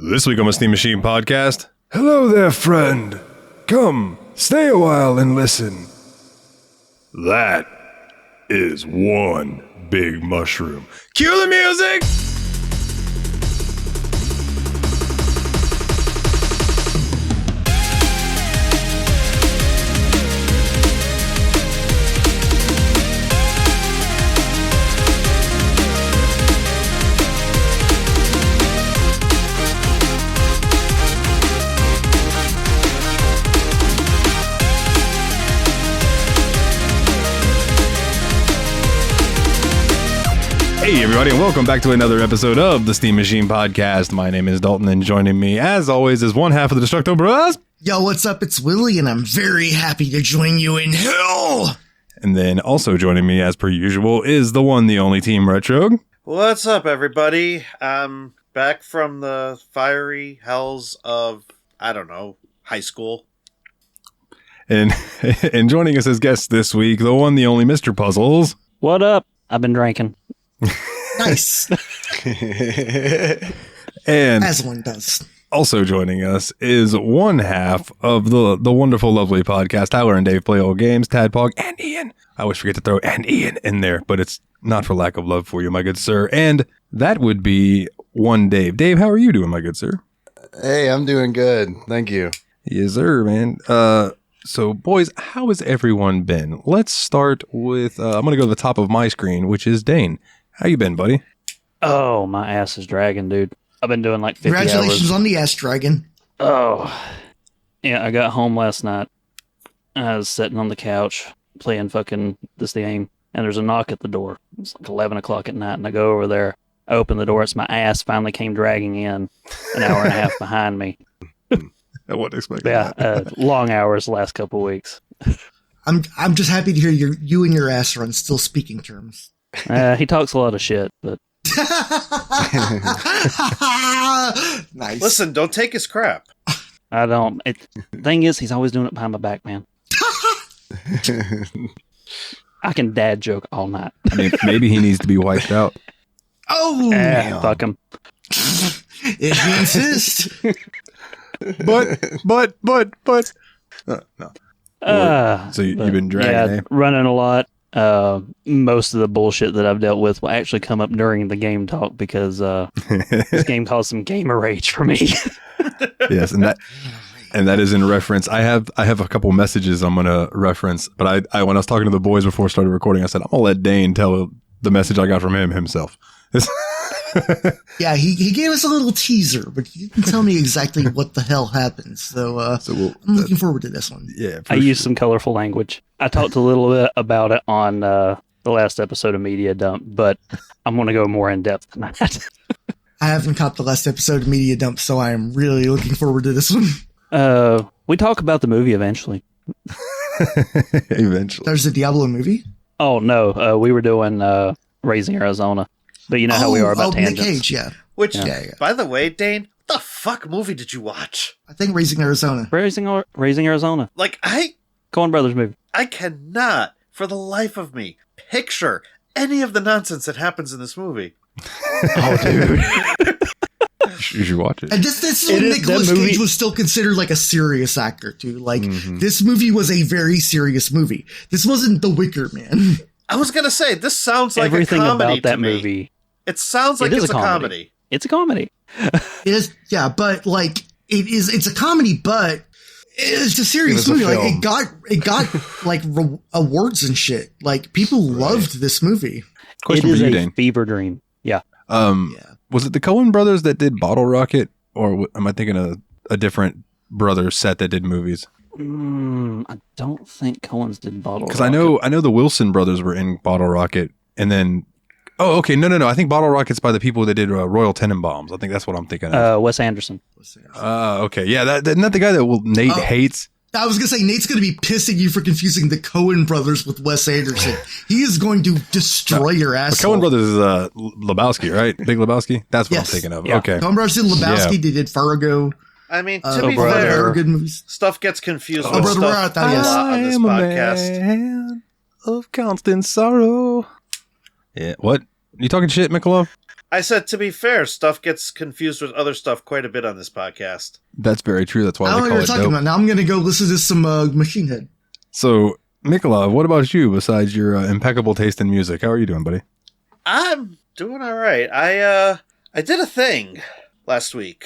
This week on the Steam Machine podcast. Hello there, friend. Come, stay a while and listen. That is one big mushroom. Cue the music! Hey everybody, and welcome back to another episode of the Steam Machine Podcast. My name is Dalton, and joining me, as always, is one half of the Destructo Bros. Yo, what's up? It's Willie, and I'm very happy to join you in hell! And then also joining me, as per usual, is the one, the only Team Retrogue. What's up, everybody? I'm back from the fiery hells of, I don't know, high school. And joining us as guests this week, the one, the only Mr. Puzzles. What up? I've been drinking. Nice. And as one does. Also joining us is one half of the wonderful, lovely podcast, Tyler and Dave Play Old Games, TADPOG, and Ian. I always forget to throw and Ian in there, but it's not for lack of love for you, my good sir. And that would be one Dave. Dave, how are you doing, my good sir? Hey, I'm doing good. Thank you. Yes, sir, man. So, boys, how has everyone been? Let's start with, I'm going to go to the top of my screen, which is Dane. How you been, buddy? Oh, my ass is dragging, dude. I've been doing like 50 Congratulations hours. on the ass dragon. Oh. Yeah, I got home last night. I was sitting on the couch playing fucking this game, and there's a knock at the door. It's like 11 o'clock at night, and I go over there. I open the door. It's my ass finally came dragging in an hour and a half behind me. I wasn't expecting that. Long hours the last couple of weeks. I'm just happy to hear you and your ass are on still speaking terms. He talks a lot of shit, but... Nice. Listen, don't take his crap. I don't. The thing is, he's always doing it behind my back, man. I can dad joke all night. I mean, maybe he needs to be wiped out. Oh, fuck him. If you insist. But. No. So you've been dragging, eh? Running a lot. Most of the bullshit that I've dealt with will actually come up during the game talk because this game caused some gamer rage for me. Yes, and that is in reference. I have a couple messages I'm gonna reference, but I when I was talking to the boys before I started recording, I said I'm gonna let Dane tell the message I got from him himself. Yeah, he gave us a little teaser, but he didn't tell me exactly what the hell happened. So I'm looking forward to this one. Yeah, I used some colorful language. I talked a little bit about it on the last episode of Media Dump, but I'm going to go more in depth than that. I haven't caught the last episode of Media Dump, so I am really looking forward to this one. We talk about the movie eventually. Eventually. There's a Diablo movie? Oh, no. We were doing Raising Arizona. But you know how we are about tangents. Nick Cage, yeah. Which, Yeah. by the way, Dane, what the fuck movie did you watch? I think Raising Arizona. Raising Arizona. Like, Coen Brothers movie. I cannot, for the life of me, picture any of the nonsense that happens in this movie. Oh, dude. You should watch it. And this is when Nicolas Cage was still considered like a serious actor, too. Like, This movie was a very serious movie. This wasn't The Wicker Man. I was going to say, this sounds like everything a comedy about that to me. movie. It sounds like it's a comedy. It's a comedy. It is, yeah, but like it's a comedy, but it's a serious movie. Like it got like awards and shit. Like people loved this movie. Question it is for you, a Dane. fever dream. Yeah. Was it the Coen brothers that did Bottle Rocket, or am I thinking of a different brother set that did movies? I don't think Coen's did Bottle Rocket. Because I know the Wilson brothers were in Bottle Rocket, and then okay, no. I think Bottle Rocket's by the people that did Royal Tenenbaums. I think that's what I'm thinking of. Wes Anderson. Okay, yeah, isn't that the guy that Nate hates? I was gonna say Nate's gonna be pissing you for confusing the Coen brothers with Wes Anderson. He is going to destroy your ass. Coen brothers is Lebowski, right? Big Lebowski. That's what I'm thinking of. Yeah. Okay, Coen brothers did Lebowski. They did Fargo. I mean, to Oh be Brother, fair, good movies. stuff gets confused Oh with Brother, stuff we're out there, a yes. lot on this I'm a podcast. man of constant sorrow. Yeah, what? You talking shit, Michelob? I said, to be fair, stuff gets confused with other stuff quite a bit on this podcast. That's very true. That's why I they don't know call what it you're talking dope. about. Now I'm going to go listen to some Machine Head. So, Mikola, what about you besides your impeccable taste in music? How are you doing, buddy? I'm doing all right. I did a thing last week.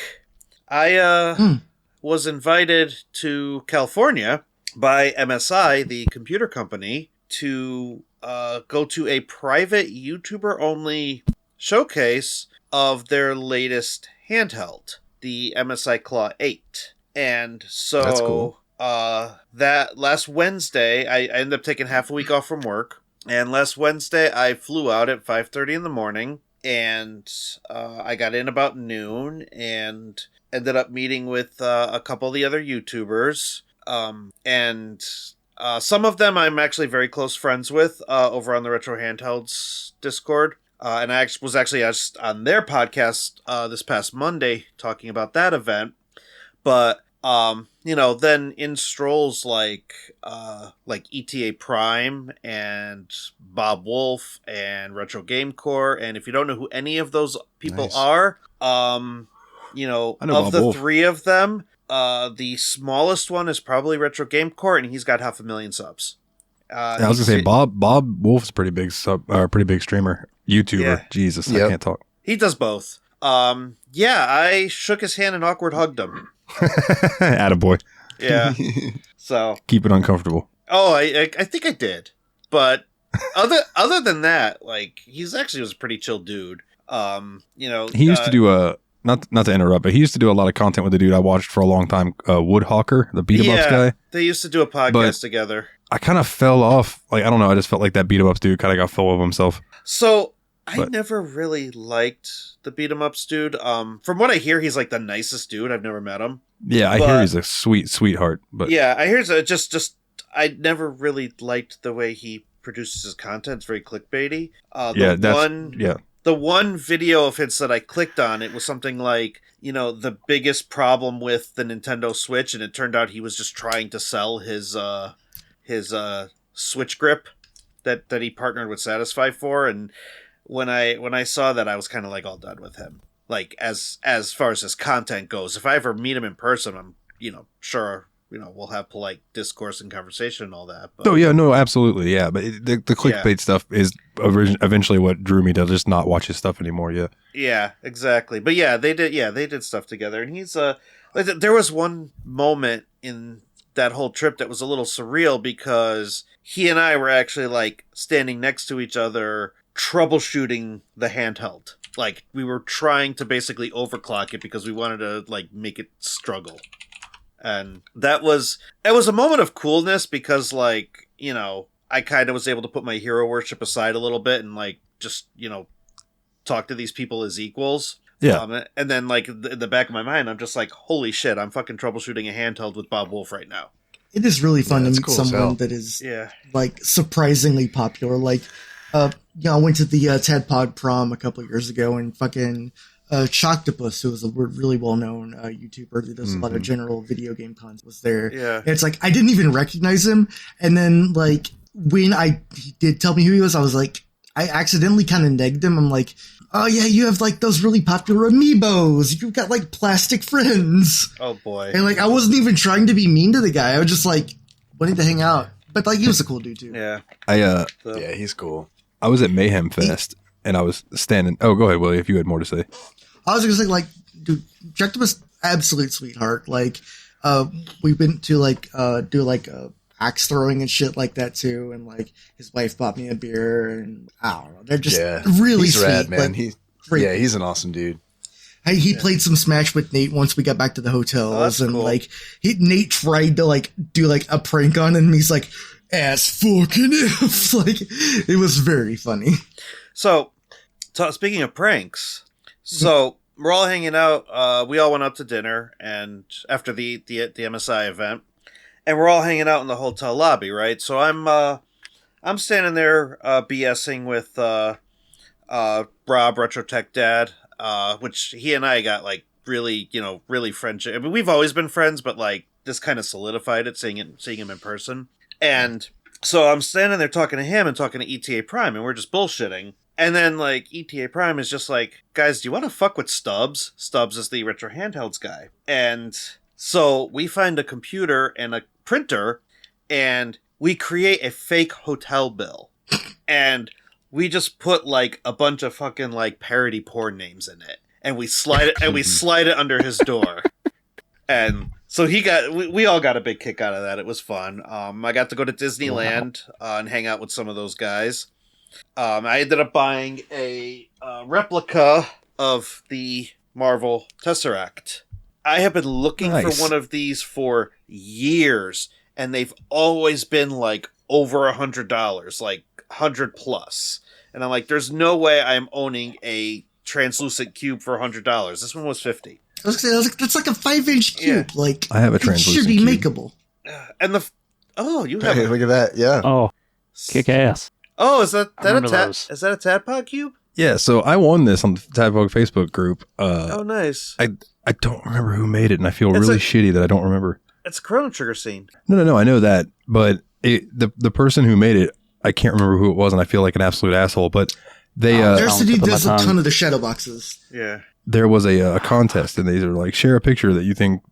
I was invited to California by MSI, the computer company, to go to a private YouTuber-only showcase of their latest handheld, the MSI Claw 8. And so That's cool. That last Wednesday, I ended up taking half a week off from work. And last Wednesday, I flew out at 5:30 in the morning. And I got in about noon and ended up meeting with a couple of the other YouTubers. And some of them I'm actually very close friends with over on the Retro Handhelds Discord. And I was actually just on their podcast this past Monday talking about that event. But, then in strolls like ETA Prime and Bob Wolf and Retro Game Core. And if you don't know who any of those people are, I know of Bob the Wolf. three of them, the smallest one is probably Retro Game Core, and he's got 500,000 subs. I was gonna say Bob Wolf's a pretty big streamer, YouTuber. Yeah. Jesus, Yep. I can't talk. He does both. I shook his hand and awkward hugged him. Attaboy. Yeah. So. Keep it uncomfortable. Oh, I think I did, but other than that, like he's actually was a pretty chill dude. He used to do not to interrupt, but he used to do a lot of content with the dude I watched for a long time, Woodhawker, the beat 'em ups guy. They used to do a podcast together. I kind of fell off. Like, I don't know. I just felt like that beat 'em ups dude kind of got full of himself. So I never really liked the beat 'em ups dude. From what I hear, he's like the nicest dude. I've never met him. Yeah, I hear he's a sweetheart. But yeah, I hear just I never really liked the way he produces his content. It's very clickbaity. The one video of his that I clicked on, it was something like, the biggest problem with the Nintendo Switch, and it turned out he was just trying to sell his Switch grip that he partnered with Satisfy for. And when I saw that, I was kind of like all done with him. Like as far as his content goes, if I ever meet him in person, I'm sure we'll have polite discourse and conversation and all that. But, oh yeah, no, absolutely, yeah. But the clickbait stuff is eventually what drew me to just not watch his stuff anymore. Yeah. Yeah, exactly. But yeah, they did stuff together, and he's there was one moment in that whole trip that was a little surreal because he and I were actually like standing next to each other troubleshooting the handheld. Like we were trying to basically overclock it because we wanted to like make it struggle. And it was a moment of coolness because like, I kind of was able to put my hero worship aside a little bit and like just, talk to these people as equals. Yeah. And then like in the back of my mind, I'm just like, holy shit, I'm fucking troubleshooting a handheld with Bob Wolf right now. It is really fun to meet cool as hell. someone that is like surprisingly popular. Like, I went to the TADPOG prom a couple of years ago, and fucking Jockbunz, who was a really well-known YouTuber that does a lot of general video game content, was there. Yeah. And it's like, I didn't even recognize him. And then, like, when he did tell me who he was, I was like, I accidentally kind of negged him. I'm like, oh yeah, you have like those really popular amiibos. You've got like plastic friends. Oh boy. And like, I wasn't even trying to be mean to the guy. I was just like, wanting to hang out. But like, he was a cool dude too. Yeah. Yeah, he's cool. I was at Mayhem Fest and I was standing. Oh, go ahead, Willie, if you had more to say. I was gonna say, like, dude, Jack was absolute sweetheart. Like, we went to like do like axe throwing and shit like that too, and like his wife bought me a beer, and I don't know, they're just really he's sweet, rad, man. Great. He's an awesome dude. He played some Smash with Nate once we got back to the hotels, that's and cool. like Nate tried to like do like a prank on him. He's like, ass fucking if. Like, it was very funny. So, speaking of pranks, so we're all hanging out. We all went out to dinner, and after the MSI event, and we're all hanging out in the hotel lobby, right? So I'm standing there BSing with Rob, Retrotech Dad, which he and I got like really friendship. I mean, we've always been friends, but like this kind of solidified it, seeing him in person. And so I'm standing there talking to him and talking to ETA Prime, and we're just bullshitting. And then, like, ETA Prime is just like, guys, do you want to fuck with Stubbs? Stubbs is the Retro Handhelds guy. And so we find a computer and a printer, and we create a fake hotel bill. And we just put, like, a bunch of fucking, like, parody porn names in it. And we slide it under his door. And so we all got a big kick out of that. It was fun. I got to go to Disneyland and hang out with some of those guys. I ended up buying a replica of the Marvel Tesseract. I have been looking for one of these for years, and they've always been like over $100, like 100 plus. And I'm like, there's no way I'm owning a translucent cube for $100. This one was $50. I was gonna say, that's like a 5-inch cube. Yeah. Like, I have a translucent cube. It should be cube. makeable. And you have look at that, yeah. Oh, kick ass. Oh, is that a TADPOG cube? Yeah, so I won this on the TADPOG Facebook group. Oh, nice. I don't remember who made it, and I feel really shitty that I don't remember. It's a Chrono Trigger scene. No, I know that, but the person who made it, I can't remember who it was, and I feel like an absolute asshole, but they... there's a ton of the shadow boxes. Yeah. There was a contest, and they were like, share a picture that you think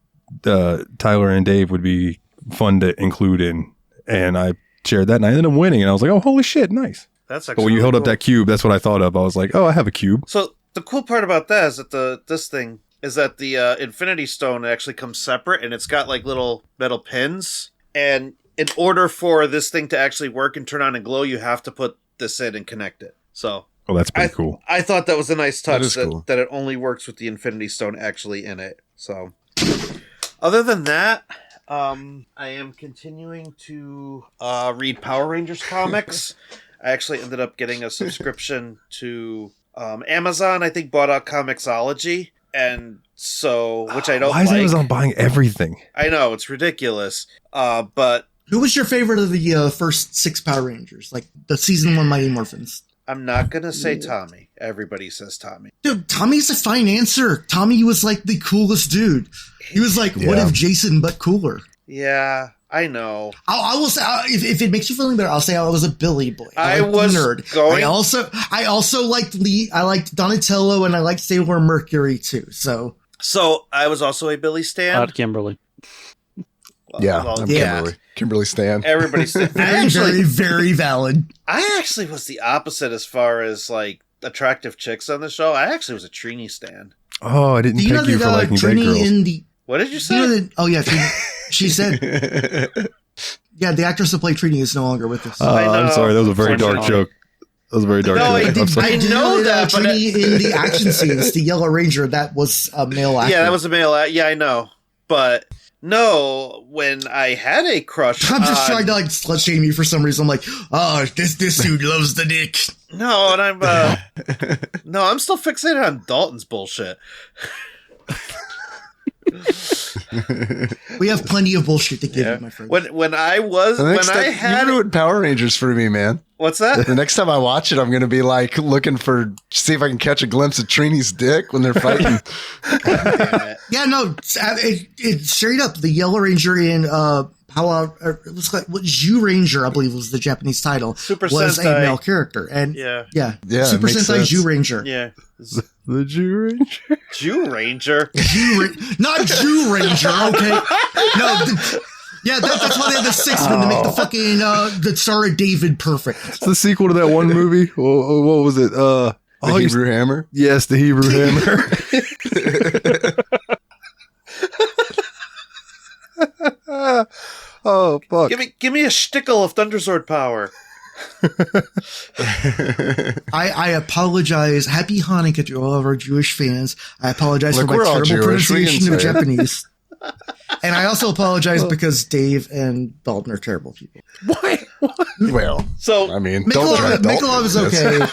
Tyler and Dave would be fun to include in, and I shared that, and I ended up winning, and I was like, oh, holy shit, nice. That's actually but when you held up that cube, that's what I thought of. I was like, oh, I have a cube. So the cool part about that is that the Infinity Stone actually comes separate, and it's got like little metal pins, and in order for this thing to actually work and turn on and glow, you have to put this in and connect it. So... Oh, that's pretty cool. I thought that was a nice touch cool. that it only works with the Infinity Stone actually in it. So, other than that, I am continuing to read Power Rangers comics. I actually ended up getting a subscription to Amazon. I think bought out Comixology, and so which I don't. Why is Amazon buying everything? I know, it's ridiculous. But who was your favorite of the first 6 Power Rangers? Like the season 1 Mighty Morphins. I'm not going to say Tommy. Everybody says Tommy. Dude, Tommy's a fine answer. Tommy was like the coolest dude. He was like, what if Jason but cooler? Yeah, I know. I will say, if it makes you feel any better, I'll say I was a Billy boy. I was nerd. Going... I also liked Lee. I liked Donatello, and I liked Sailor Mercury too. So I was also a Billy stan. Kimberly. I'm Kimberly. Kimberly Stan. Everybody's very, very valid. I actually was the opposite as far as like attractive chicks on the show. I actually was a Trini stan. Oh, I didn't pick you for liking big girls. What did you say? She said. Yeah, the actress that played Trini is no longer with us. I'm sorry, that was a very dark joke. That was a very dark joke. I'm sorry. I know that, but Trini in the action scenes, the Yellow Ranger, that was a male actor. Yeah, that was a male. Yeah, I know, but. No, when I had a crush I'm just trying to like slut shame you for some reason. I'm like, oh, this dude loves the dick. No, and I'm still fixated on Dalton's bullshit. We have plenty of bullshit to give you, my friend. When I had you ruined Power Rangers for me, man. What's that? The next time I watch it, I'm going to be like looking see if I can catch a glimpse of Trini's dick when they're fighting. Yeah, no, it straight up the Yellow Ranger in it was like Zhu Ranger, I believe was the Japanese title. Super was Sentai. a male character, and yeah, Super Sentai Zhu Ranger. Yeah, the Jew Ranger. Jew Ranger, not Jew Ranger. Okay, no. Yeah, that's why they had the 6-men to make the fucking the Star of David perfect. It's the sequel to that one movie. What was it? The Hebrew Hammer? Yes, the Hebrew Hammer. Oh, fuck. Give me a shtickle of Thunderzord power. I apologize. Happy Hanukkah to all of our Jewish fans. I apologize for my terrible pronunciation of Japanese. And I also apologize because Dave and Dalton are terrible people. What? Well, so I mean, Mikolov is okay.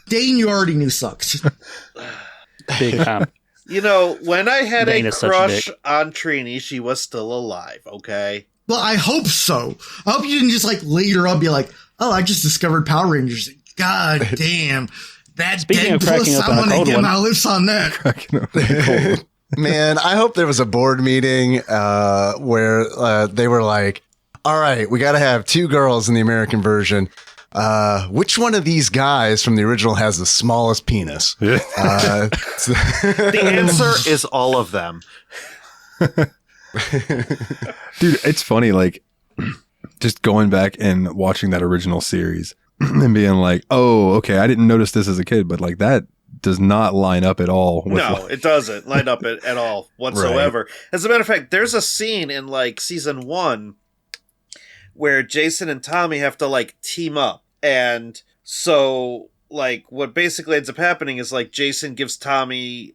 Dane, you already knew sucked. Big time. You know, when I had Dane a is such a crush dick. on Trini, she was still alive, okay? Well, I hope so. I hope you didn't just like later on be like, oh, I just discovered Power Rangers. God damn. That Speaking dead of cracking puss, up on I a want to cold get one. my lips on that. Man, I hope there was a board meeting where they were like, all right, we got to have 2 girls in the American version. which one of these guys from the original has the smallest penis? Yeah. The answer is all of them. Dude, it's funny, like, just going back and watching that original series and being like, oh, okay, I didn't notice this as a kid, but like that does not line up at all. With No, it doesn't line up at all whatsoever. Right. As a matter of fact, there's a scene in like season 1 where Jason and Tommy have to like team up. And so like what basically ends up happening is like Jason gives Tommy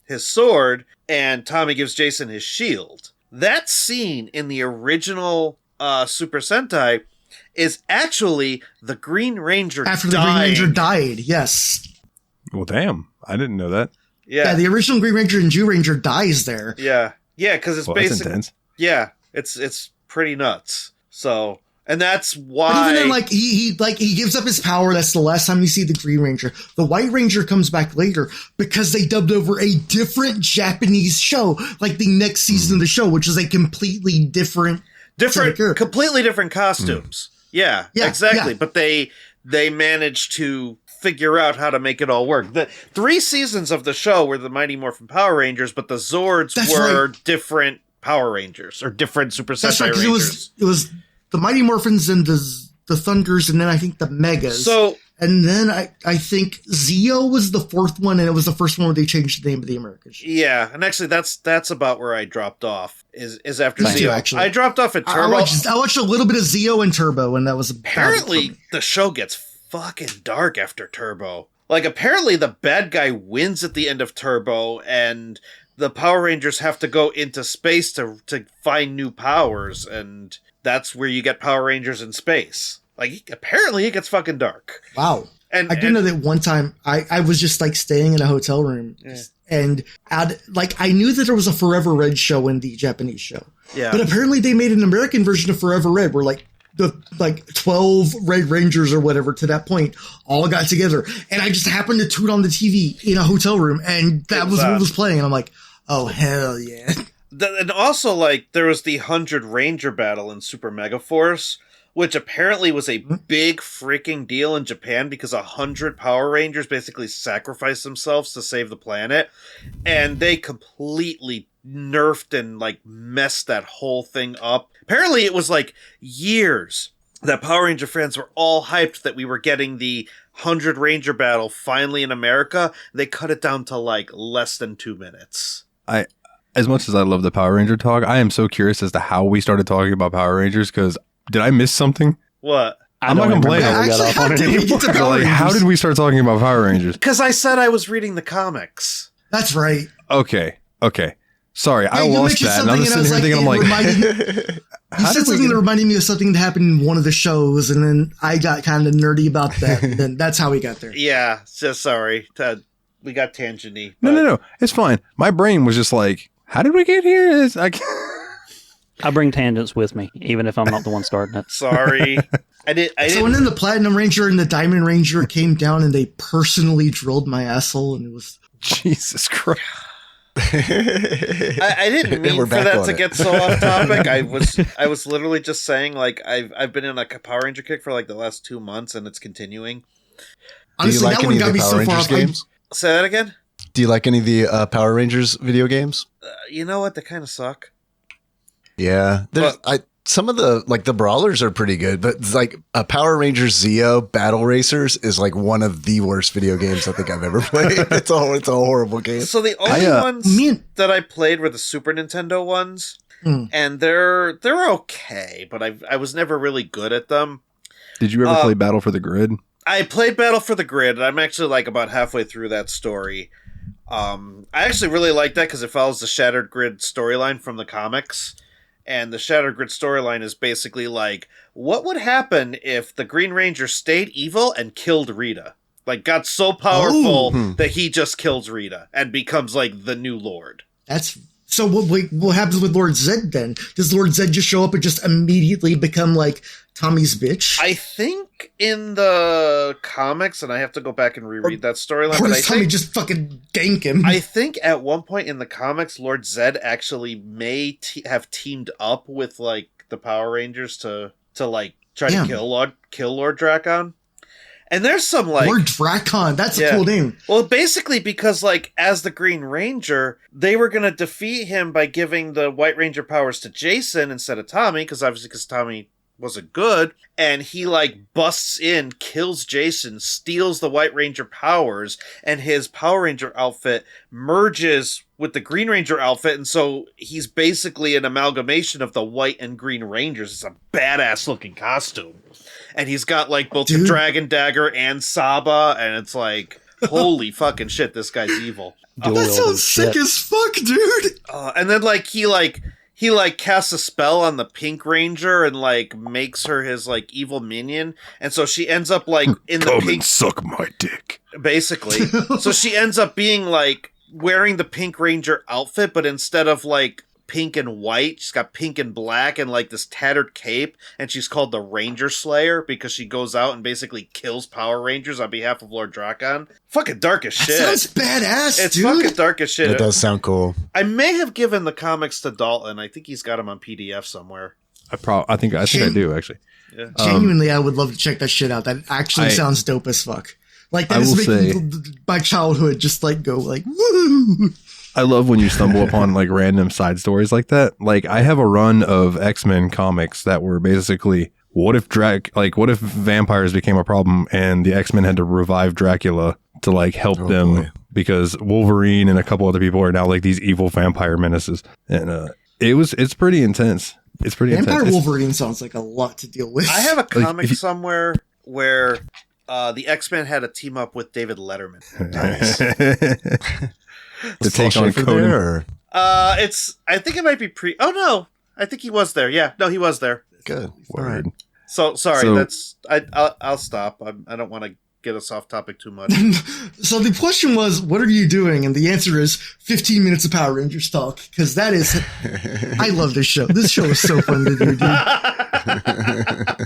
his sword and Tommy gives Jason his shield. That scene in the original Super Sentai is actually the Green Ranger after dying. the Green Ranger died. Yes. Well, damn, I didn't know that. Yeah, the original Green Ranger and Jew Ranger dies there. Yeah, because it's basically intense. Yeah, it's pretty nuts. So, and that's why. But even then, like he gives up his power. That's the last time you see the Green Ranger. The White Ranger comes back later because they dubbed over a different Japanese show, like the next season of the show, which is a completely different, completely different costumes. Yeah, exactly. Yeah. But they managed to figure out how to make it all work. The 3 seasons of the show were the Mighty Morphin Power Rangers, but the Zords were different Power Rangers or different Super Sentai Rangers. It was the Mighty Morphins and the Thunders, and then I think the Megas. So, and then I think Zeo was the 4th one, and it was the first one where they changed the name of the American show. Yeah, and actually that's about where I dropped off. Is after Zeo. Too, actually. I dropped off at Turbo. I watched a little bit of Zeo and Turbo, and that was apparently the show gets fucking dark after Turbo. Like, apparently the bad guy wins at the end of Turbo, and the Power Rangers have to go into space to find new powers, and that's where you get Power Rangers in space. Like, apparently it gets fucking dark. Wow. And I do know that one time I was just like staying in a hotel room, and I knew that there was a Forever Red show in the Japanese show. Yeah. But apparently they made an American version of Forever Red where the 12 Red Rangers or whatever to that point all got together. And I just happened to tune on the TV in a hotel room, and that was what was playing. And I'm like, oh, hell yeah. And also, like, there was the 100 Ranger battle in Super Mega Force, which apparently was a big freaking deal in Japan because 100 Power Rangers basically sacrificed themselves to save the planet. And they completely nerfed and like messed that whole thing up. Apparently it was like years that Power Ranger fans were all hyped that we were getting the 100 Ranger battle finally in America. They cut it down to like less than 2 minutes. As much as I love the Power Ranger talk, I am so curious as to how we started talking about Power Rangers, because did I miss something? What? I'm not complaining. How did we start talking about Power Rangers? Because I said I was reading the comics. That's right. Okay. Sorry, I lost that. And I'm just sitting here thinking, I'm like... You said something that reminded me of something that happened in one of the shows, and then I got kind of nerdy about that, and then that's how we got there. Yeah, just sorry. We got tangent-y. No. It's fine. My brain was just like, how did we get here? I bring tangents with me, even if I'm not the one starting it. Sorry. I didn't. And then the Platinum Ranger and the Diamond Ranger came down, and they personally drilled my asshole, and it was... Jesus Christ. I didn't mean for that to get so off topic. I was literally just saying, like, I've been in like a Power Ranger kick for like the last 2 months, and it's continuing. Honestly, do you like any of the Power Rangers games? Say that again? Do you like any of the Power Rangers video games? You know what? They kind of suck. Yeah. Some of the brawlers are pretty good, but it's like a Power Rangers Zeo Battle Racers is like one of the worst video games I think I've ever played. It's a horrible game. So the only ones that I played were the Super Nintendo ones, and they're okay, but I was never really good at them. Did you ever play Battle for the Grid? I played Battle for the Grid, and I'm actually like about halfway through that story. I actually really like that because it follows the Shattered Grid storyline from the comics. And the Shattered Grid storyline is basically like, what would happen if the Green Ranger stayed evil and killed Rita? Like, got so powerful that he just kills Rita and becomes, like, the new Lord. So what happens with Lord Zed then? Does Lord Zed just show up and just immediately become, like, Tommy's bitch? I think in the comics, and I have to go back and reread that storyline. Or does Tommy just fucking gank him? I think at one point in the comics, Lord Zed actually may have teamed up with, like, the Power Rangers to like, try to kill Lord Drakon. And there's some like Lord Drakon, that's a cool name. Well, basically because like as the Green Ranger, they were gonna defeat him by giving the White Ranger powers to Jason instead of Tommy, because Tommy wasn't good, and he like busts in, kills Jason, steals the White Ranger powers, and his Power Ranger outfit merges with the Green Ranger outfit, and so he's basically an amalgamation of the White and Green Rangers. It's a badass looking costume. And he's got like both the Dragon Dagger and Saba, and it's like, holy fucking shit, this guy's evil. That sounds sick as fuck, dude. And then like he casts a spell on the Pink Ranger and like makes her his like evil minion, and so she ends up like in the pink. And suck my dick. Basically, so she ends up being like wearing the Pink Ranger outfit, but instead of like pink and white, she's got pink and black and like this tattered cape, and she's called the Ranger Slayer because she goes out and basically kills Power Rangers on behalf of Lord Drakon. Fucking dark as shit. That sounds badass, it's dude. fucking dark as shit. It does sound cool. I may have given the comics to Dalton. I think he's got them on PDF somewhere. I think I do actually. Yeah. Genuinely, I would love to check that shit out. That actually sounds dope as fuck. Like that is making my childhood just like go like woo. I love when you stumble upon like random side stories like that. Like I have a run of X-Men comics that were basically what if vampires became a problem and the X-Men had to revive Dracula to like help them because Wolverine and a couple other people are now like these evil vampire menaces. And it's pretty intense. It's pretty Vampire intense. Wolverine sounds like a lot to deal with. I have a comic somewhere where the X-Men had a team up with David Letterman. To take on Conan. I think it might be oh no, I think he was there. Yeah, no, he was there. Good. Word. So sorry, I'll stop. I don't want to get us off topic too much. So the question was, what are you doing? And the answer is 15 minutes of Power Rangers talk, because that is, I love this show. This show is so fun to do, dude.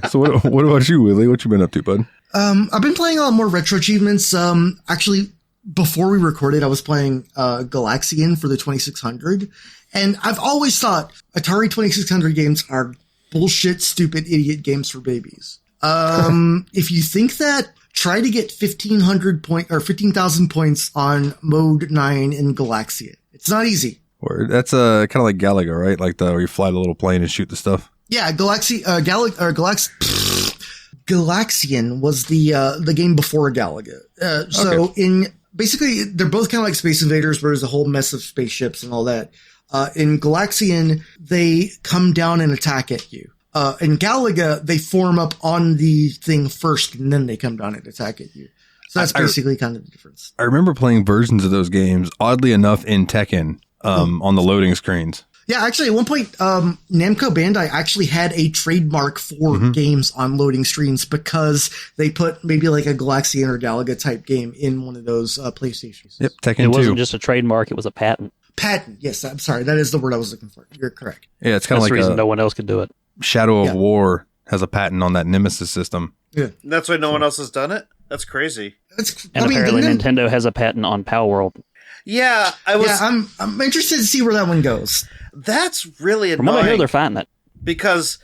So what about you, Willie? What you been up to, bud? I've been playing a lot more retro achievements. Actually, before we recorded, I was playing Galaxian for the 2600, and I've always thought Atari 2600 games are bullshit, stupid, idiot games for babies. If you think that, try to get 15,000 points on Mode 9 in Galaxian. It's not easy. Word. That's kind of like Galaga, right? Like where you fly the little plane and shoot the stuff. Yeah, Galaxian was the game before Galaga. Basically, they're both kind of like Space Invaders, where there's a whole mess of spaceships and all that. In Galaxian, they come down and attack at you. In Galaga, they form up on the thing first, and then they come down and attack at you. So that's basically kind of the difference. I remember playing versions of those games, oddly enough, in Tekken on the loading screens. Yeah, actually, at one point, Namco Bandai actually had a trademark for games on loading screens because they put maybe like a Galaxian or Galaga type game in one of those PlayStations. Yep, Tekken 2. It wasn't just a trademark, it was a patent. Patent, yes, I'm sorry. That is the word I was looking for. You're correct. Yeah, it's kind of like the reason no one else could do it. Shadow of War has a patent on that Nemesis system. Yeah. That's why no one else has done it? That's crazy. Apparently Nintendo has a patent on Power World. Yeah, I'm interested to see where that one goes. That's really annoying. From what I hear, they're fighting it. Because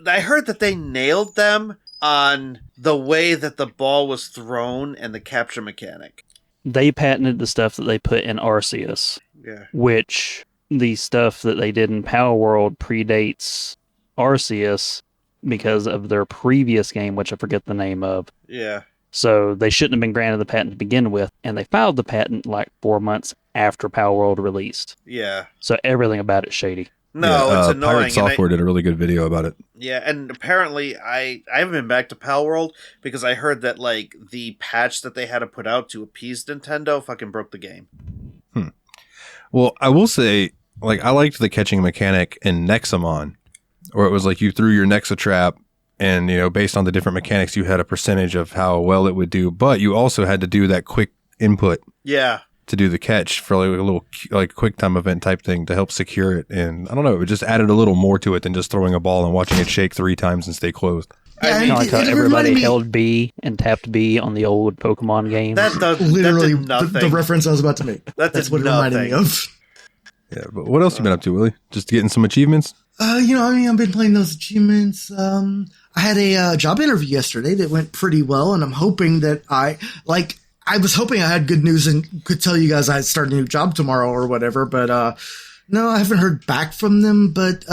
I heard that they nailed them on the way that the ball was thrown and the capture mechanic. They patented the stuff that they put in Arceus. Yeah. Which the stuff that they did in Power World predates Arceus because of their previous game, which I forget the name of. Yeah. So they shouldn't have been granted the patent to begin with, and they filed the patent like 4 months after Power World released. Yeah. So everything about it's shady. No, it's annoying. Pirate Software did a really good video about it. Yeah, and apparently I haven't been back to Power World because I heard that like the patch that they had to put out to appease Nintendo fucking broke the game. Well, I will say, like, I liked the catching mechanic in Nexamon, where it was like you threw your Nexa trap, and, you know, based on the different mechanics, you had a percentage of how well it would do, but you also had to do that quick input. Yeah. To do the catch for like a little like quick time event type thing to help secure it. And I don't know, it just added a little more to it than just throwing a ball and watching it shake 3 times and stay closed. Yeah, I like how everybody held B and tapped B on the old Pokemon games. That does literally that did the reference I was about to make. That's what it reminded me of. Yeah, but what else you been up to, Willie? Just getting some achievements? I've been playing those achievements. I had a job interview yesterday that went pretty well, and I'm hoping that I was hoping I had good news and could tell you guys I'd start a new job tomorrow or whatever, but no, I haven't heard back from them, but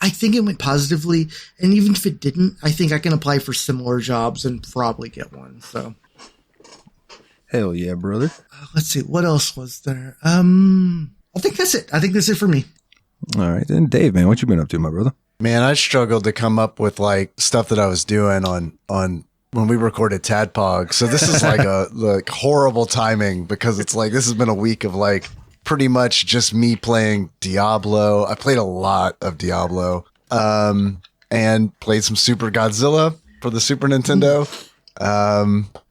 I think it went positively, and even if it didn't, I think I can apply for similar jobs and probably get one, so. Hell yeah, brother. Let's see, what else was there? I think that's it. I think that's it for me. All right, then Dave, man, what you been up to, my brother? Man, I struggled to come up with like stuff that I was doing on when we recorded TADPOG. So this is like horrible timing because it's like this has been a week of like pretty much just me playing Diablo. I played a lot of Diablo, and played some Super Godzilla for the Super Nintendo.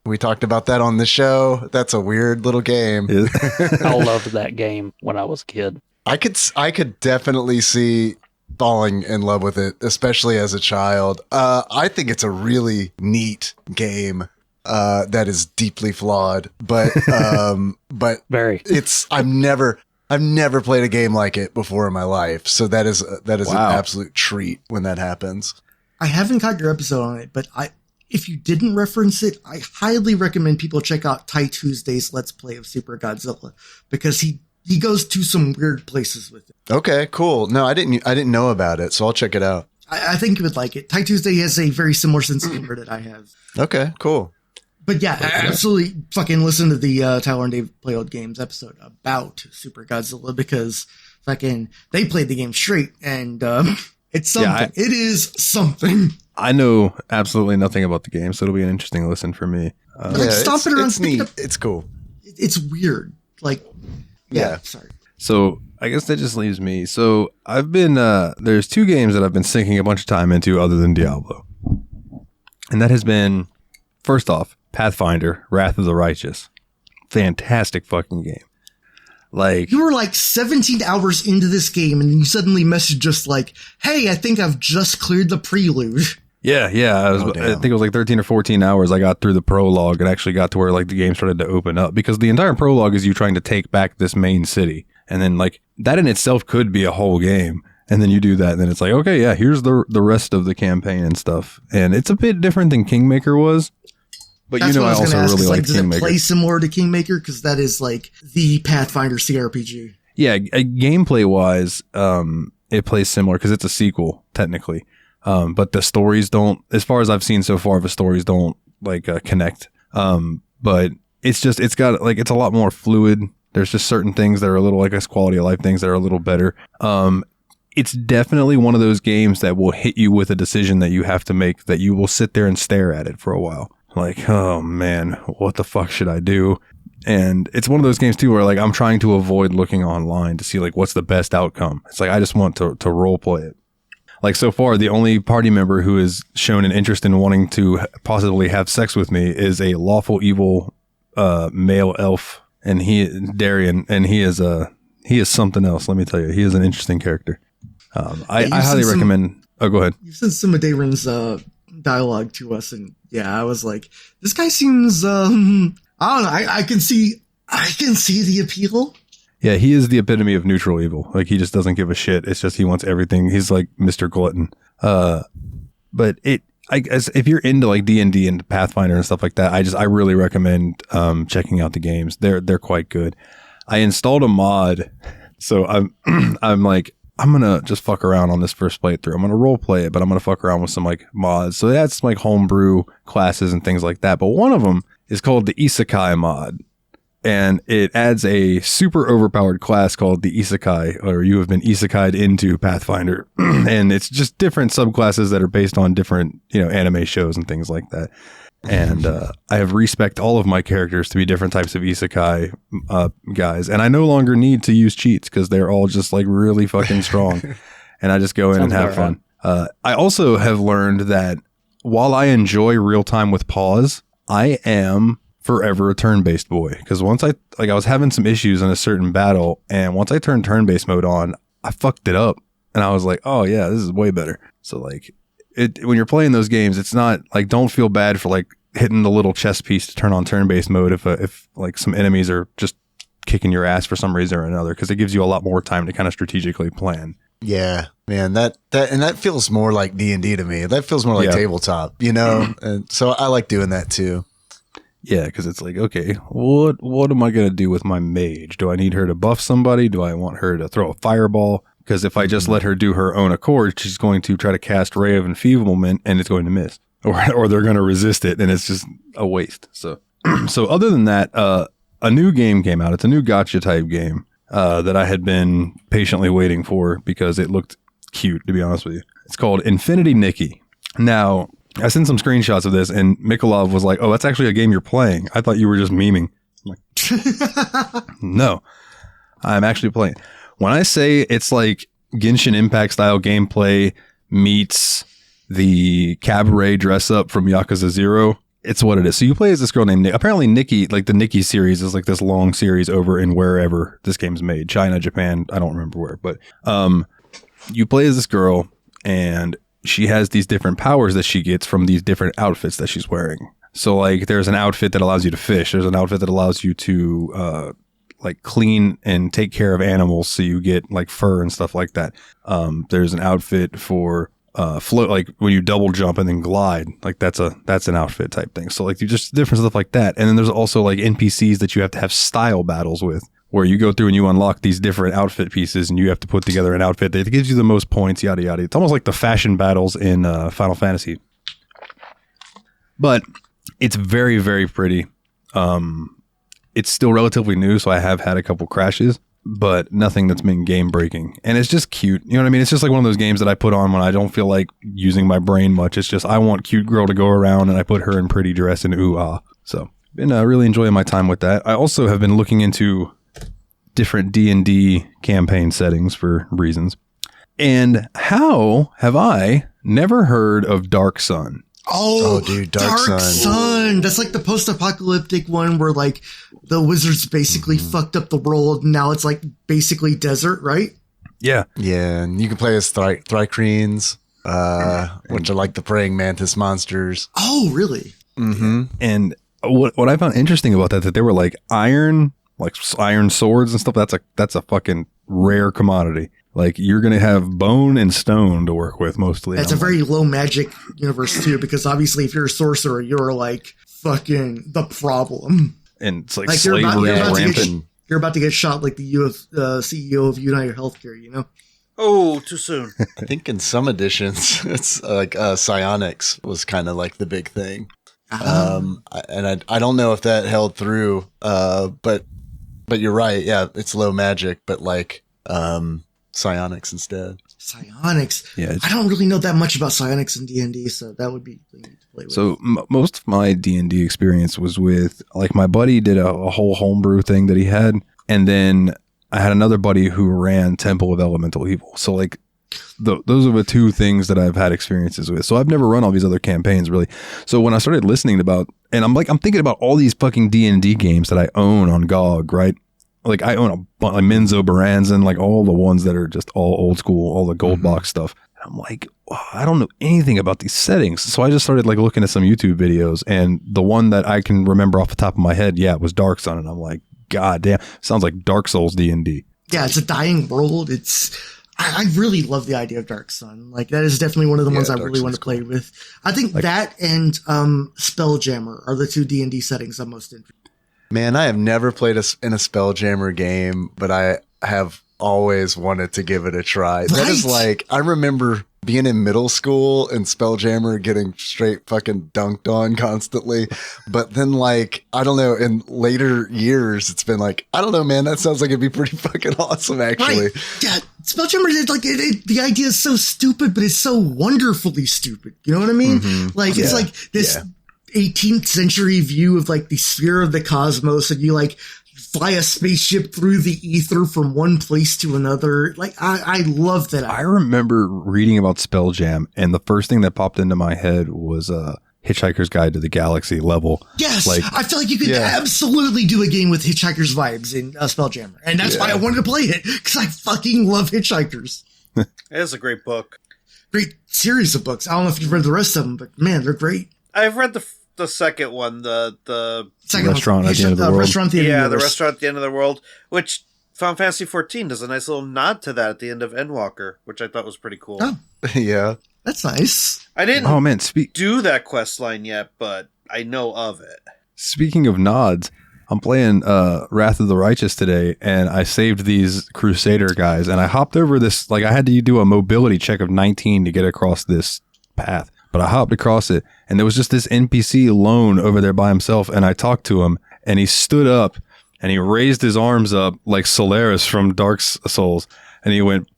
We talked about that on the show. That's a weird little game. I loved that game when I was a kid. I could definitely see falling in love with it, especially as a child. I think it's a really neat game that is deeply flawed, but Very. I've never played a game like it before in my life, so that is Wow. an absolute treat when that happens. I haven't got your episode on it, but if you didn't reference it, I highly recommend people check out Ty Tuesday's Let's Play of Super Godzilla because he goes to some weird places with it. Okay, cool. No, I didn't know about it, so I'll check it out. I think you would like it. Ty Tuesday has a very similar sense of humor that I have. Okay, cool. But yeah, absolutely fucking listen to the Tyler and Dave Play Old Games episode about Super Godzilla because fucking they played the game straight and it's something. Yeah, it is something. I know absolutely nothing about the game, so it'll be an interesting listen for me. Stomp it around, it's pick it neat. up. It's cool. It's weird. Like, yeah. Sorry. So I guess that just leaves me. So I've been, there's two games that I've been sinking a bunch of time into other than Diablo. And that has been, first off, Pathfinder, Wrath of the Righteous. Fantastic fucking game. Like, You were like 17 hours into this game and you suddenly messaged us like, hey, I think I've just cleared the prelude. yeah. I think it was like 13 or 14 hours. I got through the prologue and actually got to where like the game started to open up because the entire prologue is you trying to take back this main city. And then like that in itself could be a whole game. And then you do that and then it's like, okay, yeah, here's the rest of the campaign and stuff. And it's a bit different than Kingmaker was. But That's you know, what I also ask, really is, like does Kingmaker. it play similar to Kingmaker? Because that is like the Pathfinder CRPG. Yeah, gameplay wise, it plays similar because it's a sequel technically. But the stories don't, as far as I've seen so far, the stories don't like connect. But it's got like, it's a lot more fluid. There's just certain things that are a little like us quality of life things that are a little better. It's definitely one of those games that will hit you with a decision that you have to make that you will sit there and stare at it for a while. Like, oh man, what the fuck should I do? And it's one of those games too where like I'm trying to avoid looking online to see like what's the best outcome. It's like I just want to role play it. Like so far, the only party member who has shown an interest in wanting to possibly have sex with me is a lawful evil male elf, and Darian, and he is something else. Let me tell you, he is an interesting character. I highly recommend. Oh, go ahead. You sent some of Daron's dialogue to us, and yeah, I was like, this guy seems. I don't know. I can see the appeal. Yeah, he is the epitome of neutral evil. Like he just doesn't give a shit. It's just he wants everything. He's like Mr. Glutton. But I guess if you're into like D&D and Pathfinder and stuff like that, I really recommend checking out the games. They're quite good. I installed a mod, so I'm like, I'm gonna just fuck around on this first playthrough. I'm gonna role play it, but I'm gonna fuck around with some like mods. So that's like homebrew classes and things like that. But one of them is called the Isekai mod. And it adds a super overpowered class called the Isekai, or you have been isekai'd into Pathfinder. And it's just different subclasses that are based on different, anime shows and things like that. And I have respect all of my characters to be different types of Isekai guys. And I no longer need to use cheats because they're all just like really fucking strong. And I just go in and have fun. I also have learned that while I enjoy real time with pause, I am forever a turn-based boy, because once I was having some issues in a certain battle, and once I turned turn-based mode on, I fucked it up, and I was like, oh yeah, this is way better. So like when you're playing those games, it's not like, don't feel bad for like hitting the little chess piece to turn on turn-based mode if like some enemies are just kicking your ass for some reason or another, because it gives you a lot more time to kind of strategically plan. Yeah, man, that feels more like D&D to me. That feels more like tabletop, you know? And so I like doing that too. Yeah, because it's like, okay, what am I going to do with my mage? Do I need her to buff somebody? Do I want her to throw a fireball? Because if I just let her do her own accord, she's going to try to cast Ray of Enfeeblement and it's going to miss. Or they're going to resist it and it's just a waste. So other than that, a new game came out. It's a new gacha type game that I had been patiently waiting for because it looked cute, to be honest with you. It's called Infinity Nikki. Now, I sent some screenshots of this, and Mikolov was like, oh, that's actually a game you're playing. I thought you were just memeing. I'm like, no, I'm actually playing. When I say it's like Genshin Impact style gameplay meets the cabaret dress up from Yakuza 0, it's what it is. So you play as this girl named Nick. Apparently Nikki, like the Nikki series is like this long series over in wherever this game's made. China, Japan, I don't remember where. But you play as this girl and she has these different powers that she gets from these different outfits that she's wearing. So like there's an outfit that allows you to fish. There's an outfit that allows you to like clean and take care of animals. So you get like fur and stuff like that. There's an outfit for float, like when you double jump and then glide, like that's an outfit type thing. So like you just different stuff like that. And then there's also like NPCs that you have to have style battles with, where you go through and you unlock these different outfit pieces and you have to put together an outfit that gives you the most points, yada yada. It's almost like the fashion battles in Final Fantasy, but it's very, very pretty. It's still relatively new, so I have had a couple crashes, but nothing that's been game breaking. And it's just cute. You know what I mean? It's just like one of those games that I put on when I don't feel like using my brain much. It's just, I want cute girl to go around and I put her in pretty dress and ooh ah. So been really enjoying my time with that. I also have been looking into different D&D campaign settings for reasons. And how have I never heard of Dark Sun? Oh, dude, Dark Sun. That's like the post-apocalyptic one where like the wizards basically fucked up the world and now it's like basically desert, right? Yeah. Yeah, and you can play as Thrycreans, which are like the praying mantis monsters. Oh, really? Mm-hmm. And what I found interesting about that they were like iron swords and stuff. That's a fucking rare commodity. Like you're going to have bone and stone to work with mostly. It's a very low magic universe too, because obviously if you're a sorcerer, you're like fucking the problem. And it's like you're slavery is rampant. You're about to get shot like the CEO of United Healthcare, you know? Oh, too soon. I think in some editions, it's like psionics was kind of like the big thing. And I don't know if that held through, but you're right. Yeah, it's low magic, but like psionics instead. Psionics. Yeah, I don't really know that much about psionics in D&D, so that would be neat to play with. So most of my D&D experience was with, like, my buddy did a whole homebrew thing that he had, and then I had another buddy who ran Temple of Elemental Evil. So like those are the two things that I've had experiences with. So I've never run all these other campaigns really. So when I started listening about, and I'm thinking about all these fucking D&D games that I own on GOG, right? Like I own like Menzo Baranzan, like all the ones that are just all old school, all the gold box stuff. And I'm like, oh, I don't know anything about these settings. So I just started like looking at some YouTube videos, and the one that I can remember off the top of my head, was Dark Sun. And I'm like, God damn, sounds like Dark Souls D&D. Yeah, it's a dying world. I really love the idea of Dark Sun. Like that is definitely one of the ones I really want to play with. I think that and Spelljammer are the two D&D settings I'm most interested in. Man, I have never played in a Spelljammer game, but I have always wanted to give it a try. Right? That is like, I remember being in middle school and Spelljammer getting straight fucking dunked on constantly. But then like, I don't know, in later years, it's been like, I don't know, man, that sounds like it'd be pretty fucking awesome, actually. Right. Yeah, Spelljammer is like, the idea is so stupid, but it's so wonderfully stupid. You know what I mean? Mm-hmm. Like, it's like this 18th century view of like the sphere of the cosmos, and you like fly a spaceship through the ether from one place to another. Like I love that. I remember reading about Spelljam, and the first thing that popped into my head was Hitchhiker's Guide to the Galaxy level. Yes, like, I feel like you could absolutely do a game with Hitchhiker's vibes in Spelljammer, and that's why I wanted to play it, because I fucking love Hitchhikers. It is a great book. Great series of books. I don't know if you've read the rest of them, but man, they're great. I've read the second one, the second restaurant at the end of the world. Restaurant at the end of the restaurant at the end of the world, which Final Fantasy 14 does a nice little nod to that at the end of Endwalker, which I thought was pretty cool. Oh. Yeah. That's nice. I didn't Oh man, do that quest line yet, but I know of it. speaking of nods, I'm playing Wrath of the Righteous today, and I saved these Crusader guys, and I hopped over this, like I had to do a mobility check of 19 to get across this path, but I hopped across it, and there was just this NPC alone over there by himself, and I talked to him, and he stood up, and he raised his arms up like Solaris from Dark Souls, and he went,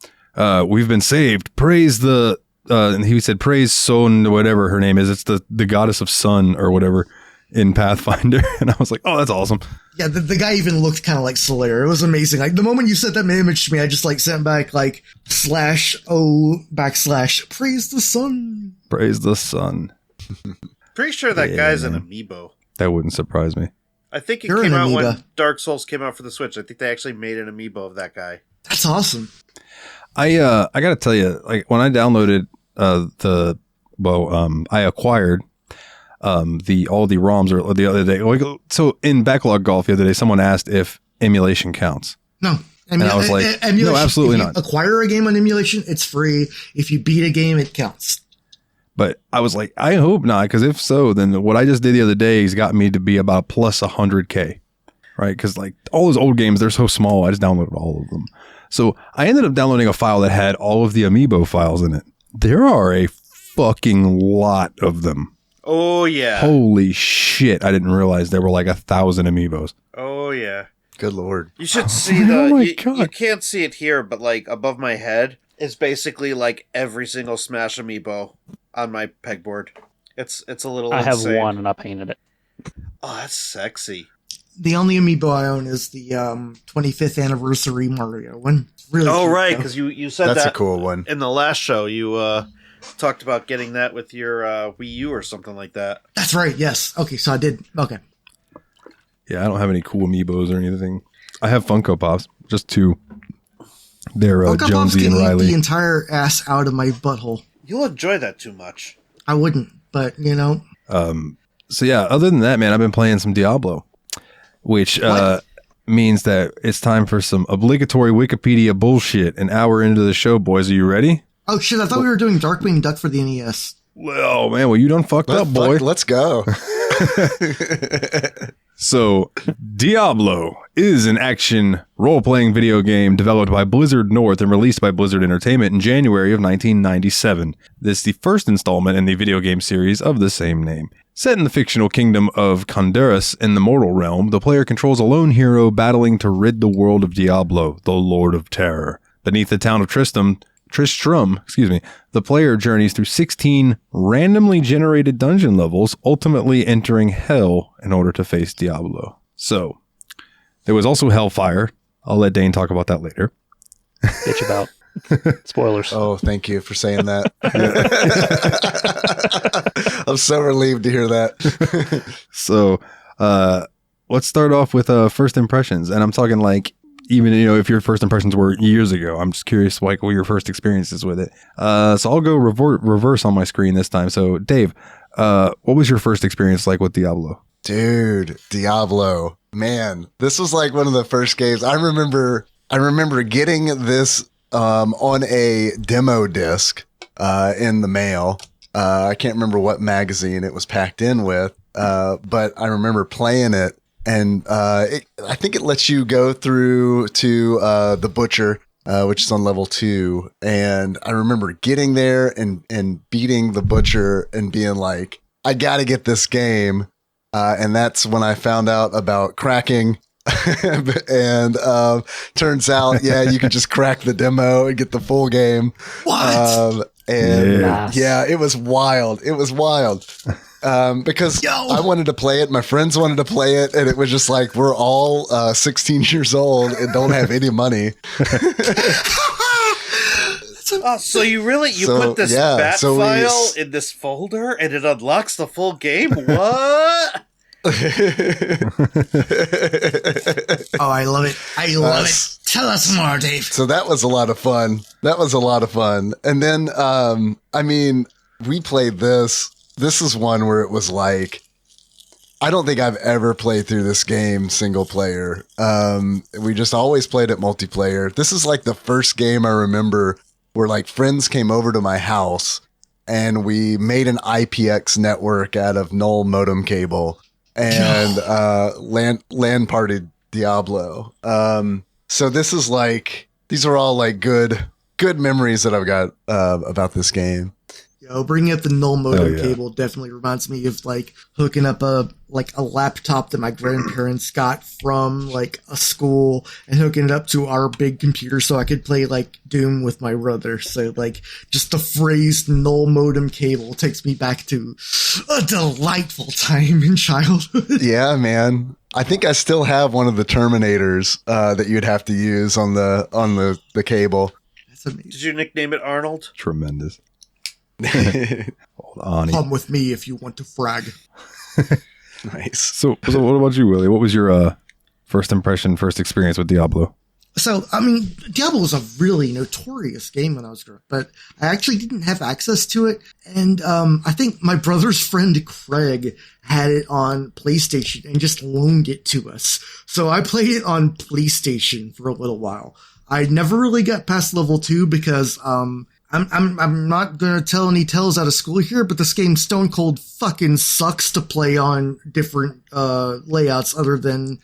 we've been saved, praise the... and he said, praise Son, whatever her name is. It's the goddess of sun or whatever in Pathfinder. And I was like, oh, that's awesome. Yeah, the guy even looked kind of like Solaire. It was amazing. Like, the moment you sent that image to me, I just, like, sent back, like, /O/ praise the sun. Praise the sun. Pretty sure that guy's man. an amiibo. That wouldn't surprise me. I think it You're came an out when amoeba. Dark Souls came out for the Switch. I think they actually made an amiibo of that guy. That's awesome. I got to tell you, like, when I downloaded I acquired all the ROMs or the other day. Like, so in Backlog Golf the other day, someone asked if emulation counts. No. And I was like, no, absolutely if you not. acquire a game on emulation, it's free. If you beat a game, it counts. But I was like, I hope not, because if so, then what I just did the other day has got me to be about plus 100K, right? Because like all those old games, they're so small. I just downloaded all of them. So I ended up downloading a file that had all of the amiibo files in it. There are a fucking lot of them. Oh, yeah. Holy shit. I didn't realize there were like 1,000 amiibos. Oh, yeah. Good Lord. You should see my God. you can't see it here, but like above my head is basically like every single Smash amiibo on my pegboard. It's a little I have insane. one and I painted it. Oh, that's sexy. The only amiibo I own is the 25th anniversary Mario one. Really Oh, cute, right, though. because you said That's that a cool one. in the last show. You talked about getting that with your Wii U or something like that. That's right, yes. Okay, so I did. Okay. Yeah, I don't have any cool amiibos or anything. I have Funko Pops, just two. They're Funko Pops Jonesy can and eat Riley. the entire ass out of my butthole. You'll enjoy that too much. I wouldn't, but, you know. So yeah, other than that, man, I've been playing some Diablo, which means that it's time for some obligatory Wikipedia bullshit. An hour into the show, boys. Are you ready? Oh, shit, I thought we were doing Darkwing Duck for the NES. Oh, man, well, you done fucked up, boy. Let's go. So, Diablo is an action role-playing video game developed by Blizzard North and released by Blizzard Entertainment in January of 1997. This is the first installment in the video game series of the same name. Set in the fictional kingdom of Conduras in the mortal realm, the player controls a lone hero battling to rid the world of Diablo, the Lord of Terror. Beneath the town of Tristram, the player journeys through 16 randomly generated dungeon levels, ultimately entering Hell in order to face Diablo. So, there was also Hellfire. I'll let Dane talk about that later. Bitch about. Spoilers. Oh, thank you for saying that. I'm so relieved to hear that. So, let's start off with first impressions. And I'm talking like, even, you know, if your first impressions were years ago, I'm just curious, like, what your first experiences with it. So I'll go reverse on my screen this time. So, Dave, what was your first experience like with Diablo? Dude, Diablo. Man, this was like one of the first games. I remember getting this on a demo disc in the mail. I can't remember what magazine it was packed in with, but I remember playing it. And I think it lets you go through to the Butcher, which is on level 2. And I remember getting there and beating the Butcher and being like, I got to get this game. And that's when I found out about cracking. And turns out, yeah, you could just crack the demo and get the full game. What? And Nice. yeah, it was wild. It was wild. Because I wanted to play it, my friends wanted to play it, and it was just like, we're all 16 years old and don't have any money. So you put this bat file in this folder and it unlocks the full game? What? Oh, I love it. I love it. Tell us more, Dave. So that was a lot of fun. And then, I mean, we played this. This is one where it was like, I don't think I've ever played through this game single player. We just always played it multiplayer. This is like the first game I remember where like friends came over to my house and we made an IPX network out of null modem cable and LAN partied Diablo. So this is like, these are all like good memories that I've got about this game. Yo, bringing up the null modem cable definitely reminds me of like hooking up a laptop that my grandparents got from like a school and hooking it up to our big computer so I could play like Doom with my brother. So like just the phrase null modem cable takes me back to a delightful time in childhood. Yeah, man. I think I still have one of the Terminators that you'd have to use on the cable. That's amazing. Did you nickname it Arnold? Tremendous. Hold on. Come with me if you want to frag. Nice. So what about you, Willie? What was your first experience with Diablo? So, I mean, Diablo was a really notorious game when I was growing up, but I actually didn't have access to it. And I think my brother's friend Craig had it on PlayStation and just loaned it to us. So I played it on PlayStation for a little while. I never really got past level 2 because I'm not gonna tell any tales out of school here, but this game stone cold fucking sucks to play on different layouts other than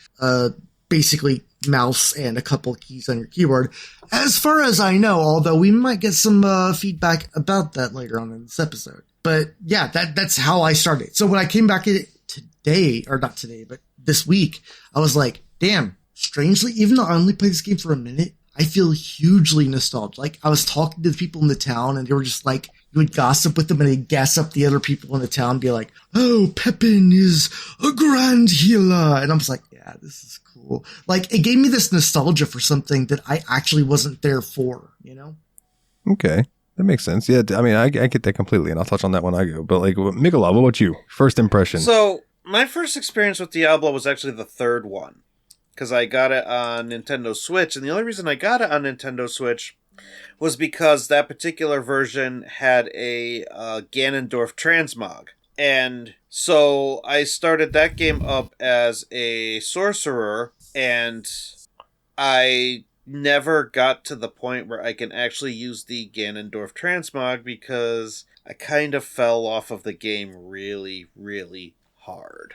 basically mouse and a couple of keys on your keyboard. As far as I know, although we might get some feedback about that later on in this episode. But yeah, that's how I started. So when I came back at it today, or not today, but this week, I was like, damn, strangely, even though I only played this game for a minute, I feel hugely nostalgic. Like, I was talking to the people in the town, and they were just like, you would gossip with them, and they'd gas up the other people in the town, and be like, oh, Pepin is a grand healer. And I'm just like, yeah, this is cool. Like, it gave me this nostalgia for something that I actually wasn't there for, you know? Okay. That makes sense. Yeah, I mean, I get that completely, and I'll touch on that when I go. But, like, Mikola, what about you? First impression. So, my first experience with Diablo was actually the third one. Because I got it on Nintendo Switch, and the only reason I got it on Nintendo Switch was because that particular version had a Ganondorf transmog. And so I started that game up as a sorcerer, and I never got to the point where I can actually use the Ganondorf transmog because I kind of fell off of the game really, really hard.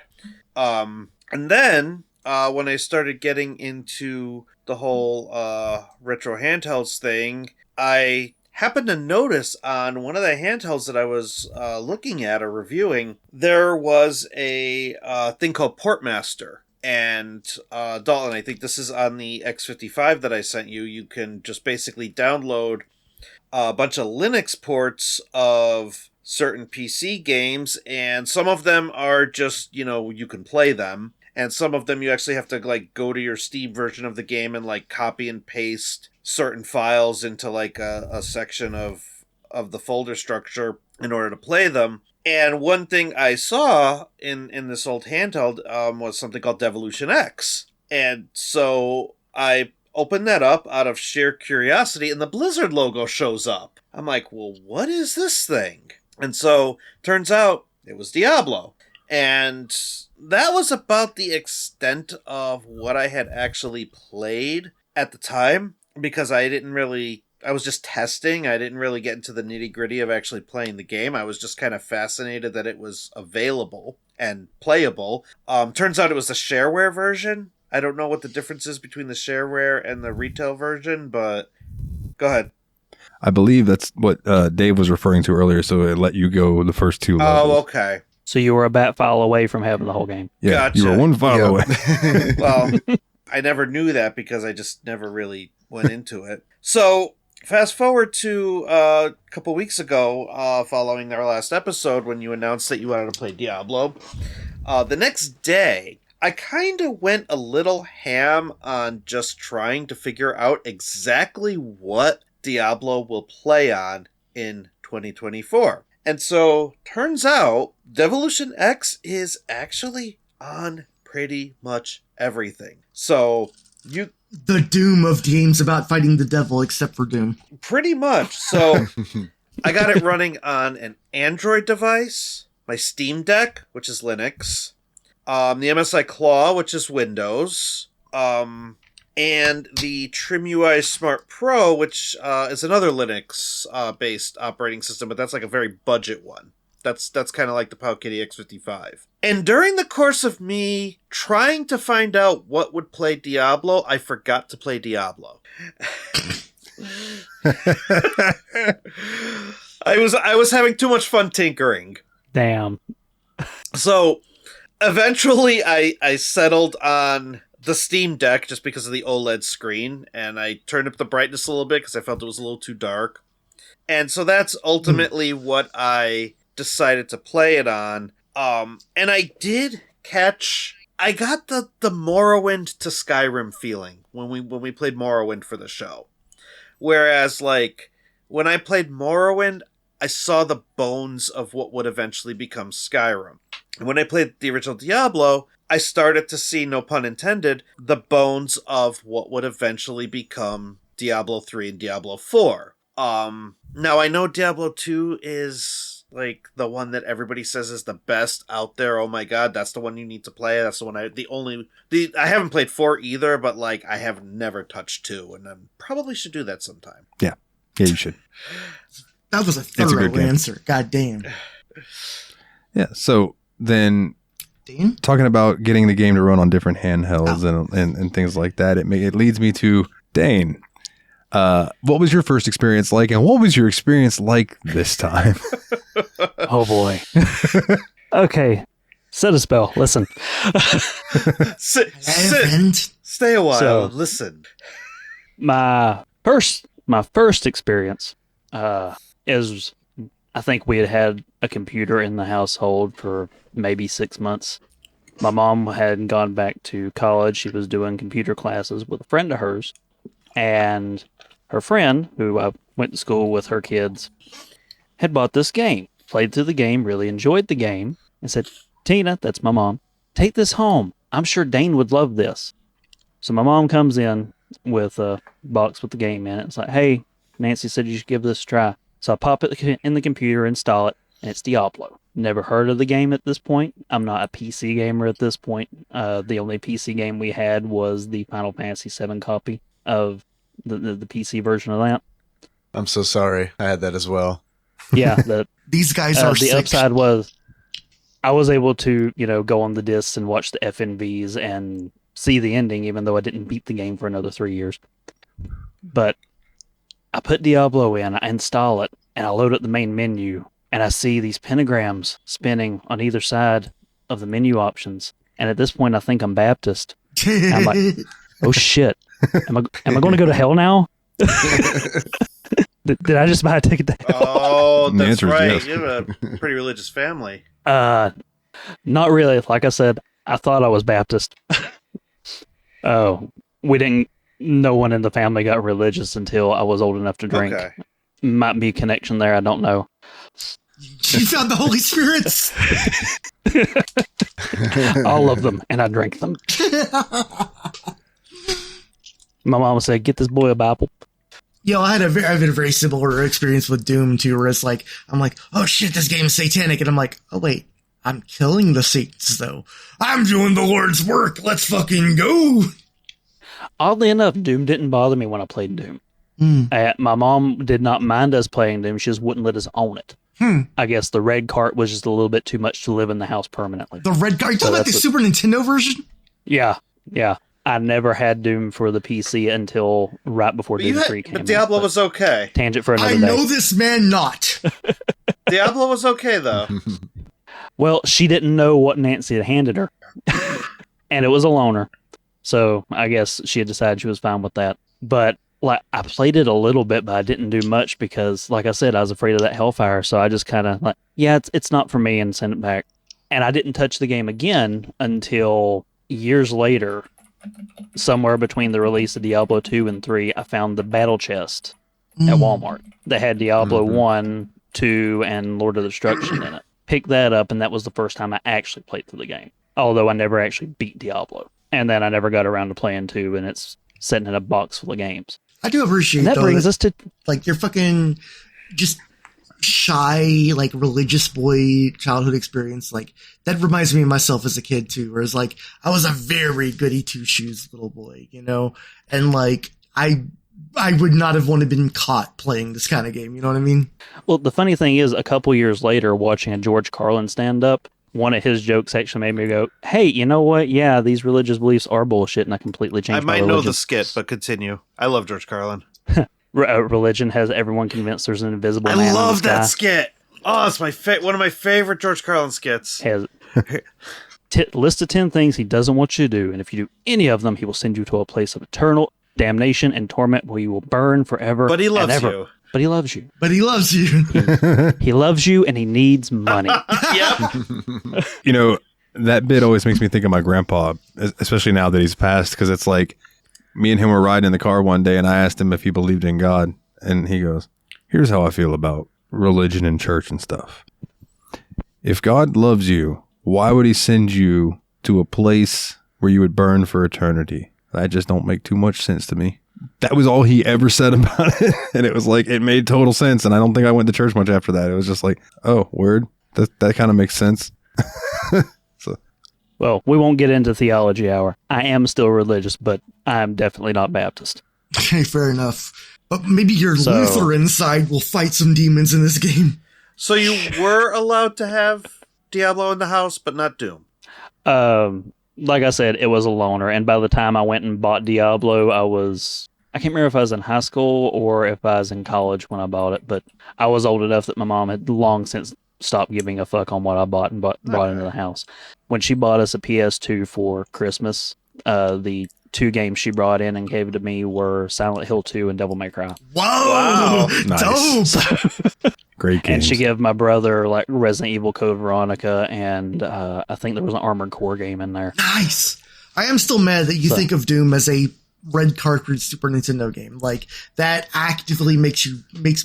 And then when I started getting into the whole retro handhelds thing, I happened to notice on one of the handhelds that I was looking at or reviewing, there was a thing called Portmaster. And Dalton, I think this is on the X55 that I sent you. You can just basically download a bunch of Linux ports of certain PC games, and some of them are just, you can play them. And some of them you actually have to like go to your Steam version of the game and like copy and paste certain files into like a section of the folder structure in order to play them. And one thing I saw in this old handheld was something called Devolution X. And so I opened that up out of sheer curiosity, and the Blizzard logo shows up. I'm like, well, what is this thing? And so turns out it was Diablo. And that was about the extent of what I had actually played at the time, because I was just testing. I didn't really get into the nitty gritty of actually playing the game. I was just kind of fascinated that it was available and playable. Turns out it was the shareware version. I don't know what the difference is between the shareware and the retail version, but go ahead. I believe that's what Dave was referring to earlier, so it let you go the first 2 levels. Oh, okay. So you were a bat file away from having the whole game. Yeah, Gotcha. you were 1 file away. Well, I never knew that because I just never really went into it. So, fast forward to a couple weeks ago, following our last episode, when you announced that you wanted to play Diablo. The next day, I kind of went a little ham on just trying to figure out exactly what Diablo will play on in 2024. And so, turns out, Devolution X is actually on pretty much everything. So, The Doom of games about fighting the devil, except for Doom. Pretty much. So, I got it running on an Android device, my Steam Deck, which is Linux, the MSI Claw, which is Windows, and the TrimUI Smart Pro, which is another Linux based operating system, but that's like a very budget one. That's kind of like the Powkiddy X55. And during the course of me trying to find out what would play Diablo, I forgot to play Diablo. I was having too much fun tinkering. Damn. So eventually I settled on the Steam Deck just because of the OLED screen, and I turned up the brightness a little bit because I felt it was a little too dark. And so that's ultimately what I decided to play it on. And I did catch... I got the Morrowind to Skyrim feeling when we played Morrowind for the show. Whereas, like, when I played Morrowind, I saw the bones of what would eventually become Skyrim. And when I played the original Diablo, I started to see, no pun intended, the bones of what would eventually become Diablo 3 and Diablo 4. Now, I know Diablo 2 is, like, the one that everybody says is the best out there. Oh my god, that's the one you need to play. That's the one I haven't played 4 either, but, like, I have never touched 2, and I probably should do that sometime. Yeah, you should. That was a thorough answer. God damn. Yeah, so then... Dane? Talking about getting the game to run on different handhelds and things like that, it leads me to Dane. What was your first experience like, and what was your experience like this time? Oh boy. Okay, set a spell. Listen. Stay a while. Listen. My first experience is, I think we had a computer in the household for maybe 6 months. My mom had gone back to college. She was doing computer classes with a friend of hers, and her friend, who I went to school with her kids, had bought this game, played through the game, really enjoyed the game, and said, "Tina," that's my mom, "take this home. I'm sure Dane would love this." So my mom comes in with a box with the game in it. It's like, "Hey, Nancy said you should give this a try." So I pop it in the computer, install it, and it's Diablo. Never heard of the game at this point. I'm not a PC gamer at this point. The only PC game we had was the Final Fantasy VII copy of the PC version of that. I'm so sorry. I had that as well. Yeah. These guys are the sick. upside was I was able to, go on the discs and watch the FNVs and see the ending, even though I didn't beat the game for another 3 years. But I put Diablo in, I install it, and I load up the main menu, and I see these pentagrams spinning on either side of the menu options. And at this point, I think I'm Baptist. And I'm like, oh shit. Am I going to go to hell now? Did I just buy a ticket to hell? Oh, that's right. Yes. You have a pretty religious family. Not really. Like I said, I thought I was Baptist. No one in the family got religious until I was old enough to drink. Okay. Might be a connection there. I don't know. You found the Holy Spirits. All of them, and I drank them. My mama said, "Get this boy a Bible." Yo, I had a very similar experience with Doom too, where it's like, I'm like, oh shit, this game is satanic, and I'm like, oh wait, I'm killing the Satans though. I'm doing the Lord's work. Let's fucking go. Oddly enough, Doom didn't bother me when I played Doom. My mom did not mind us playing Doom. She just wouldn't let us own it. I guess the red cart was just a little bit too much to live in the house permanently. The red cart? You talking about the Super Nintendo version? Yeah. I never had Doom for the PC until right before Doom 3 came out. But Diablo was okay. Tangent for another day. day. I know this man not. Diablo was okay, though. Well, she didn't know what Nancy had handed her. And it was a loaner. So I guess she had decided she was fine with that. But like, I played it a little bit, but I didn't do much because, like I said, I was afraid of that hellfire. So I just kind of like, yeah, it's not for me, and send it back. And I didn't touch the game again until years later, somewhere between the release of Diablo 2 and 3, I found the battle chest at Walmart that had Diablo 1, 2, and Lord of Destruction in it. Picked that up, and that was the first time I actually played through the game. Although I never actually beat Diablo. And then I never got around to playing 2, and it's sitting in a box full of games. I do appreciate and that though, brings us to like you're fucking just shy, like religious boy childhood experience, like that reminds me of myself as a kid too, whereas like I was a very goody two shoes little boy, you know, and like I would not have wanted to been caught playing this kind of game, you know what I mean? Well, the funny thing is, a couple years later, watching a George Carlin stand up, one of his jokes actually made me go, hey, you know what? Yeah, these religious beliefs are bullshit, and I completely changed my I might religion. know the skit, but continue. I love George Carlin. Religion has everyone convinced there's an invisible man I in the love that sky. skit. Oh, it's my one of my favorite George Carlin skits. Has list of 10 things he doesn't want you to do, and if you do any of them, he will send you to a place of eternal damnation and torment where you will burn forever. But he loves and ever. you. But he loves you. But he loves you. He loves you, and he needs money. Yep. You know, that bit always makes me think of my grandpa, especially now that he's passed, because it's like me and him were riding in the car one day, and I asked him if he believed in God, and he goes, here's how I feel about religion and church and stuff. If God loves you, why would he send you to a place where you would burn for eternity? That just don't make too much sense to me. That was all he ever said about it. And it was like, it made total sense. And I don't think I went to church much after that. It was just like, oh, word. That kind of makes sense. So, Well, we won't get into theology hour. I am still religious, but I'm definitely not Baptist. Okay, fair enough. But maybe your So- Lutheran side will fight some demons in this game. So you were allowed to have Diablo in the house, but not Doom. Like I said, it was a loaner, and by the time I went and bought Diablo, I can't remember if I was in high school or if I was in college when I bought it, but I was old enough that my mom had long since stopped giving a fuck on what I bought and brought into the house. When she bought us a PS2 for Christmas, the 2 games she brought in and gave it to me were Silent Hill 2 and Devil May Cry. Whoa! Nice. Dope! great games. And she gave my brother like Resident Evil Code Veronica, and I think there was an Armored Core game in there. Nice! I am still mad that you think of Doom as a red cartridge Super Nintendo game. Like, that actively makes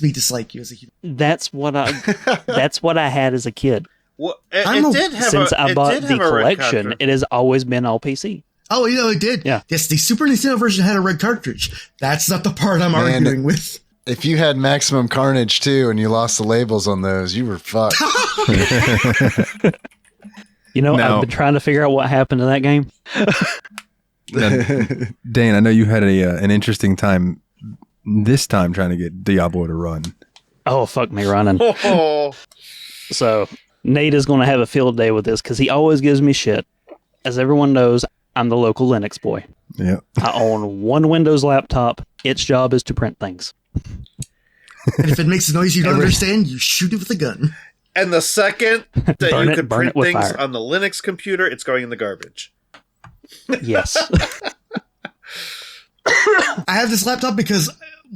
me dislike you as a human. That's what I had as a kid. Well, Since I bought the collection, it has always been all PC. Oh, you know, it did. Yeah. Yes, the Super Nintendo version had a red cartridge. That's not the part I'm arguing with. If you had Maximum Carnage too and you lost the labels on those, you were fucked. You know, Now- I've been trying to figure out what happened to that game. Now, Dane, I know you had an interesting time this time trying to get Diablo to run. Oh, fuck me running. Oh, So Nate is going to have a field day with this because he always gives me shit. As everyone knows, I'm the local Linux boy. Yeah. I own one Windows laptop. Its job is to print things. And if it makes a noise you don't understand, you shoot it with a gun. and the second that Burn you it- could burn print it with things fire. on the Linux computer, it's going in the garbage. Yes. I have this laptop because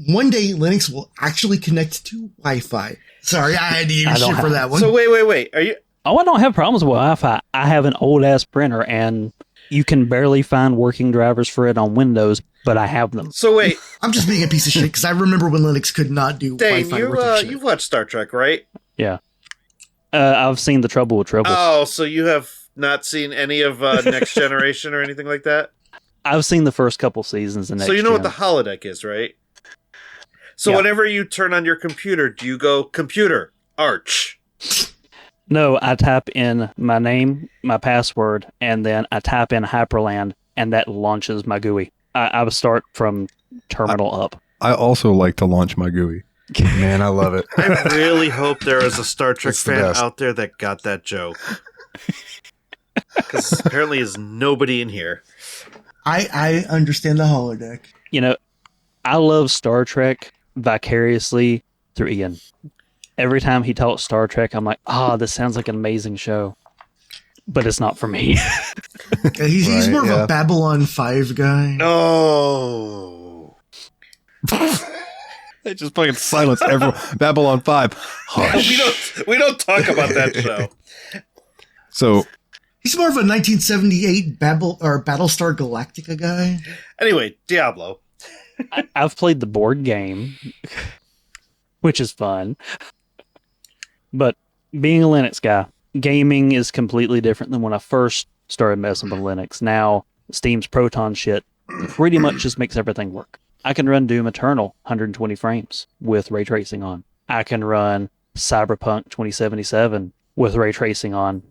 one day Linux will actually connect to Wi-Fi. Sorry, I had to use I don't shit for have- that one. So wait. Are you? Oh, I don't have problems with Wi-Fi. I have an old-ass printer, and you can barely find working drivers for it on Windows, but I have them. So wait, I'm just being a piece of shit because I remember when Linux could not do Dane, Wi-Fi worth shit. you've watched Star Trek, right? Yeah. I've seen The Trouble with Troubles. Oh, so you have not seen any of Next Generation or anything like that? I've seen the first couple seasons. So you know what the holodeck is, right? So Yeah. whenever you turn on your computer, do you go computer Arch? No, I type in my name, my password, and then I type in Hyperland, and that launches my GUI. I would start from terminal up. I also like to launch my GUI. Man, I love it. I really hope there is a Star Trek It's the fan best. out there that got that joke. Because apparently there's nobody in here. I understand the holodeck. You know, I love Star Trek vicariously through Ian. Every time he talks Star Trek, I'm like, this sounds like an amazing show. But it's not for me. Yeah, he's Right, more of yeah. a Babylon 5 guy. No. They just fucking silence everyone. Babylon 5. Hush. we don't talk about that show. So, He's more of a 1978 Battlestar Galactica guy. Anyway, Diablo. I've played the board game, which is fun. But being a Linux guy, gaming is completely different than when I first started messing with Linux. Now, Steam's Proton shit pretty much just makes everything work. I can run Doom Eternal 120 frames with ray tracing on. I can run Cyberpunk 2077 with ray tracing on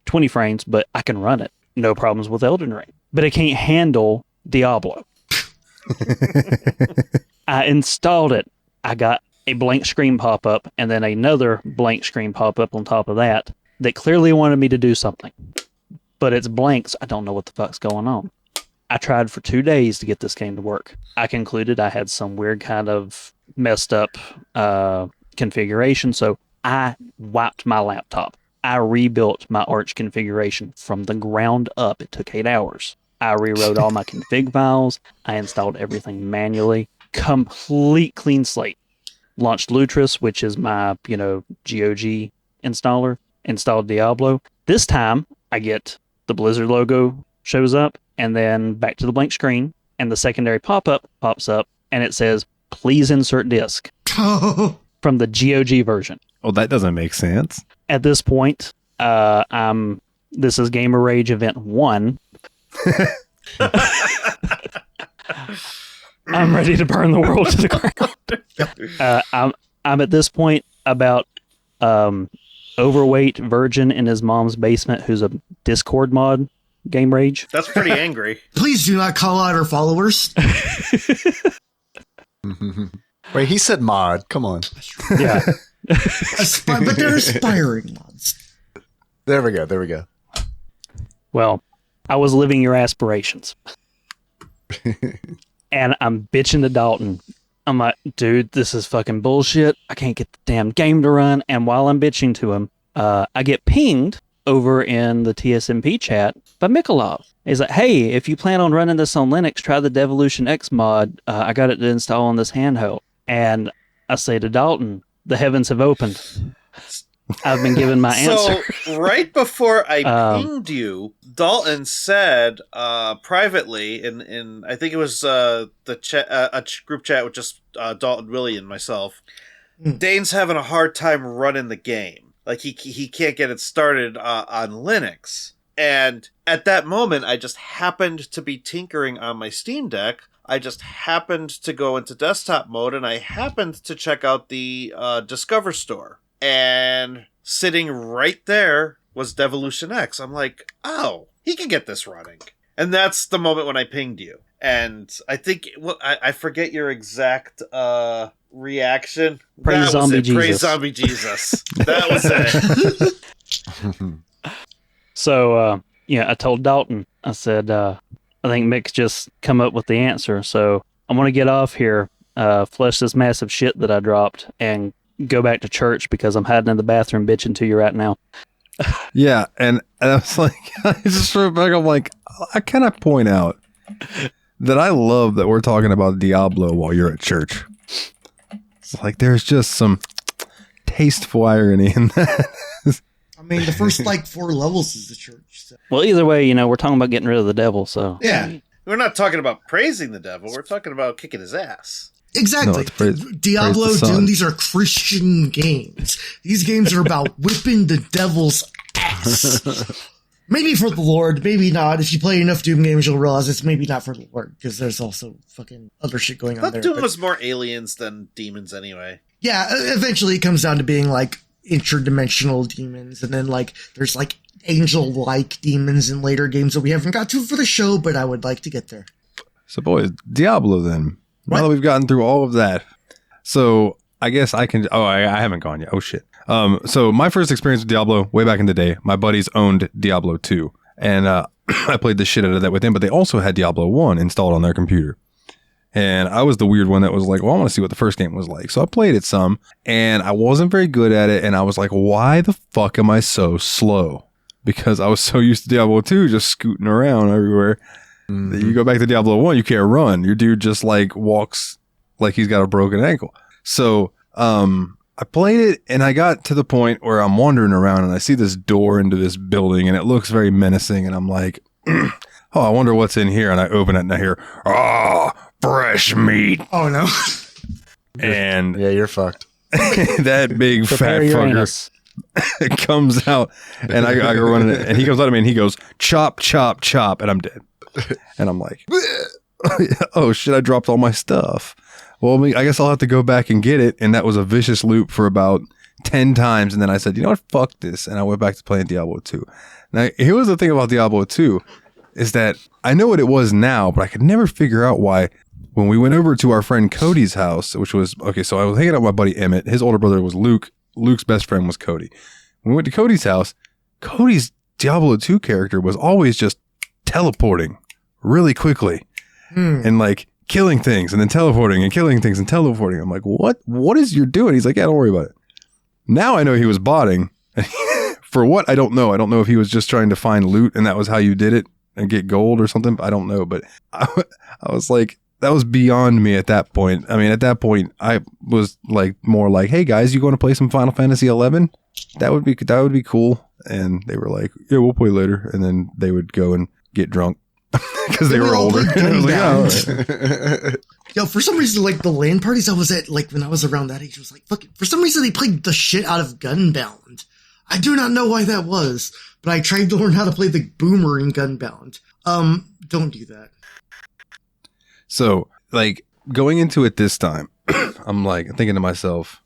20 frames, but I can run it. No problems with Elden Ring. But it can't handle Diablo. I installed it. I got a blank screen pop up and then another blank screen pop up on top of that clearly wanted me to do something. But it's blank, so I don't know what the fuck's going on. I tried for 2 days to get this game to work. I concluded I had some weird kind of messed up configuration, so I wiped my laptop. I rebuilt my Arch configuration from the ground up. It took 8 hours. I rewrote all my config files. I installed everything manually. Complete clean slate. Launched Lutris, which is my, GOG installer. Installed Diablo. This time, I get the Blizzard logo shows up, and then back to the blank screen, and the secondary pop-up pops up, and it says, please insert disk. From the GOG version. Oh, that doesn't make sense. At this point, this is Gamer Rage Event 1. I'm ready to burn the world to the ground. I'm at this point about overweight virgin in his mom's basement who's a Discord mod, Game Rage. That's pretty angry. Please do not call out our followers. Wait, he said mod. Come on. Yeah. But they're aspiring mods. There we go. Well, I was living your aspirations. And I'm bitching to Dalton. I'm like, dude, this is fucking bullshit. I can't get the damn game to run. And while I'm bitching to him, I get pinged over in the TSMP chat by Mikolov. He's like, hey, if you plan on running this on Linux, try the Devolution X mod. I got it to install on this handheld. And I say to Dalton, the heavens have opened. I've been given my answer. So right before I pinged you, Dalton said privately in I think it was the chat, a group chat with just Dalton, Willie, and myself. Dane's having a hard time running the game. Like he can't get it started on Linux. And at that moment, I just happened to be tinkering on my Steam Deck. I just happened to go into desktop mode, and I happened to check out the Discover store. And sitting right there was Devolution X. I'm like, oh, he can get this running. And that's the moment when I pinged you. And I think, I forget your exact reaction. Praise Zombie Jesus. Praise Zombie Jesus. That was it. So, I told Dalton, I said, I think Mick's just come up with the answer. So I'm going to get off here, flush this massive shit that I dropped, and go back to church because I'm hiding in the bathroom bitching to you right now. Yeah, and I was like, I just wrote back, I'm like, I cannot point out that I love that we're talking about Diablo while you're at church. It's like there's just some tasteful irony in that. I mean, the first 4 levels is the church. So. Well, either way, we're talking about getting rid of the devil, so. Yeah. We're not talking about praising the devil. We're talking about kicking his ass. Exactly. No, Diablo, praise the Doom, sun. these are Christian games. These games are about whipping the devil's ass. Maybe for the Lord, maybe not. If you play enough Doom games, you'll realize it's maybe not for the Lord, because there's also fucking other shit going on there. Doom was more aliens than demons anyway. Yeah, eventually it comes down to being interdimensional demons, and then there's angel-like demons in later games that we haven't got to for the show, but I would like to get there. So, boys, Diablo then. What? Now that we've gotten through all of that. So, I guess I can... Oh, I haven't gone yet. Oh, shit. So, my first experience with Diablo, way back in the day, my buddies owned Diablo 2. And I played the shit out of that with them, but they also had Diablo 1 installed on their computer. And I was the weird one that was like, well, I want to see what the first game was like. So, I played it some, and I wasn't very good at it, and I was like, why the fuck am I so slow? Because I was so used to Diablo 2 just scooting around everywhere. You go back to Diablo 1, you can't run. Your dude just walks like he's got a broken ankle. So I played it, and I got to the point where I'm wandering around and I see this door into this building, and it looks very menacing, and I'm like, oh, I wonder what's in here. And I open it and I hear, fresh meat. Oh, no. And Yeah, you're fucked. that big Prepare fat your fucker anus. comes out, and I go running it, and he comes out of me and he goes, chop, chop, chop, and I'm dead. And I'm like, oh shit, I dropped all my stuff. Well, I guess I'll have to go back and get it. And that was a vicious loop for about 10 times, and then I said, you know what, fuck this, and I went back to playing Diablo 2. Now, here was the thing about Diablo 2, is that I know what it was now, but I could never figure out why. When we went over to our friend Cody's house, which was, okay, so I was hanging out with my buddy Emmett. His older brother was Luke. Luke's best friend was Cody. When we went to Cody's house, Cody's Diablo 2 character was always just teleporting really quickly and like killing things and then teleporting and killing things and teleporting. I'm like, what is you doing? He's like, yeah, don't worry about it. Now I know he was botting. For what? I don't know. I don't know if he was just trying to find loot and that was how you did it and get gold or something. I don't know. But I was like, that was beyond me at that point. I mean, at that point, I was like more like, hey guys, you going to play some Final Fantasy 11? That would be cool. And they were like, yeah, we'll play later. And then they would go and get drunk because they were older. And I was like, oh, all right. Yo, for some reason, like the LAN parties I was at, like when I was around that age, was like, fuck it. For some reason, they played the shit out of Gunbound. I do not know why that was, but I tried to learn how to play the boomer in Gunbound. Don't do that. So, like, going into it this time, I'm like thinking to myself,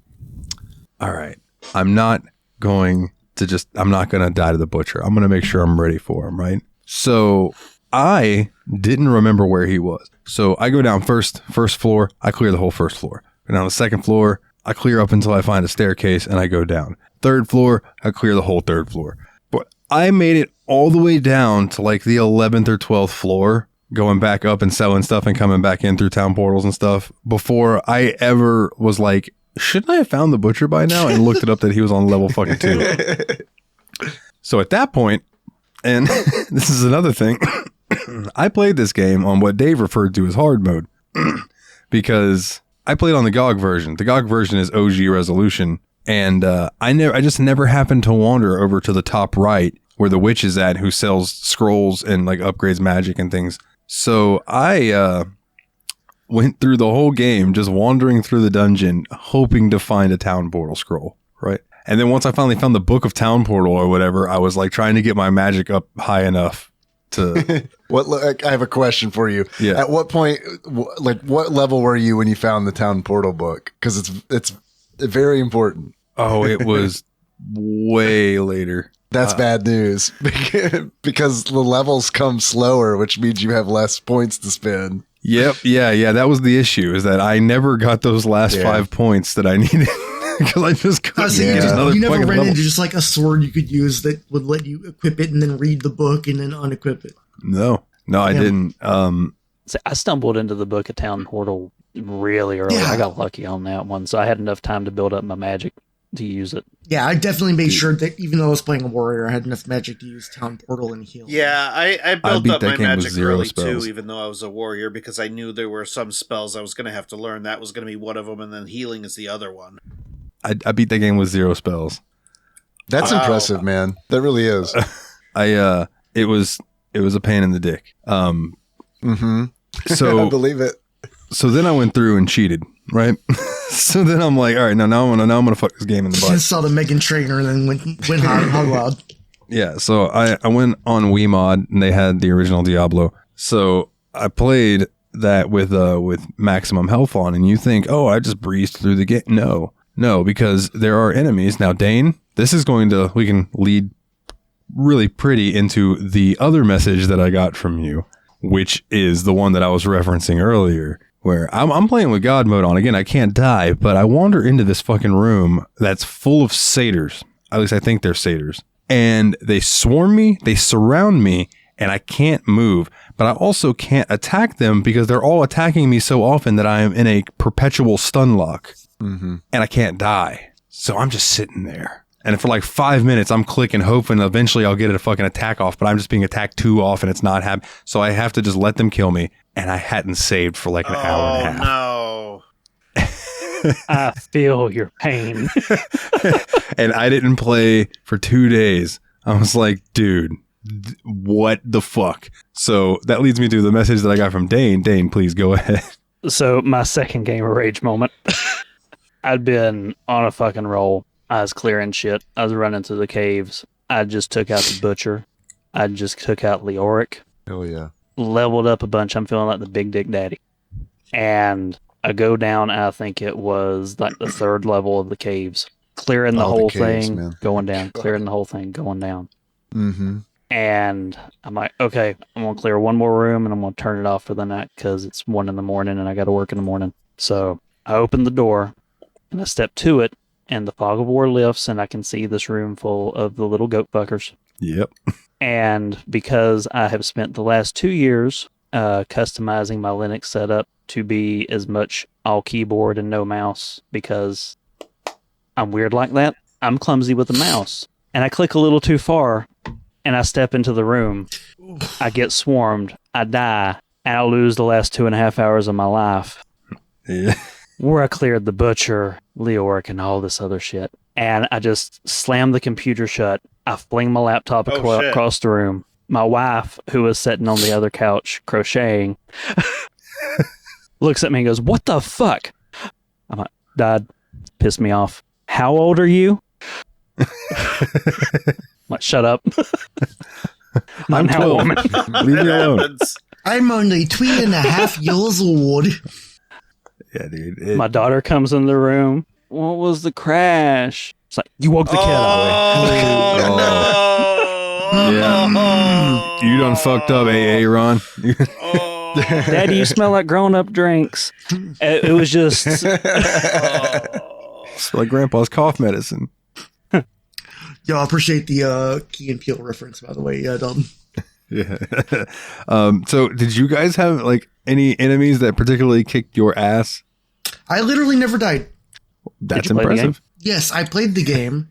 all right, I'm not going to die to the butcher. I'm going to make sure I'm ready for him, right? So, I didn't remember where he was. So, I go down first floor, I clear the whole first floor. Go down the second floor, I clear up until I find a staircase and I go down. Third floor, I clear the whole third floor. But I made it all the way down to like the 11th or 12th floor, going back up and selling stuff and coming back in through town portals and stuff before I ever was like, shouldn't I have found the butcher by now? And looked it up that he was on level fucking 2. So at that point, and this is another thing, I played this game on what Dave referred to as hard mode because I played on the GOG version. The GOG version is OG resolution. And I just never happened to wander over to the top right where the witch is at who sells scrolls and like upgrades magic and things. So I went through the whole game just wandering through the dungeon hoping to find a town portal scroll, right? And then once I finally found the Book of Town Portal or whatever, I was like trying to get my magic up high enough to... I have a question for you. Yeah. At what point, like what level were you when you found the Town Portal book? Because it's very important. Oh, it was way later. That's bad news because the levels come slower, which means you have less points to spend. Yep. Yeah. That was the issue, is that I never got those last 5 points that I needed because I just couldn't get another You never fucking ran level. into just like a sword you could use that would let you equip it and then read the book and then unequip it. No, I didn't. So I stumbled into the Book of Town Portal really early. Yeah. I got lucky on that one, so I had enough time to build up my magic to use it. Yeah, I definitely made sure that even though I was playing a warrior, I had enough magic to use Town Portal and heal. Yeah, I built beat up that my game with magic 0 early spells. too, even though I was a warrior, because I knew there were some spells I was going to have to learn. That was going to be one of them, and then healing is the other one. I beat that game with 0 spells. That's impressive, man. That really is. It was a pain in the dick. So I believe it. So then I went through and cheated, right? So then I'm like, all right, now I'm gonna fuck this game in the butt. Just saw the Megan Trainer and then went hog wild. Yeah, so I went on Wiimod and they had the original Diablo. So I played that with maximum health on, and you think, oh, I just breezed through the game. No, because there are enemies. Now, Dane, we can lead really pretty into the other message that I got from you, which is the one that I was referencing earlier, where I'm playing with God mode on. Again, I can't die, but I wander into this fucking room that's full of satyrs. At least I think they're satyrs. And they swarm me, they surround me, and I can't move. But I also can't attack them because they're all attacking me so often that I am in a perpetual stun lock. And I can't die. So I'm just sitting there. And for like 5 minutes, I'm clicking, hoping eventually I'll get a fucking attack off, but I'm just being attacked too often. It's not happening. So I have to just let them kill me. And I hadn't saved for like an hour and a half. No. I feel your pain. And I didn't play for 2 days. I was like, dude, what the fuck? So that leads me to the message that I got from Dane. Dane, please go ahead. So my second game of rage moment. I'd been on a fucking roll. I was clearing shit. I was running through the caves. I just took out the butcher. I just took out Leoric. Oh yeah. Leveled up a bunch. I'm feeling like the big dick daddy. And I go down, I think it was like the third level of the caves. clearing the All the whole caves, thing, man. going down, clearing the whole thing, going down. Mm-hmm. And I'm like, okay, I'm going to clear one more room and I'm going to turn it off for the night because it's 1 a.m. and I got to work in the morning. So I open the door and I step to it and the fog of war lifts and I can see this room full of the little goat fuckers. Yep. And because I have spent the last 2 years customizing my Linux setup to be as much all keyboard and no mouse because I'm weird like that, I'm clumsy with the mouse. And I click a little too far and I step into the room. I get swarmed. I die. And I lose the last 2.5 hours of my life. Yeah. Where I cleared the butcher, Leoric, and all this other shit. And I just slam the computer shut. I fling my laptop across the room. My wife, who was sitting on the other couch crocheting, looks at me and goes, "What the fuck?" I'm like, "Dad, pissed me off. How old are you?" I'm like, "Shut up." I'm now a 12. woman. Leave me alone. I'm only 3.5 years old. Yeah, dude. My daughter comes in the room. What was the crash? It's like, you woke the kid up. Yeah. You done fucked up, AA, Ron. Daddy, you smell like grown-up drinks. It was just... Smell like Grandpa's cough medicine. Yo, I appreciate the Key and Peele reference, by the way, Dalton. Yeah. So did you guys have like any enemies that particularly kicked your ass? I literally never died. That's you play the impressive. Yes, I played the game.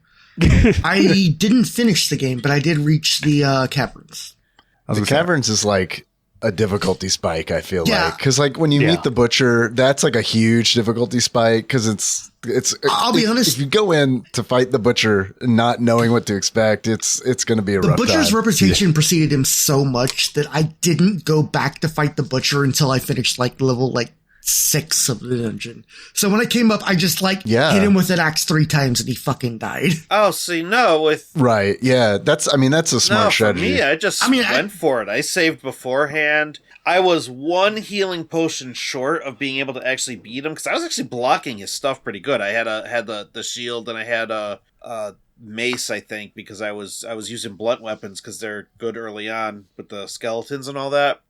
I didn't finish the game, but I did reach the caverns. The caverns is like a difficulty spike, I feel Yeah. like. Because like when you meet the butcher, that's like a huge difficulty spike because it's I'll be honest. If you go in to fight the butcher not knowing what to expect, it's going to be a rough The butcher's time. reputation preceded him so much that I didn't go back to fight the butcher until I finished like level 6 of the dungeon. So when I came up, I just hit him with an axe 3 times and he fucking died. Oh, see, no, with Right, yeah. That's a smart strategy. For me, I just went for it. I saved beforehand. I was 1 healing potion short of being able to actually beat him because I was actually blocking his stuff pretty good. I had the shield and I had a mace, I think, because I was using blunt weapons because they're good early on with the skeletons and all that.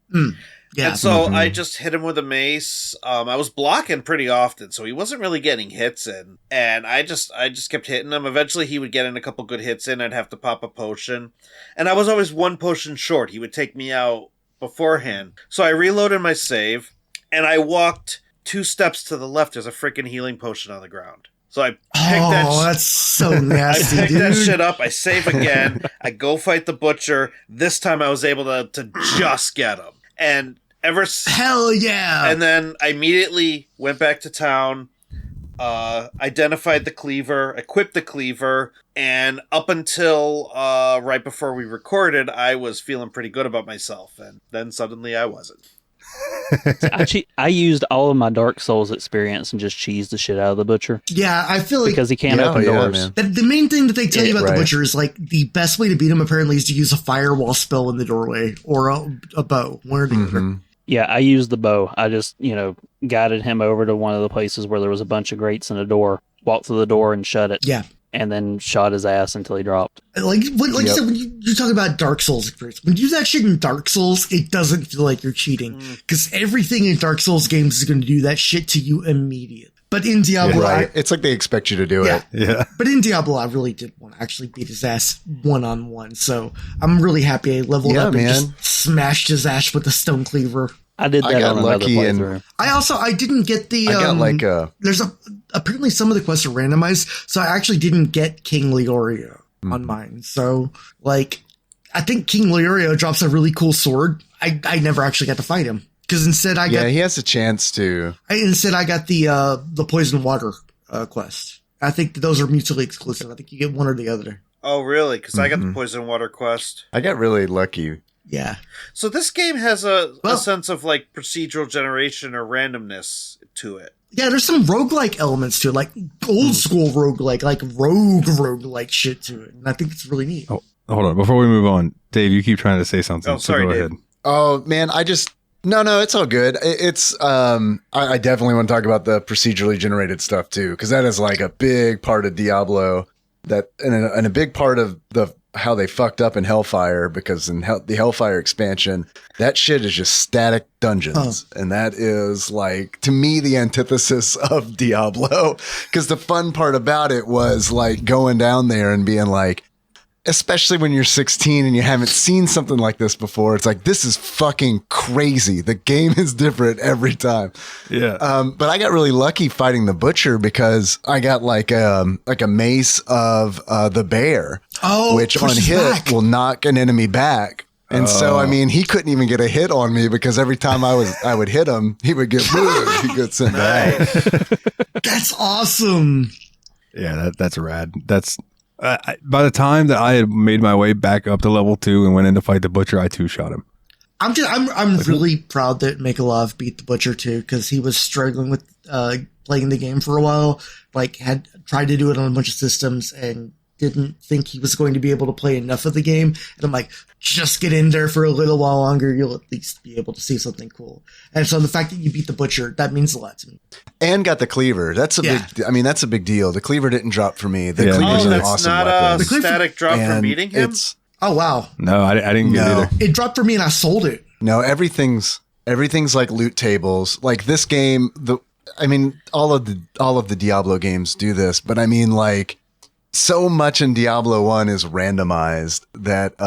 Yeah. And so I just hit him with a mace. I was blocking pretty often, so he wasn't really getting hits in. And I just kept hitting him. Eventually he would get in a couple good hits in. I'd have to pop a potion. And I was always 1 potion short. He would take me out beforehand. So I reloaded my save, and I walked 2 steps to the left. There's a freaking healing potion on the ground. So I picked that's so nasty, I picked dude. that shit up. I save again. I go fight the butcher. This time I was able to just get him. And hell yeah. And then I immediately went back to town, identified the cleaver, equipped the cleaver, and up until right before we recorded, I was feeling pretty good about myself. And then suddenly I wasn't. I used all of my Dark Souls experience and just cheesed the shit out of the butcher. Yeah, I feel like because he can't open doors. The main thing that they tell you about the butcher is the best way to beat him apparently is to use a firewall spell in the doorway or a bow, one or the other. Yeah, I used the bow. I just, guided him over to one of the places where there was a bunch of grates and a door, walked through the door and shut it. Yeah. And then shot his ass until he dropped. You said, when you talk about Dark Souls experience, when you do that shit in Dark Souls, it doesn't feel like you're cheating. Because everything in Dark Souls games is going to do that shit to you immediately. But in Diablo... it's like they expect you to do it. Yeah. But in Diablo, I really did want to actually beat his ass one-on-one. So I'm really happy I leveled up and just smashed his ass with the stone cleaver. I did that on another playthrough. I didn't get the... there's apparently some of the quests are randomized, so I actually didn't get King Leorio on mine. So, I think King Leorio drops a really cool sword. I never actually got to fight him. Because instead I got... Yeah, he has a chance to... Instead I got the poison water quest. I think those are mutually exclusive. I think you get one or the other. Oh, really? Because I got the poison water quest. I got really lucky. Yeah. So this game has a sense of procedural generation or randomness to it. Yeah, there's some roguelike elements to it, like old school roguelike, like roguelike shit to it. And I think it's really neat. Oh, hold on. Before we move on, Dave, you keep trying to say something. Oh, sorry, so go Dave. ahead. Oh, man, I just No, it's all good. I definitely want to talk about the procedurally generated stuff too, because that is like a big part of Diablo and a big part of how they fucked up in Hellfire, because in the Hellfire expansion, that shit is just static dungeons. And that is like, to me, the antithesis of Diablo, because the fun part about it was like going down there and being like, especially when you're 16 and you haven't seen something like this before, it's like, this is fucking crazy. The game is different every time. Yeah. But I got really lucky fighting the butcher, because I got like a mace of the bear, which on hit will knock an enemy back. And so, I mean, he couldn't even get a hit on me, because every time I would hit him, he would get moved. He gets sent back. That's awesome. Yeah, that's rad. That's by the time that I had made my way back up to level 2 and went in to fight the butcher, I two-shot him. I'm really proud that Makalov beat the butcher too, because he was struggling with playing the game for a while. Like, had tried to do it on a bunch of systems and didn't think he was going to be able to play enough of the game. And I'm like, just get in there for a little while longer. You'll at least be able to see something cool. And so the fact that you beat the butcher, that means a lot to me. And got the cleaver. That's a big deal. The cleaver didn't drop for me. The cleaver's an awesome not weapon. a static drop for beating him? Oh, wow. No, I didn't get it either. It dropped for me and I sold it. No, everything's like loot tables. Like this game, all of the Diablo games do this, but I mean, like, so much in Diablo 1 is randomized that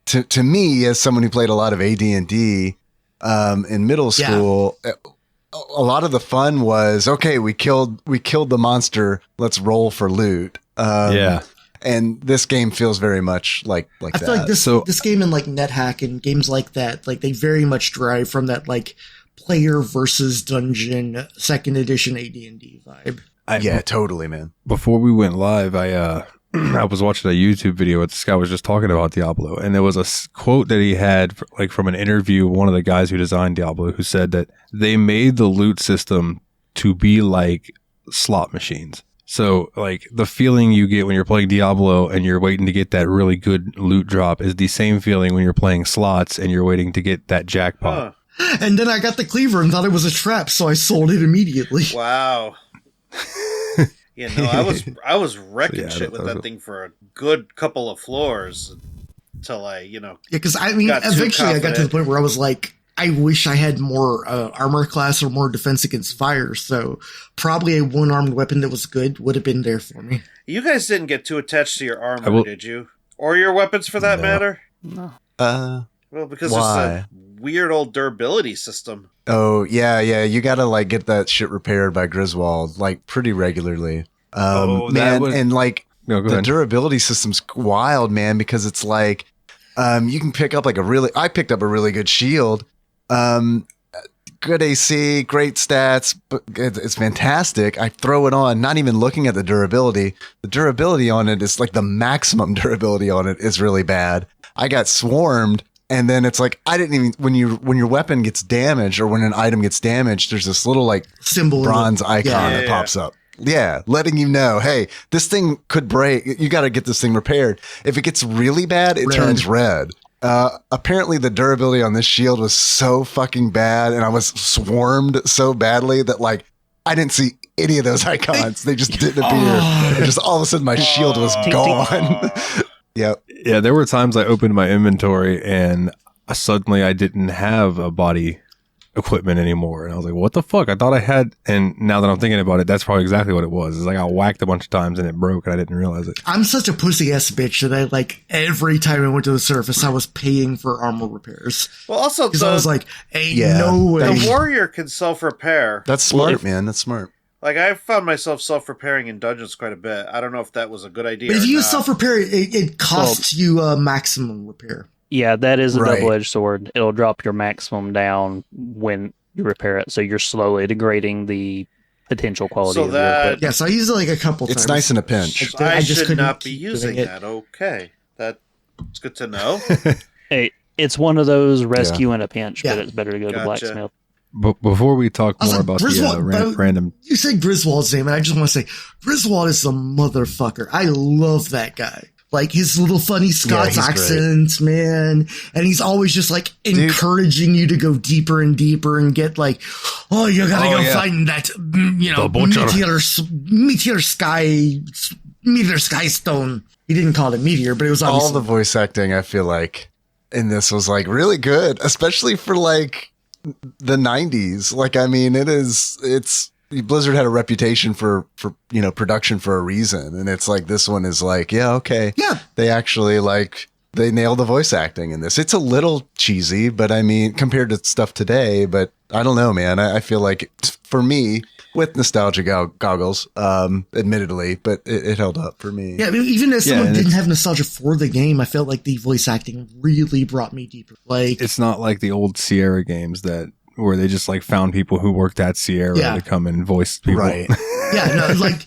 to me, as someone who played a lot of AD&D in middle school, a lot of the fun was, okay, we killed the monster, let's roll for loot. And this game feels very much like that. I feel like this game and like NetHack and games like that, like they very much derive from that like player versus dungeon 2nd edition AD&D vibe. Totally, man. Before we went live, I was watching a YouTube video where this guy was just talking about Diablo, and there was a quote that he had like from an interview with one of the guys who designed Diablo, who said that they made the loot system to be like slot machines. So like the feeling you get when you're playing Diablo and you're waiting to get that really good loot drop is the same feeling when you're playing slots and you're waiting to get that jackpot. And then I got the cleaver and thought it was a trap, so I sold it immediately. Wow. I was wrecking shit with that thing for a good couple of floors until I, because I mean, eventually I got to the point where I was like, I wish I had more armor class or more defense against fire. So probably a one-armed weapon that was good would have been there for me. You guys didn't get too attached to your armor, did you? Or your weapons, for that matter? No. Well, because it's a weird old durability system. Oh, yeah. You gotta like get that shit repaired by Griswold like pretty regularly. The durability system's wild, man, because it's like you can pick up I picked up a really good shield. Good AC, great stats, but it's fantastic. I throw it on, not even looking at the durability. The durability on it is like the maximum durability on it is really bad. I got swarmed. And then it's like, I didn't even, when your weapon gets damaged or when an item gets damaged, there's this little like symbol bronze icon that pops up. Yeah. Letting you know, hey, this thing could break. You got to get this thing repaired. If it gets really bad, it turns red. Apparently the durability on this shield was so fucking bad. And I was swarmed so badly that like, I didn't see any of those icons. They just didn't appear. Just all of a sudden my shield was gone. Yep. Yeah, there were times I opened my inventory and suddenly I didn't have a body equipment anymore. And I was like, what the fuck? I thought I had, and now that I'm thinking about it, that's probably exactly what it was. It's like I got whacked a bunch of times and it broke and I didn't realize it. I'm such a pussy ass bitch that I like every time I went to the surface, I was paying for armor repairs. Well, also, because I was like, no way. The warrior can self-repair. That's smart, man. That's smart. Like, I found myself self-repairing in dungeons quite a bit. I don't know if that was a good idea. But if you self-repair, it costs you a maximum repair. Yeah, that is a double-edged sword. It'll drop your maximum down when you repair it, so you're slowly degrading the potential quality of your equipment. Yeah, so I used it like a couple times. It's nice in a pinch. I should not be using that. Okay. That's good to know. Hey, it's one of those rescue in a pinch, but it's better to go to blacksmith. But before we talk more about the random... You said Griswold's name, and I just want to say, Griswold is a motherfucker. I love that guy. Like his little funny Scots accents, man. And he's always just like encouraging you to go deeper and deeper and get like, oh, you gotta go find that, meteor sky stone. He didn't call it meteor, but it was all the voice acting. I feel like in this was like really good, especially for like the 90s. Like, I mean, it's Blizzard had a reputation for production for a reason, and it's like this one is like, they actually like they nailed the voice acting in this. It's a little cheesy, but I mean, compared to stuff today, but I don't know, man. I feel like for me, with nostalgia goggles, admittedly, but it held up for me. Yeah, I mean, even as someone didn't have nostalgia for the game, I felt like the voice acting really brought me deeper. Like, it's not like the old Sierra games where they just like found people who worked at Sierra to come and voice people. Right. Yeah, no, like,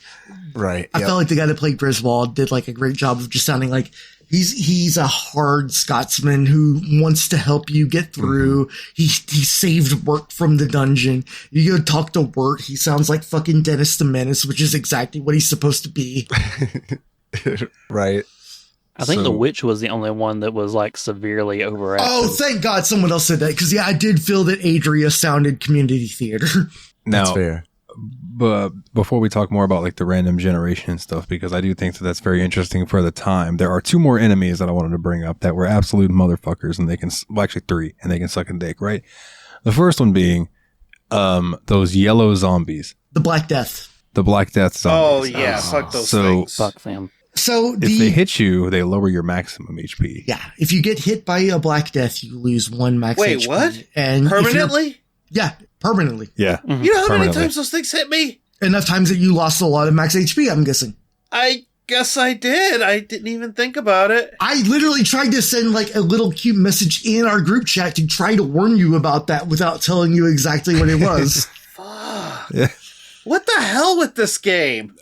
right. I felt like the guy that played Griswold did like a great job of just sounding like he's a hard Scotsman who wants to help you get through. Mm-hmm. He saved Wirt from the dungeon. You go talk to Wirt, he sounds like fucking Dennis the Menace, which is exactly what he's supposed to be. Right. I think the witch was the only one that was like severely overacted. Oh, thank God someone else said that, because I did feel that Adria sounded community theater. That's fair. But before we talk more about like the random generation and stuff, because I do think that's very interesting for the time, there are two more enemies that I wanted to bring up that were absolute motherfuckers, and they can, well, actually three, and they can suck a dick, right? The first one being those yellow zombies. The Black Death. The Black Death zombies. Oh, yeah, fuck those things. Fuck them. So if they hit you, they lower your maximum HP. Yeah, if you get hit by a Black Death, you lose 1 max HP. Wait, what? And permanently? Yeah, permanently. Yeah. Mm-hmm. You know how many times those things hit me? Enough times that you lost a lot of max HP, I'm guessing. I guess I did. I didn't even think about it. I literally tried to send like a little cute message in our group chat to try to warn you about that without telling you exactly what it was. Fuck. Yeah. What the hell with this game?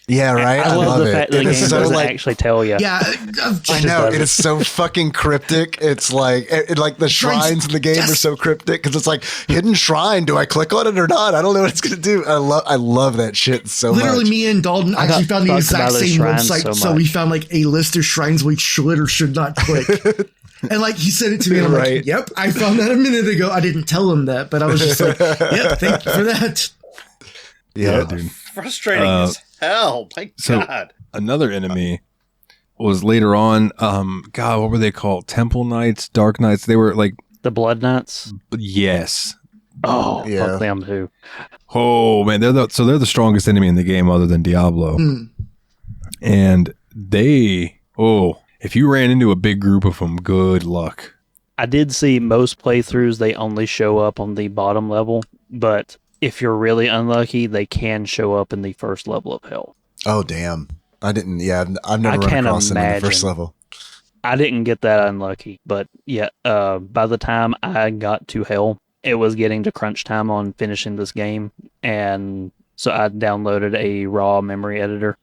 Yeah, right. I love the fact that the game doesn't like, actually tell you. Yeah, I know it is so fucking cryptic. It's like like the shrines in the game are so cryptic because it's like hidden shrine. Do I click on it or not? I don't know what it's gonna do. I love that shit so much. Literally, me and Dalton actually found the exact same website, so we found like a list of shrines we should or should not click. And like he said it to me, and I'm like, "Yep, I found that a minute ago." I didn't tell him that, but I was just like, "Yep, thank you for that." Yeah, dude. Frustrating as hell. My God. Another enemy was later on. God, what were they called? Temple Knights, Dark Knights. They were like the Blood Knights. Yes. Oh, fuck them too. Oh man, they're the strongest enemy in the game other than Diablo. And if you ran into a big group of them, good luck. I did see most playthroughs they only show up on the bottom level, but if you're really unlucky, they can show up in the first level of hell. Oh, damn. I didn't, I've never run across them in the first level. I didn't get that unlucky, but by the time I got to hell, it was getting to crunch time on finishing this game, and so I downloaded a raw memory editor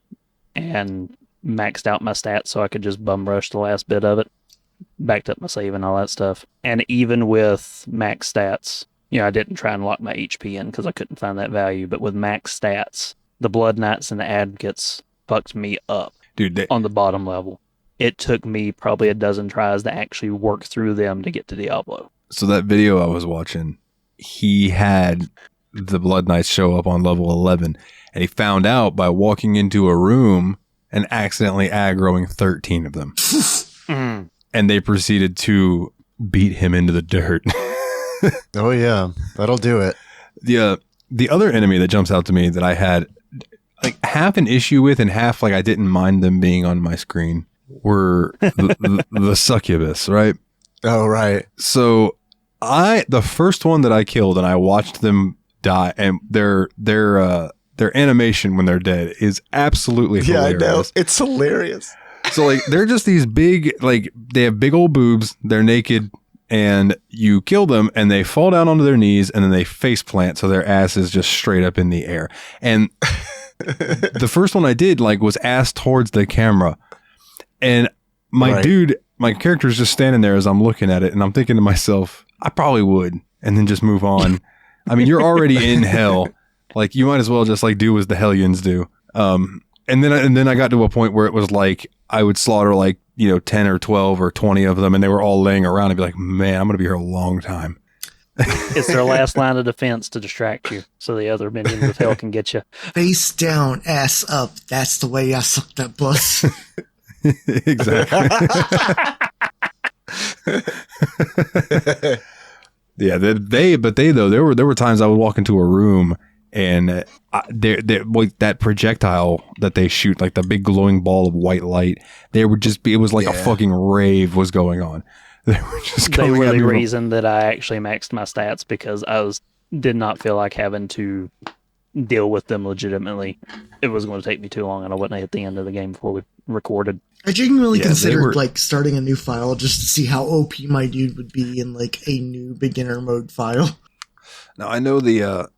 and maxed out my stats so I could just bum rush the last bit of it, backed up my save and all that stuff. And even with max stats, I didn't try and lock my HP in because I couldn't find that value. But with max stats, the Blood Knights and the Advocates fucked me up, dude. On the bottom level, it took me probably a dozen tries to actually work through them to get to Diablo. So that video I was watching, he had the Blood Knights show up on level 11, and he found out by walking into a room and accidentally aggroing 13 of them. And they proceeded to beat him into the dirt. Oh yeah, that'll do it. The other enemy that jumps out to me that I had like half an issue with and half like I didn't mind them being on my screen were the succubus, right? Oh right. So the first one that I killed and I watched them die, and their animation when they're dead is absolutely hilarious. Yeah, I know. It's hilarious. So like they're just these big, like they have big old boobs, they're naked, and you kill them and they fall down onto their knees and then they face plant so their ass is just straight up in the air. And the first one I did like was ass towards the camera. And my character is just standing there as I'm looking at it, and I'm thinking to myself, I probably would, and then just move on. I mean, you're already in hell. Like you might as well just like do as the Hellions do. And then I got to a point where it was like I would slaughter like 10 or 12 or 20 of them, and they were all laying around. I'd be like, man, I'm gonna be here a long time. It's their last line of defense to distract you, so the other minions of hell can get you. Face down, ass up. That's the way I suck that bus. Exactly. Yeah, there were times I would walk into a room and like that projectile that they shoot, like the big glowing ball of white light, it was like a fucking rave was going on. They were just They coming were at the me reason that I actually maxed my stats because I did not feel like having to deal with them legitimately. It was going to take me too long, and I wasn't at the end of the game before we recorded. I genuinely considered like starting a new file just to see how OP my dude would be in like a new beginner mode file. Now I know the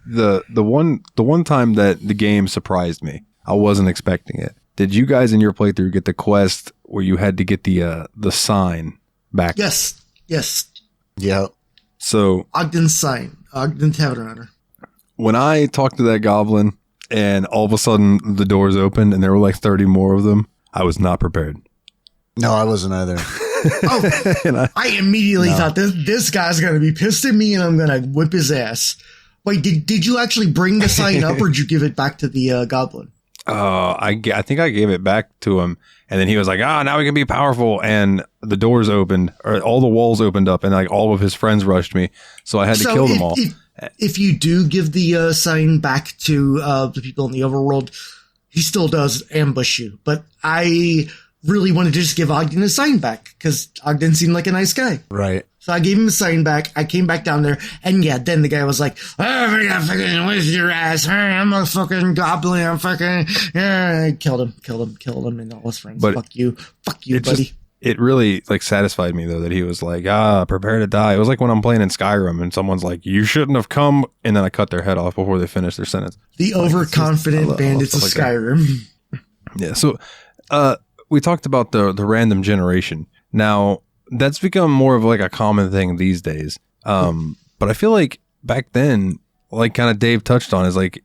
one time that the game surprised me, I wasn't expecting it. Did you guys in your playthrough get the quest where you had to get the sign back? Yes. Yeah. So Ogden's sign, Ogden Tavern Runner. When I talked to that goblin and all of a sudden the doors opened and there were like 30 more of them, I was not prepared. No, I wasn't either. I immediately thought this guy's going to be pissed at me and I'm going to whip his ass. Wait, did you actually bring the sign up or did you give it back to the goblin? I think I gave it back to him, and then he was like, now we can be powerful, and the doors opened, or all the walls opened up, and like all of his friends rushed me, so I had to kill them all. If you do give the sign back to the people in the overworld, he still does ambush you, but I really wanted to just give Ogden his sign back, because Ogden seemed like a nice guy. Right. So I gave him the sign back. I came back down there, and yeah, then the guy was like, I fucking with your ass. I'm a fucking goblin. I'm fucking, killed him, and all his friends. But fuck you, buddy. It really like satisfied me though that he was like, prepare to die. It was like when I'm playing in Skyrim and someone's like, you shouldn't have come, and then I cut their head off before they finish their sentence. The overconfident bandits of Skyrim. Yeah. So, we talked about the random generation. Now, that's become more of like a common thing these days. But I feel like back then, like kind of Dave touched on, is like,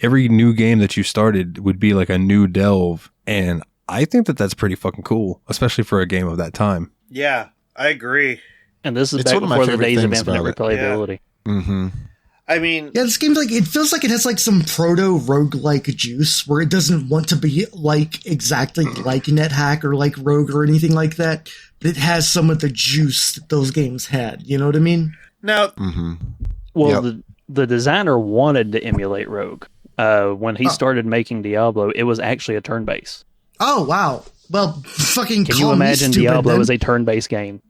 every new game that you started would be like a new delve. And I think that that's pretty fucking cool, especially for a game of that time. Yeah, I agree. And this is It's back one of my before the favorite days of things infinite about it. replayability. Yeah. Mm-hmm. I mean, Yeah, this game's like, it feels like it has like some proto roguelike juice where it doesn't want to be like exactly like NetHack or like Rogue or anything like that, but it has some of the juice that those games had. You know what I mean? now, Mm-hmm. Well, the designer wanted to emulate Rogue. When he started making Diablo, it was actually a turn-based. Oh, wow. Well, fucking Can call you me imagine stupid, Diablo then. as a turn-based game?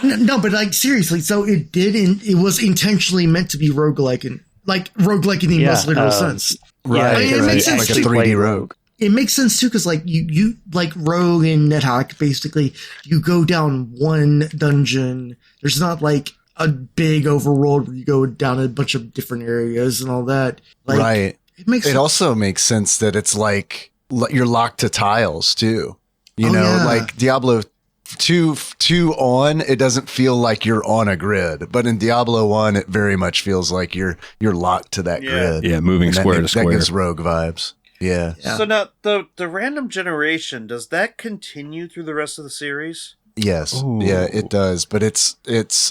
No, but like seriously, so it was intentionally meant to be roguelike and like roguelike in the most literal sense. Right. I mean, it makes sense Like a too. 3D Rogue. It makes sense too, because like you like Rogue and NetHack, basically you go down one dungeon. There's not like a big overworld where you go down a bunch of different areas and all that. Like, Right. It also makes sense that it's like you're locked to tiles too. Like Diablo 2 on, it doesn't feel like you're on a grid, but in Diablo 1 it very much feels like you're locked to that grid. Yeah, moving And square to that square. gives Rogue vibes. Yeah. so now the random generation, does that continue through the rest of the series? Yes. Ooh. Yeah, it does. But it's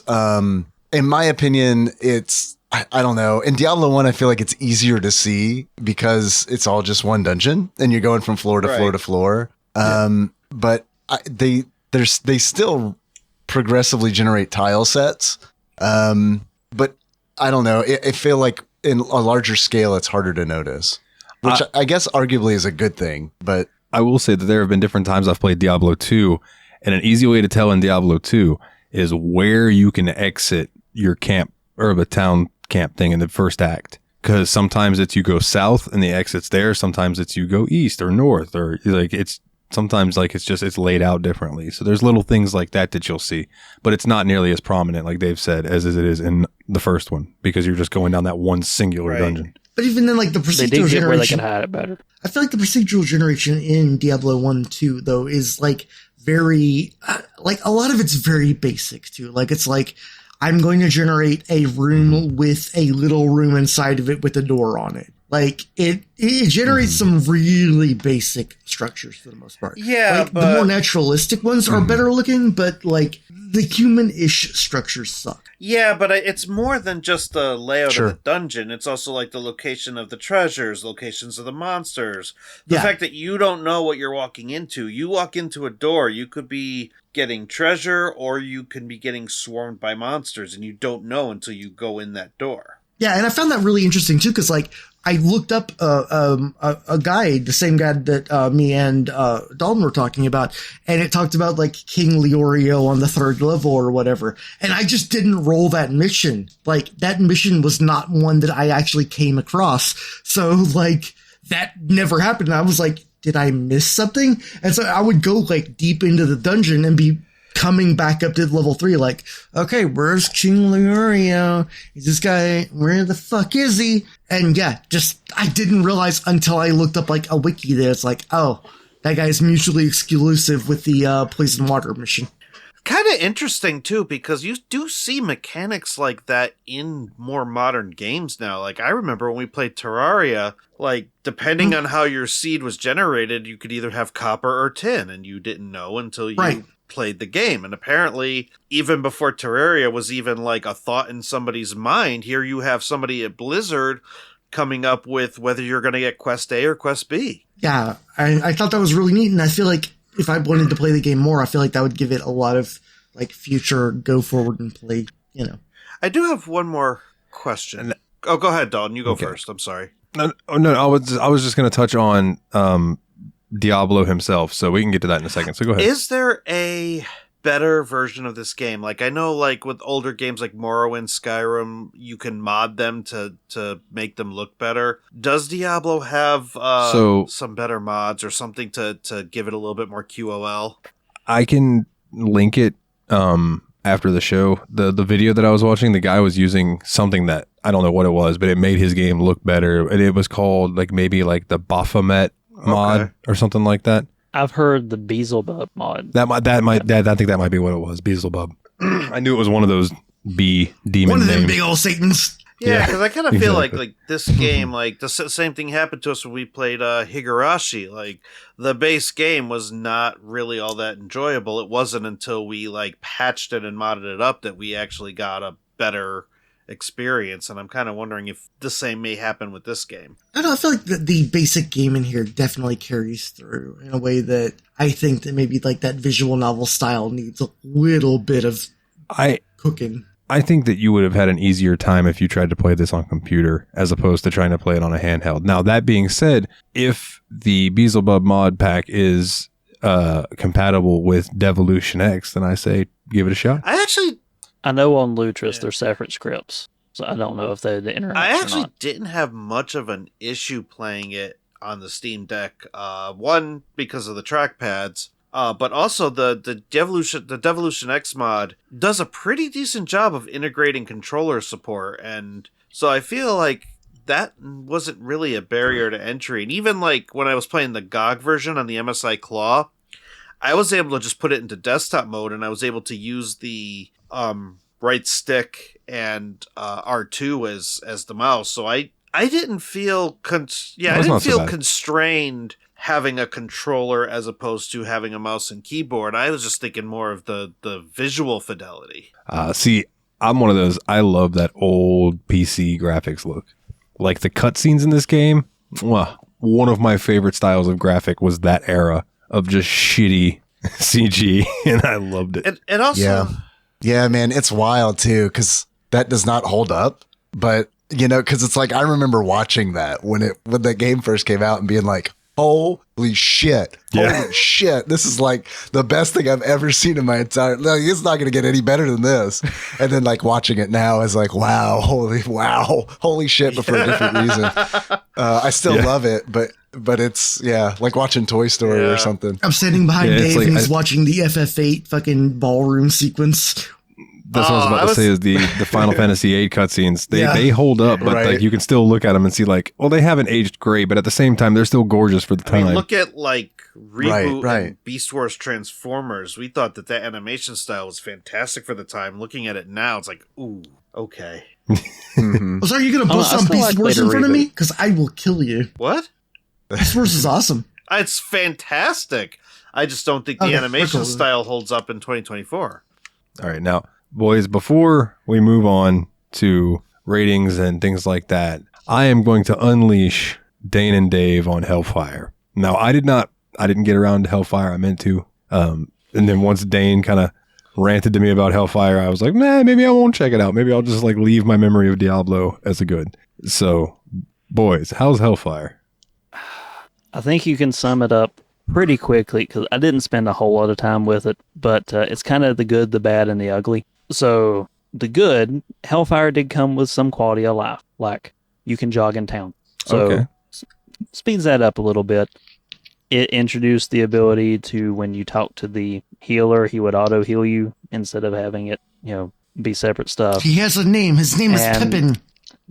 in my opinion, I don't know. In Diablo 1, I feel like it's easier to see because it's all just one dungeon and you're going from floor to floor to floor. But they still progressively generate tile sets. But I don't know. I feel like in a larger scale, it's harder to notice, which I guess arguably is a good thing. But I will say that there have been different times I've played Diablo 2, and an easy way to tell in Diablo 2 is where you can exit your camp or the town camp thing in the first act. Because sometimes it's you go south and the exit's there. Sometimes it's you go east or north, or like sometimes it's laid out differently. So there's little things like that you'll see, but it's not nearly as prominent, like Dave said, as it is in the first one, because you're just going down that one singular dungeon. But even then, like the They procedural did get where they generation, could hide it better. I feel like the procedural generation in Diablo 1 2 though is like very like a lot of it's very basic too. Like it's like I'm going to generate a room with a little room inside of it with a door on it. Like it generates some really basic structures for the most part. Yeah, like, the more naturalistic ones are better looking, but like the human-ish structures suck. Yeah, but it's more than just the layout of the dungeon. It's also like the location of the treasures, locations of the monsters. The fact that you don't know what you're walking into. You walk into a door, you could be getting treasure or you can be getting swarmed by monsters, and you don't know until you go in that door. Yeah, and I found that really interesting too, because like I looked up a guide, the same guide that me and Dalton were talking about, and it talked about like King Leorio on the 3rd level or whatever, and I just didn't roll that mission. Like that mission was not one that I actually came across, so like that never happened. And I was like, did I miss something? And so I would go like deep into the dungeon and be coming back up to level 3, like, okay, where's King Leorio? Is this guy, where the fuck is he? And yeah, just, I didn't realize until I looked up like a wiki that it's like, oh, that guy's mutually exclusive with the poison water mission. Kind of interesting too, because you do see mechanics like that in more modern games now. Like I remember when we played Terraria, like depending on how your seed was generated, you could either have copper or tin, and you didn't know until you played the game. And apparently even before Terraria was even like a thought in somebody's mind, here you have somebody at Blizzard coming up with whether you're going to get quest A or quest B. Yeah, I thought that was really neat, and I feel like if I wanted to play the game more, I feel like that would give it a lot of like future go forward and play, you know. I do have one more question. Oh, go ahead, Dalton. You go first. I'm sorry. No, I was just going to touch on Diablo himself, so we can get to that in a second. So go ahead. Is there a better version of this game? Like I know like with older games like Morrowind, Skyrim, you can mod them to make them look better. Does Diablo have some better mods or something to give it a little bit more QOL? I can link it after the show. The video that I was watching, the guy was using something that I don't know what it was, but it made his game look better. And it was called like maybe like the Baphomet mod or something like that. I've heard the Beelzebub mod. I think that might be what it was. Beelzebub. I knew it was one of those B demon one of them names. big old Satans. Yeah, because I kind of feel like this game, like the same thing happened to us when we played Higurashi. Like the base game was not really all that enjoyable. It wasn't until we like patched it and modded it up that we actually got a better experience, and I'm kind of wondering if the same may happen with this game. I don't know, I feel like the basic game in here definitely carries through in a way that I think that maybe like that visual novel style needs a little bit of cooking. I think that you would have had an easier time if you tried to play this on computer as opposed to trying to play it on a handheld. Now, that being said, if the Beelzebub mod pack is compatible with Devolution X, then I say give it a shot. I know on Lutris they're separate scripts, so I don't know if they interact. I actually or not. didn't have much of an issue playing it on the Steam Deck. One, because of the trackpads, but also the Devolution X mod does a pretty decent job of integrating controller support, and so I feel like that wasn't really a barrier to entry. And even like when I was playing the GOG version on the MSI Claw, I was able to just put it into desktop mode, and I was able to use the right stick and R2 as the mouse. So I didn't feel constrained having a controller as opposed to having a mouse and keyboard. I was just thinking more of the visual fidelity. See, I'm one of those. I love that old PC graphics look. Like the cutscenes in this game, one of my favorite styles of graphic was that era of just shitty CG, and I loved it. And also... Yeah, man, it's wild too, because that does not hold up. But, you know, because it's like, I remember watching that when the game first came out and being like, holy shit, holy shit, this is like the best thing I've ever seen in my entire life. It's not going to get any better than this. And then like watching it now is like, holy shit, but for a different reason. I still love it, but it's, like watching Toy Story or something. I'm standing behind Dave and he's watching the FF8 fucking ballroom sequence. That's what I was about to say is the Final Fantasy VIII cutscenes. They hold up, but like you can still look at them and see like, well, they haven't aged great, but at the same time, they're still gorgeous for the time. I mean, look at like Reboot and Beast Wars Transformers. We thought that animation style was fantastic for the time. Looking at it now, it's like, ooh, okay. Mhm. Oh, sorry, you gonna I bust on still Beast like Wars Beta in front of Reboot. me? Because I will kill you. What? Beast Wars is awesome. It's fantastic. I just don't think the Okay, animation we're cool. style holds up in 2024. All right, now, boys, before we move on to ratings and things like that, I am going to unleash Dane and Dave on Hellfire. Now, I didn't get around to Hellfire. I meant to. And then once Dane kind of ranted to me about Hellfire, I was like, nah, maybe I won't check it out. Maybe I'll just like leave my memory of Diablo as a good. So, boys, how's Hellfire? I think you can sum it up pretty quickly because I didn't spend a whole lot of time with it, but it's kind of the good, the bad, and the ugly. So the good, Hellfire did come with some quality of life, like you can jog in town. So Okay. speeds that up a little bit. It introduced the ability to, when you talk to the healer, he would auto heal you instead of having it, be separate stuff. He has a name. His name is And- Pippin.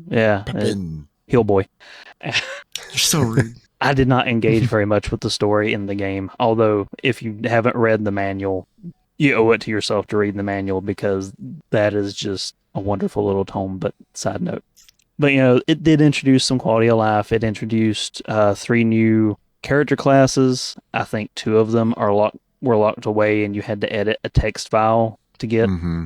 Yeah, Pippin. heal boy. You're so rude. I did not engage very much with the story in the game, although if you haven't read the manual, you owe it to yourself to read the manual because that is just a wonderful little tome, but side note. But, it did introduce some quality of life. It introduced 3 new character classes. I think 2 of them were locked away and you had to edit a text file to get. Mm-hmm.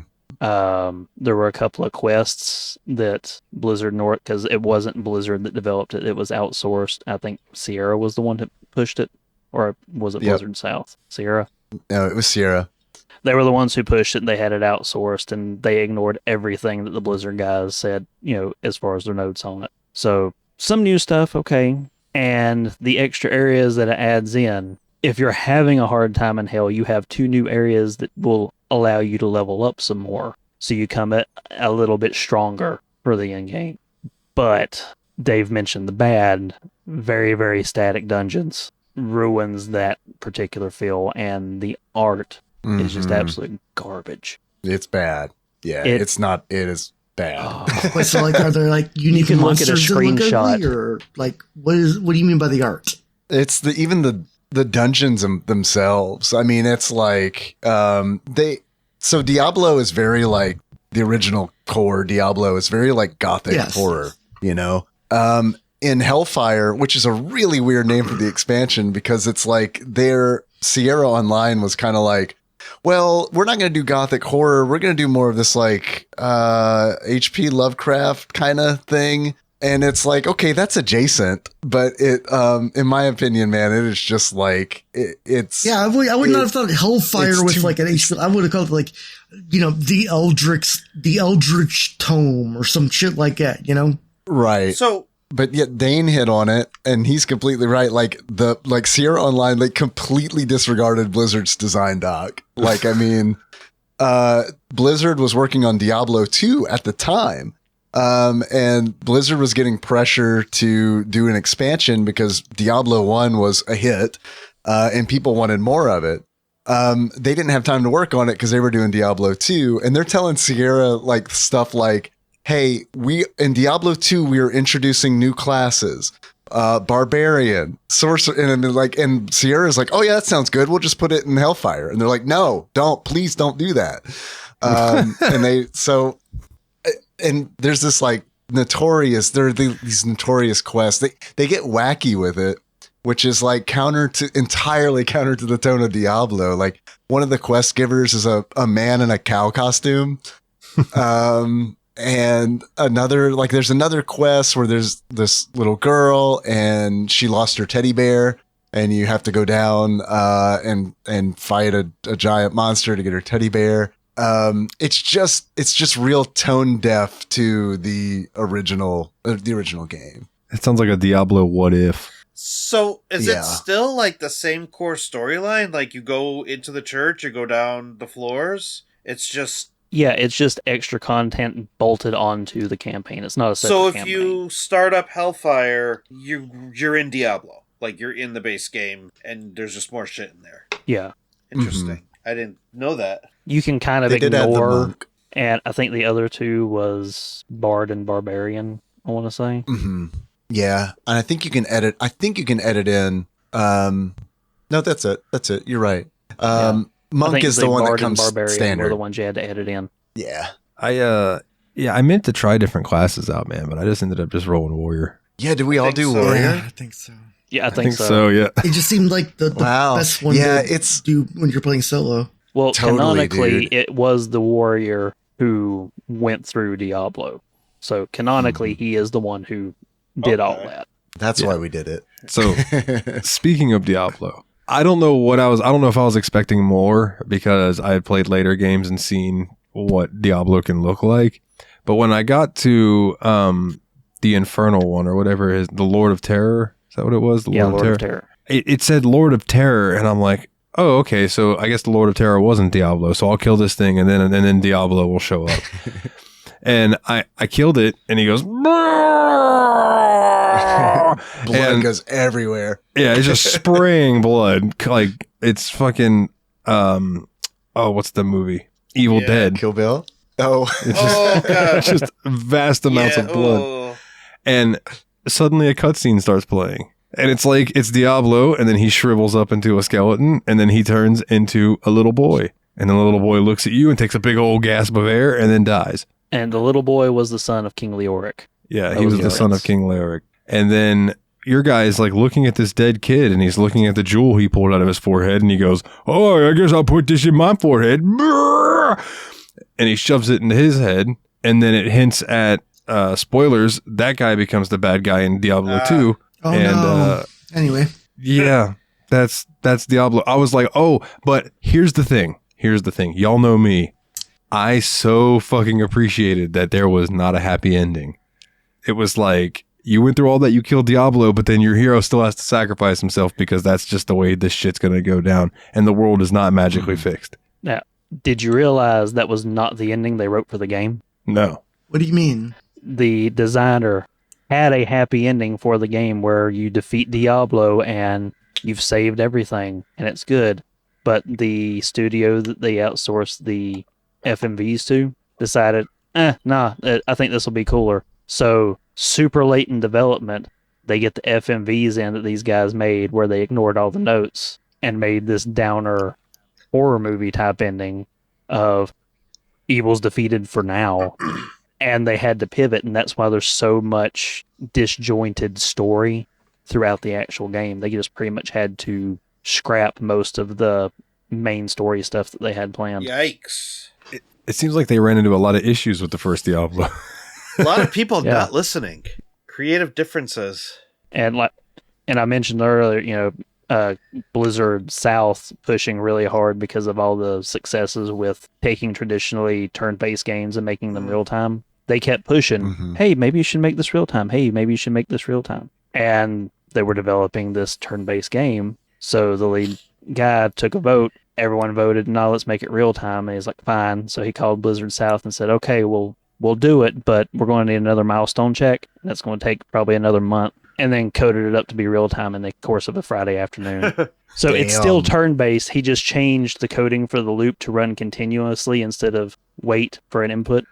There were a couple of quests that Blizzard North, because it wasn't Blizzard that developed it, it was outsourced. I think Sierra was the one that pushed it, or was it Yep. Blizzard South? Sierra? No, it was Sierra. They were the ones who pushed it, and they had it outsourced, and they ignored everything that the Blizzard guys said, as far as their notes on it. So, some new stuff, okay. And the extra areas that it adds in, if you're having a hard time in Hell, you have 2 new areas that will allow you to level up some more. So you come at a little bit stronger for the end game. But Dave mentioned the bad, very, very static dungeons ruins that particular feel, and the art is just Mhm. absolute garbage. It's bad. Yeah, It- it's not. It is bad. Oh. Wait, so are there unique can look at a monsters that look screenshot. ugly, or what do you mean by the art? It's even the dungeons themselves. I mean, it's like So Diablo is very like the original core. Diablo is very like gothic Yes. horror. In Hellfire, which is a really weird name for the expansion because it's like their Sierra Online was kind of like, well, we're not going to do gothic horror. We're going to do more of this like HP Lovecraft kind of thing. And it's like, okay, that's adjacent, but it, in my opinion, man, it is just like it's. Yeah, I would not have thought Hellfire it's with too- like an HP. I would have called it like, the Eldritch Tome or some shit like that. Right. So But yet Dane hit on it, and he's completely right. Like Sierra Online, like completely disregarded Blizzard's design doc. Like, I mean, Blizzard was working on Diablo 2 at the time. And Blizzard was getting pressure to do an expansion because Diablo 1 was a hit, and people wanted more of it. They didn't have time to work on it because they were doing Diablo 2, and they're telling Sierra like stuff like, hey, in Diablo 2, we are introducing new classes, Barbarian, Sorcerer, and Sierra's like, oh yeah, that sounds good. We'll just put it in Hellfire. And they're like, no, please don't do that. And there's this like these notorious quests. They get wacky with it, which is like entirely counter to the tone of Diablo. Like one of the quest givers is a man in a cow costume. And there's another quest where there's this little girl and she lost her teddy bear, and you have to go down and fight a giant monster to get her teddy bear. It's just real tone deaf to the original game. It sounds like a Diablo what if. So is Yeah. it still like the same core storyline? Like you go into the church, you go down the floors. It's just Yeah, it's just extra content bolted onto the campaign. It's not a separate so if campaign. you start up Hellfire, you're in Diablo. Like you're in the base game, and there's just more shit in there. Yeah. Interesting. I didn't know that. You can kind of They did add the ignore, monk. and I think the other 2 was Bard and Barbarian, I want to say. Mm-hmm. Yeah, and I think you can edit. In. No, that's it. You're right. I Monk think is the the one that Bard and comes Barbarian were standard. the ones you had to edit in. Yeah. Yeah, I meant to try different classes out, man, but I just ended up just rolling warrior. Yeah, did we all do so. warrior? Yeah, I think so. Yeah, I I think so. so. Yeah. It just seemed like the Wow. best one Yeah, to it's- do when you're playing solo. Well, Totally, canonically, dude. it was the warrior who went through Diablo. So canonically, he is the one who did all Okay. that. That's why we did it. So speaking of Diablo, I don't know if I was expecting more because I had played later games and seen what Diablo can look like. But when I got to the Infernal one or whatever it is, the Lord of Terror, is that what it was? The Lord of Terror. It said Lord of Terror, and I'm like, oh, okay, so I guess the Lord of Terror wasn't Diablo, so I'll kill this thing, and then Diablo will show up. And I killed it, and he goes, Blood and goes everywhere. yeah, it's just spraying blood, like it's fucking what's the movie? Evil Yeah. Dead. Kill Bill? Oh. It's Oh, just, God. it's just vast amounts of blood. oh. And suddenly a cutscene starts playing. And it's like, it's Diablo, and then he shrivels up into a skeleton, and then he turns into a little boy. And the little boy looks at you and takes a big old gasp of air and then dies. And the little boy was the son of King Leoric. Yeah, he was the son of Joreid. King Leoric. And then your guy is like looking at this dead kid, and he's looking at the jewel he pulled out of his forehead, and he goes, oh, I guess I'll put this in my forehead. And he shoves it into his head, and then it hints at, spoilers, that guy becomes the bad guy in Diablo 2. Oh And, no. Anyway, Yeah, that's Diablo. I was like, oh, but here's the thing. Y'all know me. I so fucking appreciated that there was not a happy ending. It was like, you went through all that, you killed Diablo, but then your hero still has to sacrifice himself because that's just the way this shit's going to go down. And the world is not magically fixed. Now, did you realize that was not the ending they wrote for the game? No. what do you mean? The designer had a happy ending for the game where you defeat Diablo and you've saved everything and it's good. But the studio that they outsourced the FMVs to decided, I think this will be cooler. So super late in development, they get the FMVs in that these guys made where they ignored all the notes and made this downer horror movie type ending of evil's defeated for now. And they had to pivot, and that's why there's so much disjointed story throughout the actual game. They just pretty much had to scrap most of the main story stuff that they had planned. Yikes. It seems like they ran into a lot of issues with the first Diablo. A lot of people Yeah. not listening. Creative differences. And I mentioned earlier, Blizzard South pushing really hard because of all the successes with taking traditionally turn-based games and making them real time. They kept pushing, Mhm. hey, maybe you should make this real time. Hey, maybe you should make this real time. And they were developing this turn-based game. So the lead guy took a vote. Everyone voted, no, let's make it real time. And he's like, fine. So he called Blizzard South and said, okay, we'll do it, but we're going to need another milestone check. And that's going to take probably another month. And then coded it up to be real time in the course of a Friday afternoon. So it's still Damn. turn-based. He just changed the coding for the loop to run continuously instead of wait for an input.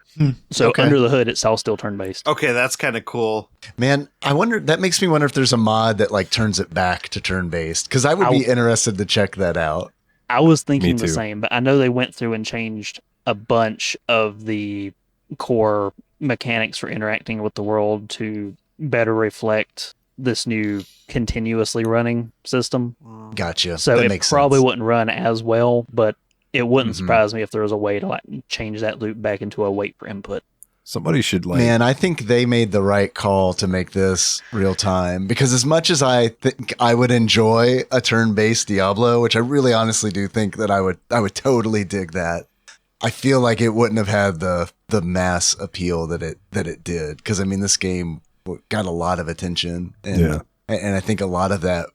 So Okay. under the hood, it's all still turn-based. Okay, that's kind of cool. Man, that makes me wonder if there's a mod that like turns it back to turn-based, because I would be interested to check that out. I was thinking Me the too. same, but I know they went through and changed a bunch of the core mechanics for interacting with the world to better reflect this new continuously running system. Gotcha. So that it makes probably sense. wouldn't run as well, but it wouldn't Mhm. surprise me if there was a way to like change that loop back into a wait for input. Somebody should like... Man, I think they made the right call to make this real time, because as much as I think I would enjoy a turn-based Diablo, which I really honestly do think that I would totally dig that, I feel like it wouldn't have had the mass appeal that it did. Because I mean, this game got a lot of attention, and I think a lot of that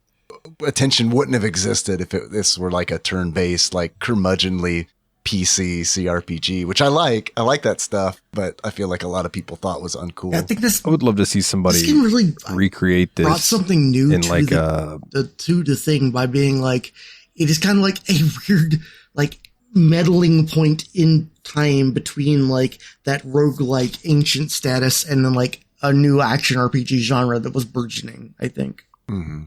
attention wouldn't have existed if this were like a turn-based, like curmudgeonly PC CRPG, which I like. I like that stuff, but I feel like a lot of people thought was uncool. I think this I would love to see somebody game really recreate this brought something new in to like the thing by being like, it is kind of like a weird like meddling point in time between like that roguelike ancient status and then like a new action RPG genre that was burgeoning, I think. Mm-hmm.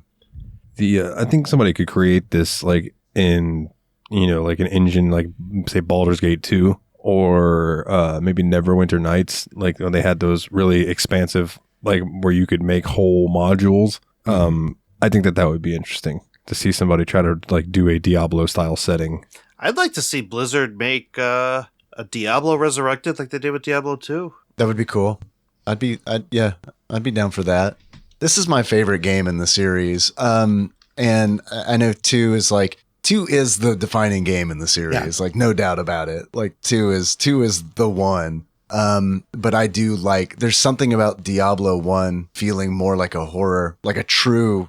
I think somebody could create this like in like an engine like say Baldur's Gate 2 or maybe Neverwinter Nights, like when they had those really expansive, like where you could make whole modules. I think that would be interesting to see somebody try to like do a Diablo style setting. I'd like to see Blizzard make a Diablo Resurrected like they did with Diablo 2. That would be cool. I'd be down for that. This is my favorite game in the series. And I know 2 is the defining game in the series. Like, no doubt about it. Like 2 is the one. But I do like, there's something about Diablo 1 feeling more like a horror, like a true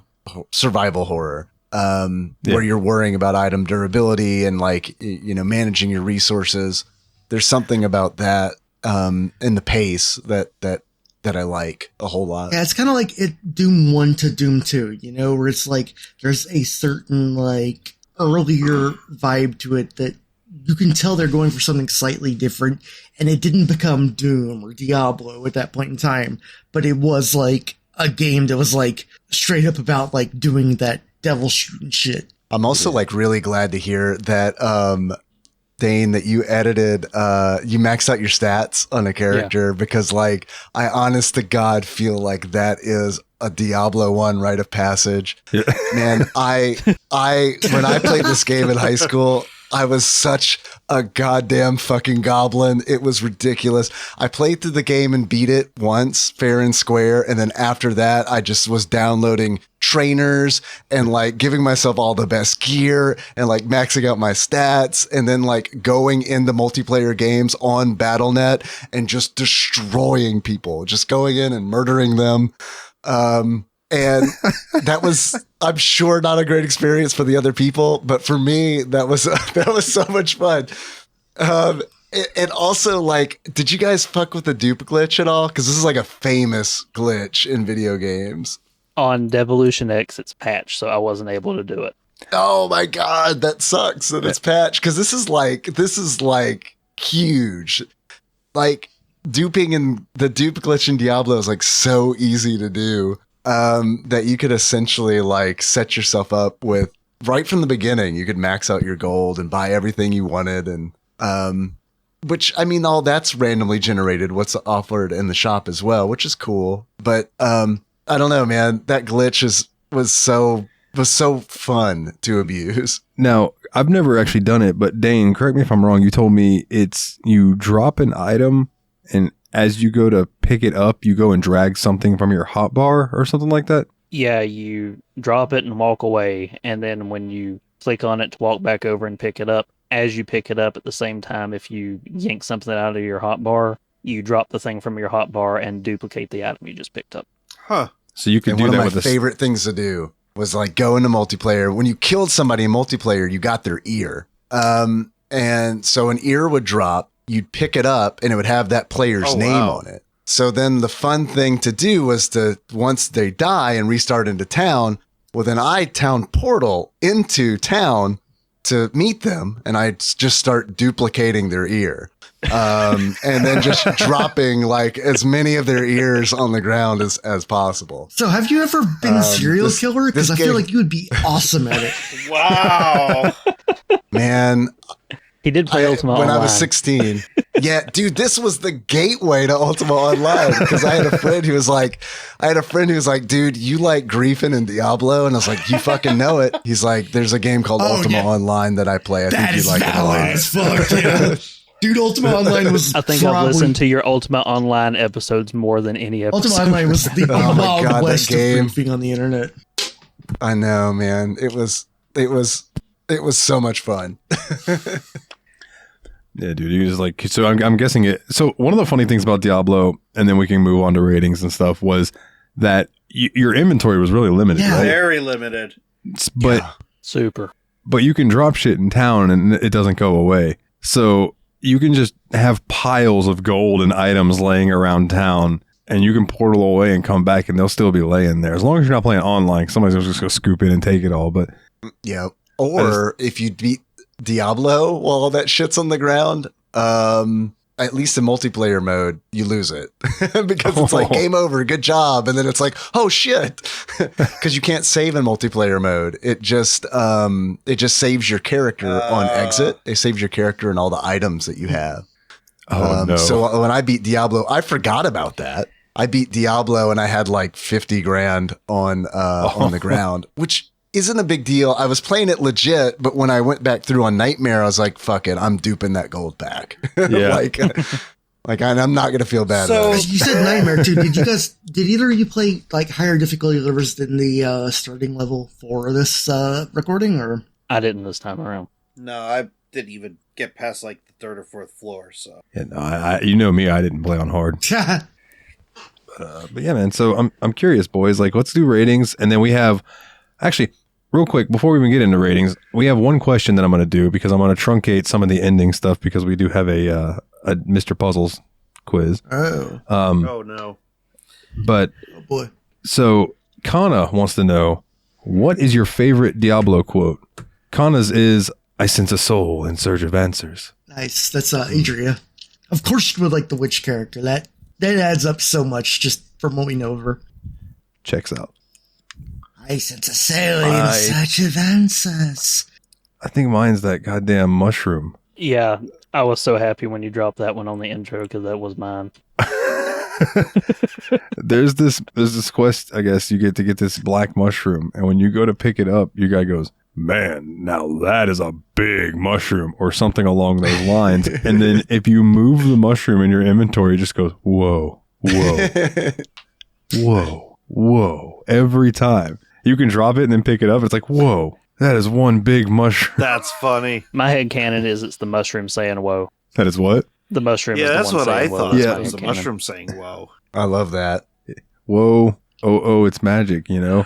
survival horror. Where you're worrying about item durability and like, managing your resources. There's something about that, in the pace that I like a whole lot. Yeah, it's kind of like Doom 1 to Doom 2, where it's like there's a certain like earlier vibe to it that you can tell they're going for something slightly different, and it didn't become Doom or Diablo at that point in time, but it was like a game that was like straight up about like doing that devil shooting shit. I'm also like really glad to hear that, Dane, that you edited, you maxed out your stats on a character because like, I honest to God feel like that is a Diablo 1 rite of passage. Yeah. Man, when I played this game in high school, I was such a goddamn fucking goblin. It was ridiculous. I played through the game and beat it once, fair and square. And then after that, I just was downloading trainers and like giving myself all the best gear and like maxing out my stats and then like going into multiplayer games on Battle.net and just destroying people, just going in and murdering them. And that was, I'm sure, not a great experience for the other people, but for me, that was so much fun. And also, like, did you guys fuck with the dupe glitch at all? Because this is like a famous glitch in video games. On Devolution X, it's patched, so I wasn't able to do it. Oh my God, that sucks that it's patched, because this is like huge. Like, duping in the dupe glitch in Diablo is like so easy to do. That you could essentially like set yourself up with right from the beginning. You could max out your gold and buy everything you wanted. And, which I mean, all that's randomly generated what's offered in the shop as well, which is cool. But, I don't know, man, that glitch was so fun to abuse. Now, I've never actually done it, but Dane, correct me if I'm wrong. You told me you drop an item and as you go to pick it up, you go and drag something from your hotbar or something like that? Yeah, you drop it and walk away, and then when you click on it to walk back over and pick it up, as you pick it up at the same time, if you yank something out of your hotbar, you drop the thing from your hotbar and duplicate the item you just picked up. Huh. So you could do that with one of my favorite things to do was like go into multiplayer. When you killed somebody in multiplayer, you got their ear. And so an ear would drop. You'd pick it up and it would have that player's name on it. So then the fun thing to do was to, once they die and restart into town, well, then I town portal into town to meet them. And I just start duplicating their ear. And then just dropping like as many of their ears on the ground as possible. So have you ever been a serial killer? Because I feel like you would be awesome at it. Wow. Man. He did play Ultima when Online. I was 16. Yeah, dude, this was the gateway to Ultima Online because I had a friend who was like, dude, you like griefing in Diablo? And I was like, you fucking know it. He's like, there's a game called Ultima Online that I play. I think you'd like it a lot. As fuck, yeah. Dude, Ultima Online was I think I've listened to your Ultima Online episodes more than any episode. Ultima Online was the Wild God, West that game. of griefing on the internet. I know, man. It was so much fun. Yeah, dude, you just like, so I'm guessing it. So one of the funny things about Diablo, and then we can move on to ratings and stuff, was that your inventory was really limited, right? Very limited. But Super. But you can drop shit in town and it doesn't go away. So you can just have piles of gold and items laying around town, and you can portal away and come back, and they'll still be laying there. As long as you're not playing online, somebody's just going to scoop in and take it all. But yeah. Or if you beat Diablo while all that shit's on the ground, at least in multiplayer mode, you lose it because it's like game over, good job, and then it's like, oh shit, because you can't save in multiplayer mode. It just saves your character on exit. It saves your character and all the items that you have. Oh, no. So when I beat Diablo, I forgot about that. I beat Diablo and I had like 50 grand on the ground, which isn't a big deal. I was playing it legit, but when I went back through on Nightmare, I was like, fuck it, I'm duping that gold back. Yeah. I'm not going to feel bad. So- about it. You said Nightmare too. Did either of you play like higher difficulty levels than the starting level for this recording, or? I didn't this time around. No, I didn't even get past like the third or fourth floor. So Yeah, no, you know me, I didn't play on hard. But yeah, man. So I'm curious, boys. Like, let's do ratings, and then we have actually real quick before we even get into ratings, we have one question that I'm going to do because I'm going to truncate some of the ending stuff because we do have a Mr. Puzzles quiz. Oh, oh no. But oh boy. so Kana wants to know, what is your favorite Diablo quote? Kana's is, "I sense a soul in search of answers." Nice. That's Adria. Of course you would like the witch character. That adds up so much just from what we know of her. Checks out. I sense a soul in search of answers. I think mine's that goddamn mushroom. Yeah, I was so happy when you dropped that one on the intro because that was mine. There's this quest, I guess you get to get this black mushroom, and when you go to pick it up, your guy goes, "Man, now that is a big mushroom," or something along those lines. And then if you move the mushroom in your inventory, it just goes, "Whoa, whoa, whoa, whoa." Every time. You can drop it and then pick it up. It's like, whoa, that is one big mushroom. That's funny. My headcanon is it's the mushroom saying whoa. That is what? The mushroom is Yeah, the that's one what I saying whoa. thought. That's Yeah. my It was the headcanon. mushroom saying "whoa." I love that. Whoa, oh, it's magic, you know?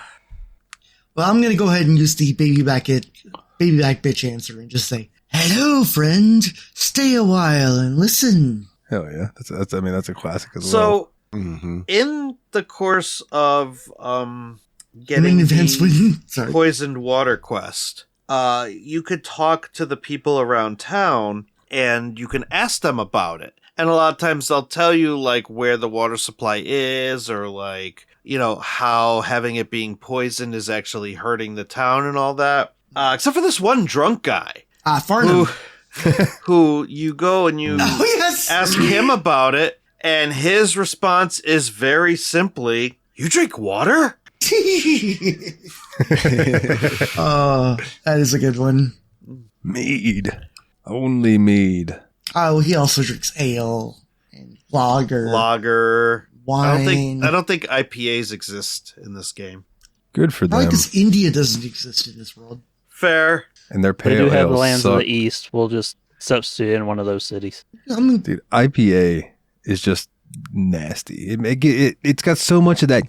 Well, I'm going to go ahead and use the baby back bitch answer and just say, "Hello, friend. Stay a while and listen." Hell yeah. That's a classic as well. So, Mm-hmm. in the course of getting Main events the when sorry. poisoned water quest, you could talk to the people around town and you can ask them about it. And a lot of times they'll tell you like where the water supply is, or like, you know, how having it being poisoned is actually hurting the town and all that. Except for this one drunk guy Farnham. who you go and you Oh, yes. ask him about it, and his response is very simply, "You drink water?" That is a good one. mead. Only mead. Oh, he also drinks ale and lager, wine. I don't think IPAs exist in this game. Good for Probably them. because India doesn't exist in this world. Fair. And their They pale do have the ales lands of suck. the east. We'll just substitute in one of those cities. I mean, Dude, IPA is just nasty. It's got so much of that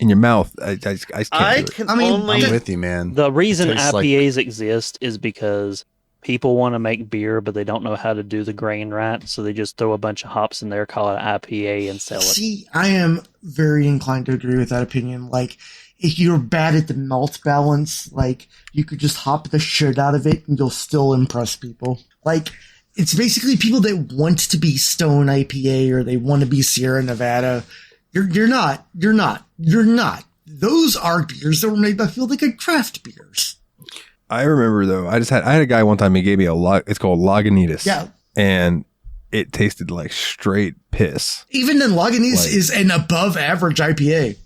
in your mouth. I just can't I do it. can I mean, only I'm with you, man. The reason Tastes like- IPAs exist is because people want to make beer, but they don't know how to do the grain right, so they just throw a bunch of hops in there, call it IPA, and sell it. see, I am very inclined to agree with that opinion. Like, if you're bad at the malt balance, like, you could just hop the shit out of it and you'll still impress people. Like, it's basically people that want to be Stone IPA or they want to be Sierra Nevada. You're not. Those are beers that were made by Field Like Craft beers. I remember though, I had a guy one time, he gave me it's called Lagunitas. Yeah. And it tasted like straight piss. Even then, Lagunitas Like- is an above average IPA.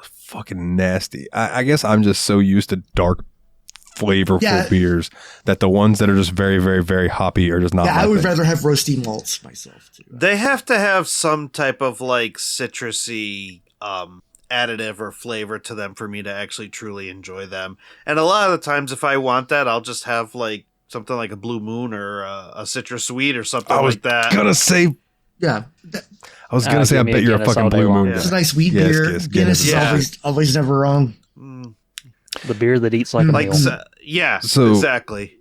Fucking nasty. I guess I'm just so used to dark, flavorful Yeah. beers that the ones that are just very, very, very hoppy are just not Yeah, my I would thing. rather have roasty malts myself too. They have to have some type of like citrusy additive or flavor to them for me to actually truly enjoy them. And a lot of the times, if I want that, I'll just have like something like a Blue Moon or a Citrus Sweet or something I was like that. gonna say, Yeah, I give me a bet you're a Guinness fucking all day Blue long. Moon it's guy. a nice wheat Yes, beer. yes, Guinness is Yeah. always never wrong. Mm, The beer that eats like a like, meal. yeah, So- exactly.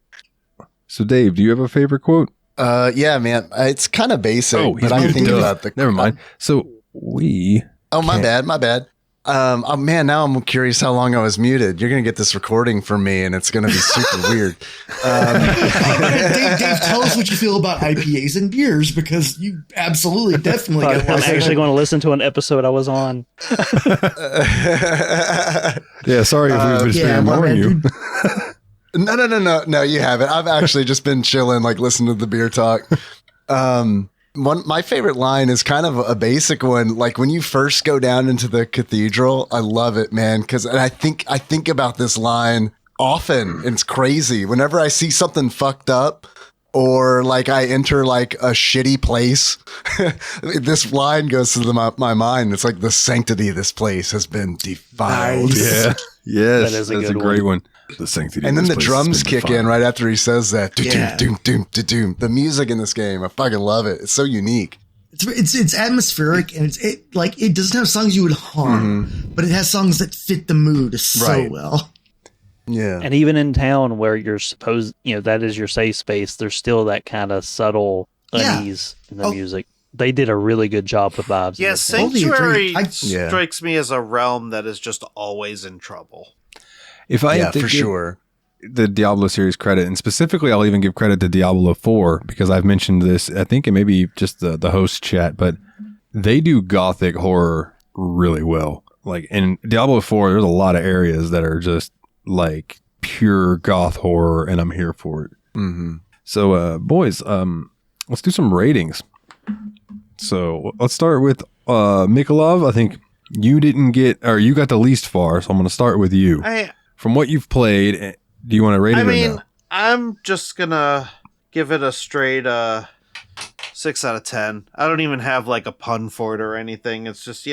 So Dave, do you have a favorite quote? Yeah, man. It's kind of basic, he's but I'm muted. thinking Duh. about the. Never mind. So we Oh, my can't- bad. Oh man, now I'm curious how long I was muted. You're gonna get this recording from me, and it's gonna be super weird. Dave, tell us what you feel about IPAs and beers because you absolutely, definitely I'm get lost. actually going to listen to an episode I was on. Yeah, sorry if we've been my ignoring bad, you. dude. No, you haven't. I've actually just been chilling, like listening to the beer talk. My favorite line is kind of a basic one. Like when you first go down into the cathedral, I love it, man. I think about this line often, and it's crazy. Whenever I see something fucked up, or like I enter like a shitty place, this line goes to my mind. It's like the sanctity of this place has been defiled. Yeah. Yes. That is a that's good a great one. one. The sanctity. And of then this the place has drums been kick in defiled. right after he says that. Yeah. Doom, doom, doom, doom. The music in this game, I fucking love it. It's so unique. It's atmospheric, and it doesn't have songs you would hum, but it has songs that fit the mood so Right. well. Yeah. And even in town where you're supposed, that is your safe space, there's still that kind of subtle Yeah. unease in the Oh. music. They did a really good job with vibes. in Yeah, this game. Totally Sanctuary agree. Yeah. strikes me as a realm that is just always in trouble. If I Yeah, had to for give sure. the Diablo series credit, and specifically I'll even give credit to Diablo 4 because I've mentioned this, I think it may be just the host chat, but they do gothic horror really well. Like in Diablo 4, there's a lot of areas that are just like pure goth horror, and I'm here for it. Mm-hmm. So, boys, let's do some ratings. So let's start with Mikolov. I think you didn't get, or you got the least far, so I'm going to start with you. From what you've played, do you want to rate it or no? I'm just gonna give it a straight 6 out of 10. I don't even have like a pun for it or anything. It's just,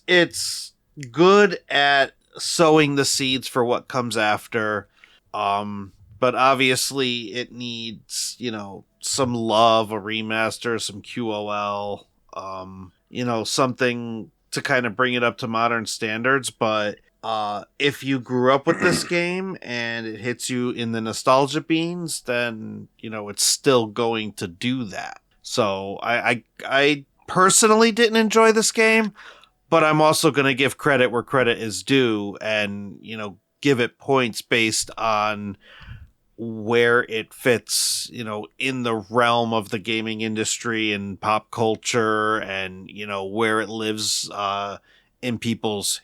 it's good at sowing the seeds for what comes after. But obviously it needs, some love, a remaster, some QOL, something to kind of bring it up to modern standards. But if you grew up with this game and it hits you in the nostalgia beans, then it's still going to do that. So I personally didn't enjoy this game, but I'm also going to give credit where credit is due, and give it points based on where it fits, in the realm of the gaming industry and pop culture, and where it lives in people's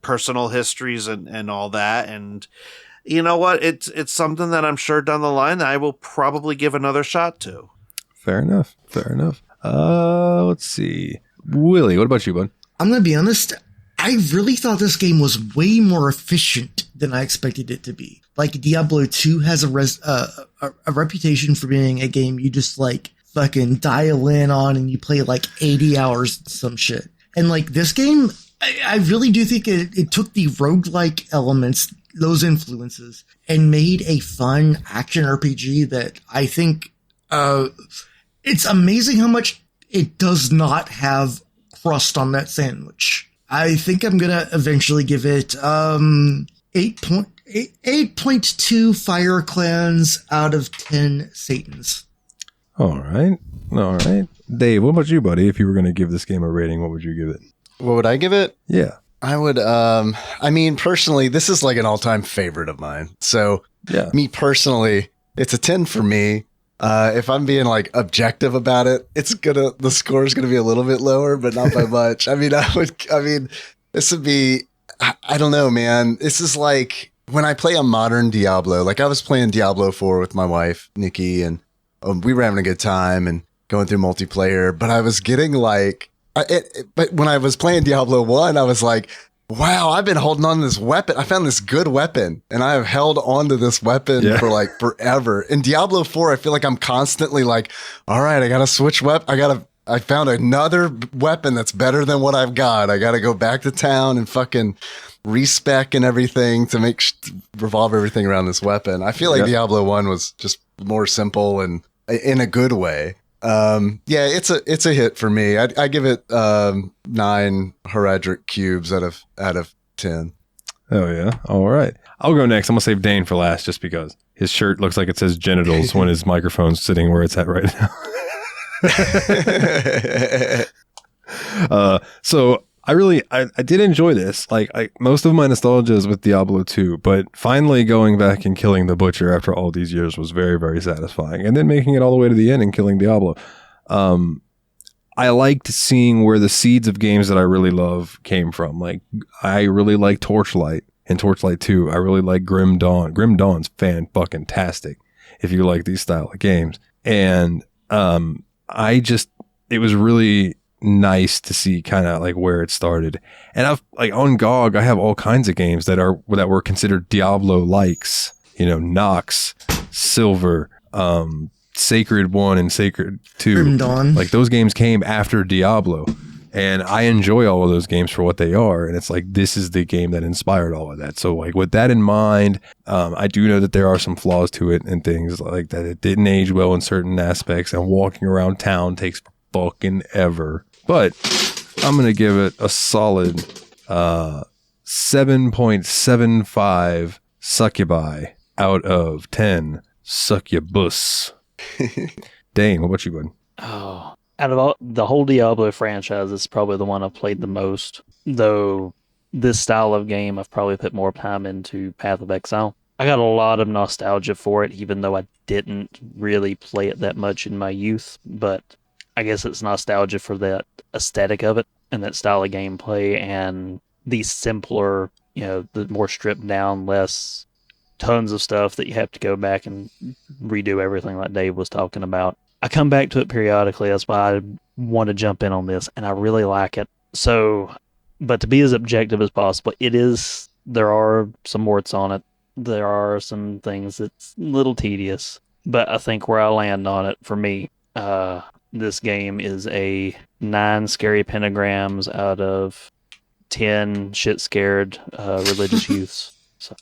personal histories and all that. And you know what? It's something that I'm sure down the line I will probably give another shot to. Fair enough. Let's see. Willie, what about you, bud? I'm going to be honest. I really thought this game was way more efficient than I expected it to be. Like Diablo 2 has a reputation for being a game you just like fucking dial in on and you play like 80 hours some shit. And like this game, I really do think it took the roguelike elements, those influences, and made a fun action RPG that I think it's amazing how much it does not have crust on that sandwich. I think I'm gonna eventually give it 8.2 Fire Clans out of 10 Satans. All right. Dave, what about you, buddy? If you were going to give this game a rating, what would you give it? What would I give it? Yeah. I would, personally, this is like an all-time favorite of mine. So, Yeah. me personally, it's a 10 for me. If I'm being like objective about it, the score is gonna be a little bit lower, but not by much. This would be, I don't know, man. This is like when I play a modern Diablo, like I was playing Diablo 4 with my wife, Nikki, and we were having a good time and going through multiplayer, but I was getting like, but when I was playing Diablo 1, I was like, wow, I've been holding on to this weapon. I found this good weapon, and I have held on to this weapon for like forever. In Diablo 4, I feel like I'm constantly like, all right, I got to switch weapon. I found another weapon that's better than what I've got. I got to go back to town and fucking respec and everything to revolve everything around this weapon. I feel like Diablo 1 was just more simple and in a good way. It's a hit for me. I give it 9 Heredric cubes out of 10. Oh yeah. All right. I'll go next. I'm gonna save Dane for last, just because his shirt looks like it says genitals when his microphone's sitting where it's at right now. So I did enjoy this. Like most of my nostalgia is with Diablo 2, but finally going back and killing the Butcher after all these years was very, very satisfying. And then making it all the way to the end and killing Diablo. I liked seeing where the seeds of games that I really love came from. Like I really like Torchlight and Torchlight 2. I really like Grim Dawn. Grim Dawn's fan-fucking-tastic if you like these style of games. And it was really nice to see kind of like where it started. And I've like on GOG, I have all kinds of games that were considered Diablo likes, Nox, Silver, Sacred 1 and Sacred 2. Grim Dawn. Like those games came after Diablo. And I enjoy all of those games for what they are. And it's like, this is the game that inspired all of that. So like with that in mind, I do know that there are some flaws to it and things like that. It didn't age well in certain aspects, and walking around town takes fucking ever. But I'm going to give it a solid 7.75 succubi out of 10 succubus. Dane, what about you, bud? Oh, out of the whole Diablo franchise, it's probably the one I've played the most. Though this style of game, I've probably put more time into Path of Exile. I got a lot of nostalgia for it, even though I didn't really play it that much in my youth. But I guess it's nostalgia for that aesthetic of it and that style of gameplay and the simpler, the more stripped down, less tons of stuff that you have to go back and redo everything like Dave was talking about. I come back to it periodically. That's why I want to jump in on this, and I really like it. So, but to be as objective as possible, there are some warts on it. There are some things that's a little tedious, but I think where I land on it, for me, this game is a 9 scary pentagrams out of 10 shit scared religious youths. So.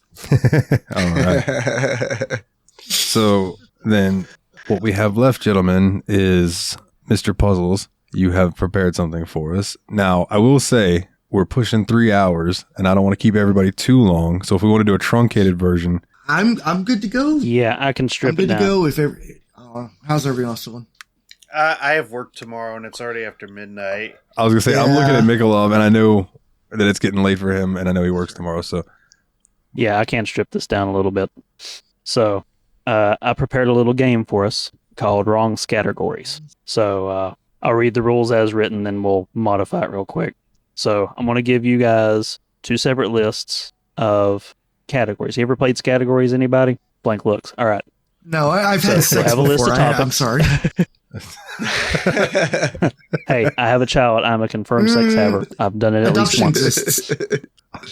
All right. So then what we have left, gentlemen, is Mr. Puzzles. You have prepared something for us. Now, I will say we're pushing 3 hours, and I don't want to keep everybody too long. So if we want to do a truncated version, I'm good to go. Yeah, I can strip it down. I'm good to go. How's everyone else doing? I have work tomorrow, and it's already after midnight. I was going to say, I'm looking at Mikolov, and I know that it's getting late for him, and I know he works tomorrow. So yeah, I can strip this down a little bit. So I prepared a little game for us called Wrong Categories. So I'll read the rules as written, then we'll modify it real quick. So I'm going to give you guys 2 separate lists of categories. You ever played categories, anybody? Blank looks. All right. No, I've had sex have a list of topics. I'm sorry. Hey, I have a child. I'm a confirmed sex haver. I've done it at least once. Exists.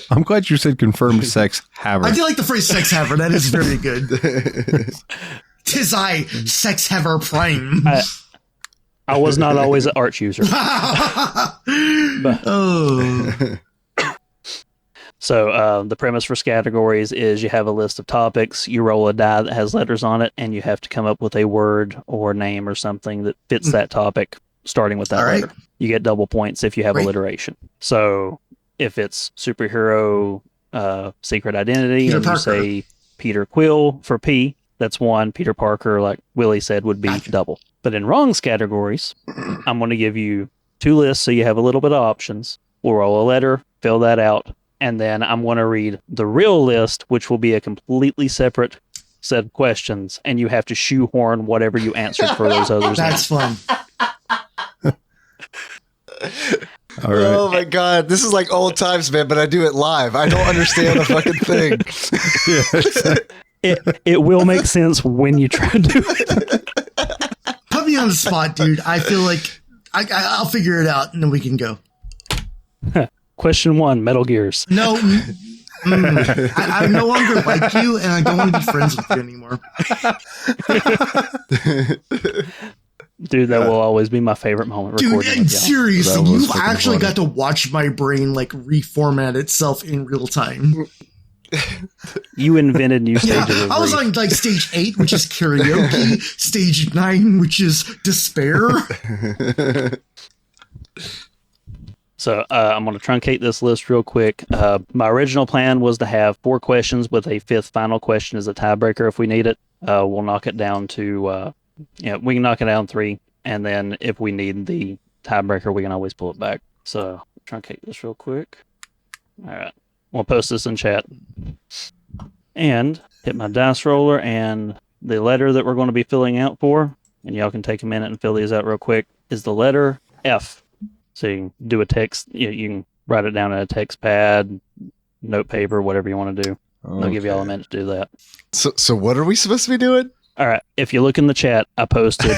I'm glad you said confirmed sex haver. I do like the phrase sex haver. That is very good. 'Tis I, sex haver prime. I was not always an arch user. So the premise for categories is you have a list of topics, you roll a die that has letters on it, and you have to come up with a word or name or something that fits that topic, starting with that letter. You get double points if you have alliteration. So if it's superhero secret identity, Peter and Parker. you say Peter Quill for P, that's 1. Peter Parker, like Willie said, would be double. But in wrongs categories, I'm going to give you 2 lists so you have a little bit of options. We'll roll a letter, fill that out, and then I'm going to read the real list, which will be a completely separate set of questions, and you have to shoehorn whatever you answered for those others. That's fun. All right. Oh my god, this is like old times, man, but I do it live. I don't understand a fucking thing. It will make sense when you try to do it. Put me on the spot, dude. I feel like I'll figure it out, and then we can go. Question 1, Metal Gears. No, I no longer like you, and I don't want to be friends with you anymore. Dude, that will always be my favorite moment Dude, recording with y'all. seriously, That was you fucking actually funny. got to watch my brain like reformat itself in real time. You invented new Yeah, stages of I was grief. on like stage 8, which is karaoke, stage 9, which is despair. So I'm going to truncate this list real quick. My original plan was to have 4 questions with a 5th final question as a tiebreaker if we need it. We'll knock it down to, we can knock it down 3. And then if we need the tiebreaker, we can always pull it back. So truncate this real quick. All right. We'll post this in chat. And hit my dice roller, and the letter that we're going to be filling out for, and y'all can take a minute and fill these out real quick, is the letter F. So you can do a text, you can write it down in a text pad, note paper, whatever you want to do. I'll give y'all a minute to do that. So what are we supposed to be doing? All right. If you look in the chat, I posted.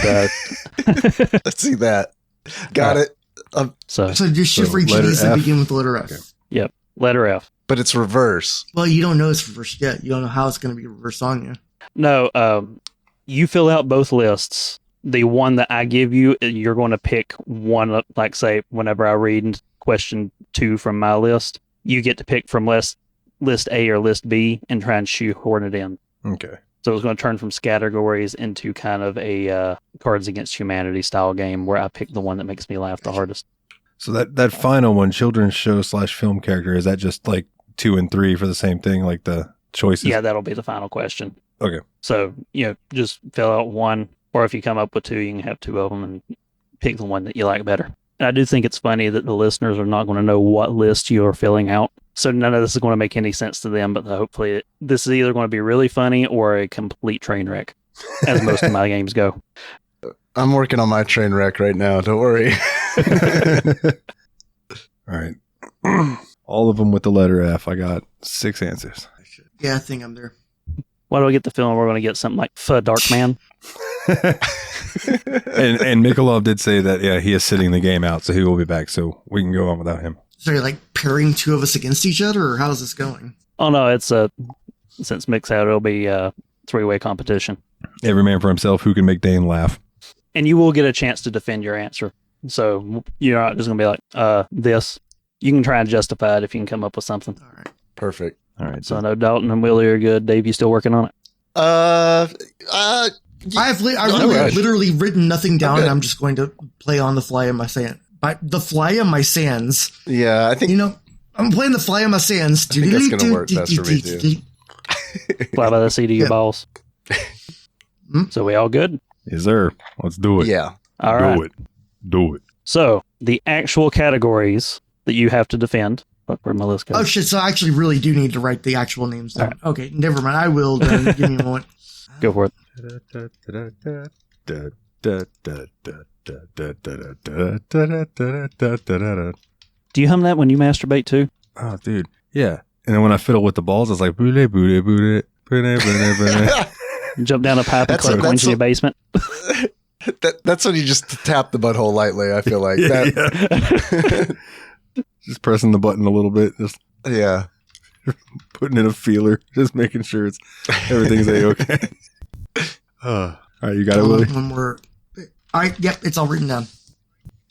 Let's see that. Got it. So just shoot for each of letter these that F. begin with the letter F. Okay. yep, letter F. But it's reverse. Well, you don't know it's reversed yet. You don't know how it's going to be reversed on you. No, you fill out both lists. The one that I give you, you're going to pick one. Like, say, whenever I read question 2 from my list, you get to pick from list A or list B and try and shoehorn it in. Okay. So it's going to turn from categories into kind of a Cards Against Humanity style game where I pick the one that makes me laugh the hardest. So that final one, children's show / film character, is that just like 2 and 3 for the same thing, like the choices? Yeah, that'll be the final question. Okay. So, just fill out one, or if you come up with 2, you can have 2 of them and pick the one that you like better. And I do think it's funny that the listeners are not going to know what list you are filling out. So none of this is going to make any sense to them, but hopefully this is either going to be really funny or a complete train wreck, as most of my games go. I'm working on my train wreck right now. Don't worry. All right. All of them with the letter F. I got 6 answers. Yeah, I think I'm there. Why do I get the feeling we're going to get something like Dark Man? and Mikolov did say that, yeah, he is sitting the game out, so he will be back, so we can go on without him. So you're like pairing 2 of us against each other, or how's this going? Oh, no, it's since Mix Out, it'll be a 3-way competition. Every man for himself, who can make Dane laugh. And you will get a chance to defend your answer. So you're not just going to be like, this. You can try and justify it if you can come up with something. All right. Perfect. All right. So I know Dalton and Willie are good. Dave, you still working on it? I've literally written nothing down, and I'm just going to play on the fly in my sand. The fly in my sands. Yeah, I think I'm playing the fly in my sands. I think that's going to work best for me too. Fly by the seat of your balls. So we all good? Yes, sir. Let's do it. Yeah. All right. Do it. So the actual categories that you have to defend. Look where my list goes. Oh shit! So I actually really do need to write the actual names down. Right. Okay, never mind. I will. Then. Give me a moment. Go for it. Do you hum that when you masturbate too? Oh, dude. Yeah. And then when I fiddle with the balls, it's like boodle, boodle, boodle, boodle, boodle. Jump down a pipe and start going to your basement. That's when you just tap the butthole lightly, I feel like. Yeah. Just pressing the button a little bit. Just putting in a feeler. Just making sure everything's A-okay. All right, you got it, Willie? One more. All right, yep, it's all written down.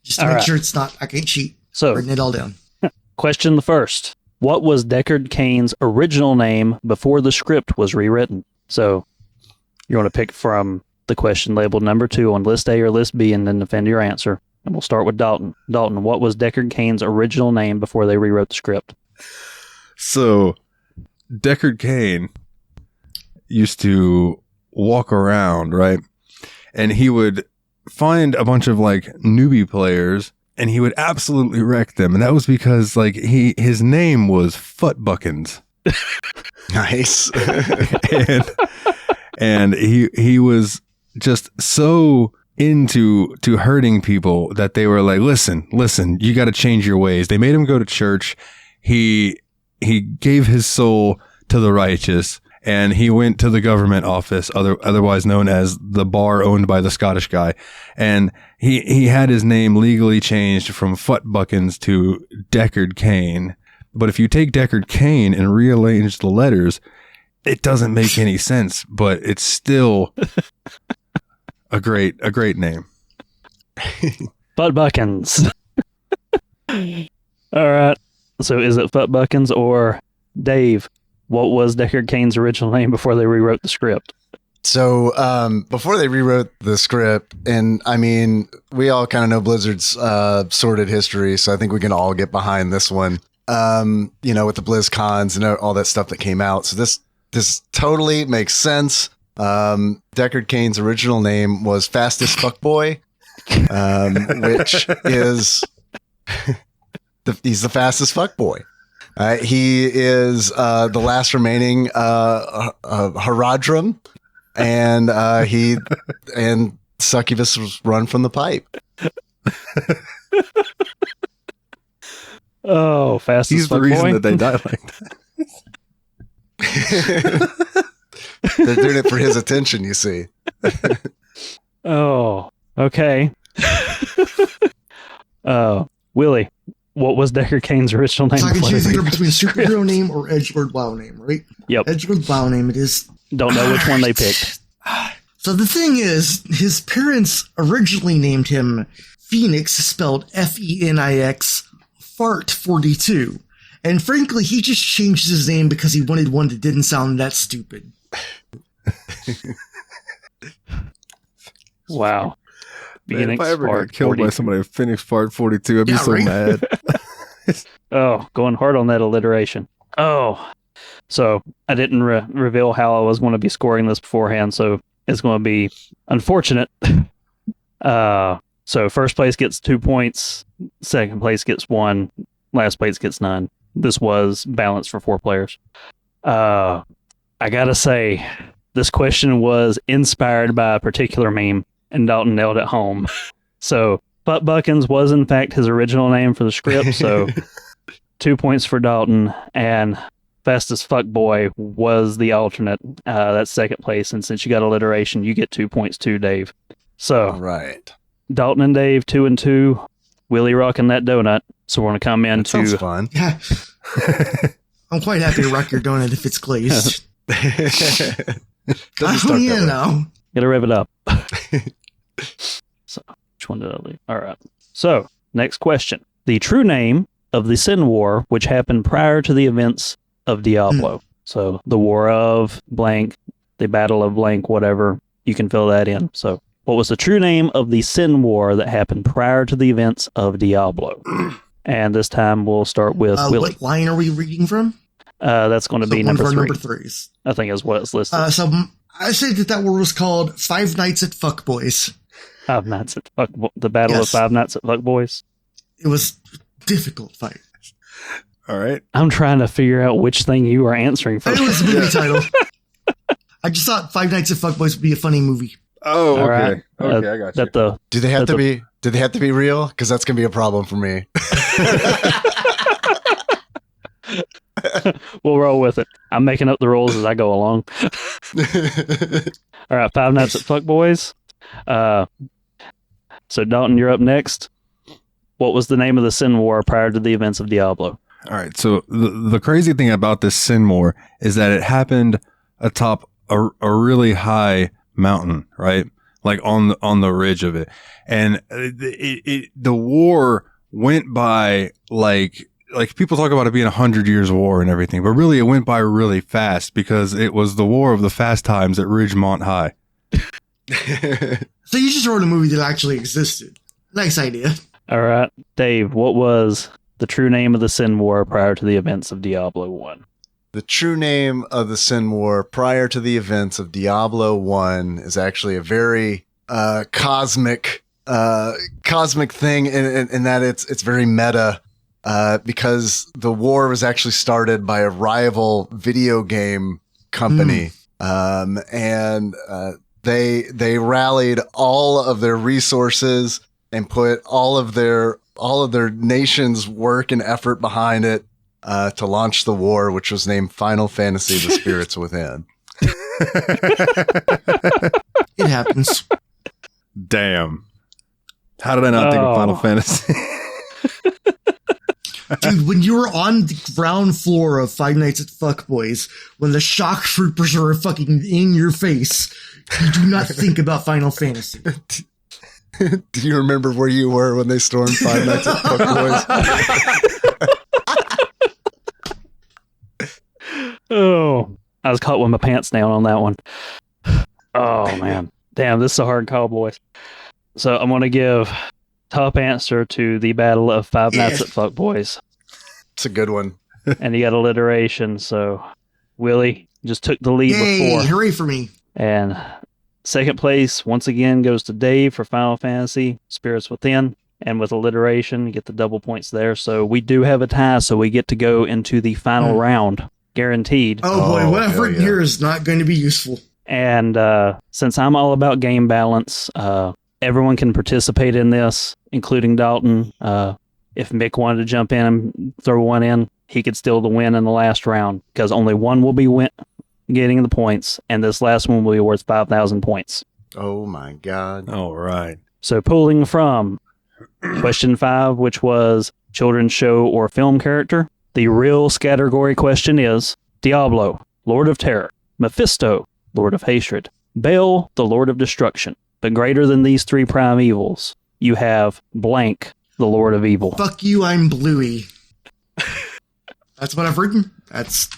Just to make sure it's not, I can't cheat. So, written it all down. Question the first. What was Deckard Cain's original name before the script was rewritten? So, you're going to pick from the question labeled number 2 on list A or list B and then defend your answer. And we'll start with Dalton. Dalton, what was Deckard Cain's original name before they rewrote the script? So, Deckard Cain used to walk around, right? And he would find a bunch of like newbie players and he would absolutely wreck them. And that was because like his name was Futbuckins. Nice. and he was just so into hurting people that they were like, listen, you got to change your ways. They made him go to church. He gave his soul to the righteous, and he went to the government office, otherwise known as the bar owned by the Scottish guy. And he had his name legally changed from Futbuckins to Deckard Cain. But if you take Deckard Cain and rearrange the letters, it doesn't make any sense, but it's still a great name. Futbuckins. All right. So is it Futbuckins or Dave? What was Deckard Cain's original name before they rewrote the script? So before they rewrote the script, and I mean, we all kind of know Blizzard's sordid history, so I think we can all get behind this one. With the BlizzCons and all that stuff that came out. So this totally makes sense. Deckard Cain's original name was Fastest Fuckboy, which is he's the fastest fuckboy. He is the last remaining Haradrim, and Succubus was run from the pipe. Oh, fastest He's the reason that they die like that. They're doing it for his attention, you see. Oh, okay. Willie, what was Decker Kane's original name? So I can choose either before- between superhero name or edgelord WoW name, right? Yep. Edgelord WoW name it is. Don't know which one they picked. So the thing is, his parents originally named him Phoenix, spelled Fenix, Fart 42. And frankly, he just changed his name because he wanted one that didn't sound that stupid. Wow. Man, if I ever Fart got killed by 42. somebody who finished Fart 42, I'd be Yeah, so right? mad. Oh, going hard on that alliteration. Oh, so I didn't reveal how I was going to be scoring this beforehand, so it's going to be unfortunate. So first place gets 2 points, second place gets 1, last place gets none. This was balanced for 4 players. I gotta say, this question was inspired by a particular meme, and Dalton nailed it home. So, Butt Buckins was in fact his original name for the script, so 2 points for Dalton, and Fastest Fuck Boy was the alternate. That's second place, and since you got alliteration, you get 2 points too, Dave. So, All right. Dalton and Dave, 2 and 2. Willie rocking that donut. So we're going to come That sounds into fun. Yeah. I'm quite happy to rock your donut if it's glazed. Doesn't start that way. Know. Gotta rev it up. So, which one did I leave? All right. So, next question. The true name of the Sin War, which happened prior to the events of Diablo. So, the War of blank, the Battle of blank, whatever. You can fill that in. So, what was the true name of the Sin War that happened prior to the events of Diablo? And this time we'll start with Willie. What line are we reading from? That's going to be one number of our 3. number threes. I think is what it's listed. So I say that war was called Five Nights at Fuckboys. Five Nights at the Battle of Yes. Five Nights at Fuckboys. It was a difficult fight. All right. I'm trying to figure out which thing you are answering It first. was a movie title. I just thought Five Nights at Fuckboys would be a funny movie. Oh, All okay. right. Okay, I got you. That the Do they have That's to be? Do they have to be real? Because that's gonna be a problem for me. we'll roll with it. I'm making up the rules as I go along. All right, Five Nights at Fuckboys. So Dalton, you're up next. What was the name of the Sin War prior to the events of Diablo? All right. So the crazy thing about this Sin War is that it happened atop a really high mountain, right? Like on the ridge of it. And the war went by like people talk about it being 100 years war and everything, but really it went by really fast because it was the war of the fast times at Ridgemont High. So you just wrote a movie that actually existed. Nice idea. All right, Dave, what was the true name of the Sin War prior to the events of Diablo 1? The true name of the Sin War prior to the events of Diablo 1 is actually a very cosmic thing in that it's very meta because the war was actually started by a rival video game company and they rallied all of their resources and put all of their nation's work and effort behind it to launch the war, which was named Final Fantasy: The Spirits Within. It happens. Damn. How did I not think of Final Fantasy? Dude, when you were on the ground floor of Five Nights at Fuckboys, when the shock troopers are fucking in your face, you do not think about Final Fantasy. Do you remember where you were when they stormed Five Nights at Fuckboys? Oh, I was caught with my pants down on that one. Oh, man. Damn, this is a hard call, boys. So I'm going to give top answer to the Battle of Five Nights at Fuckboys. It's a good one. And you got alliteration, so Willie just took the lead Yay, before. hooray for me. And second place, once again, goes to Dave for Final Fantasy, Spirits Within. And with alliteration, you get the double points there. So we do have a tie, so we get to go into the final round. Guaranteed. Oh boy, Oh, what I've hell written yeah. here is not going to be useful. And since I'm all about game balance, everyone can participate in this, including Dalton. If Mick wanted to jump in and throw one in, he could steal the win in the last round because only one will be getting the points, and this last one will be worth 5,000 points. Oh my God. All right. So pulling from question 5, which was children's show or film character, the real category question is Diablo, Lord of Terror, Mephisto, Lord of Hatred, Baal, the Lord of Destruction. But greater than these 3 prime evils, you have blank, the Lord of Evil. Fuck you, I'm Bluey. That's what I've written. That's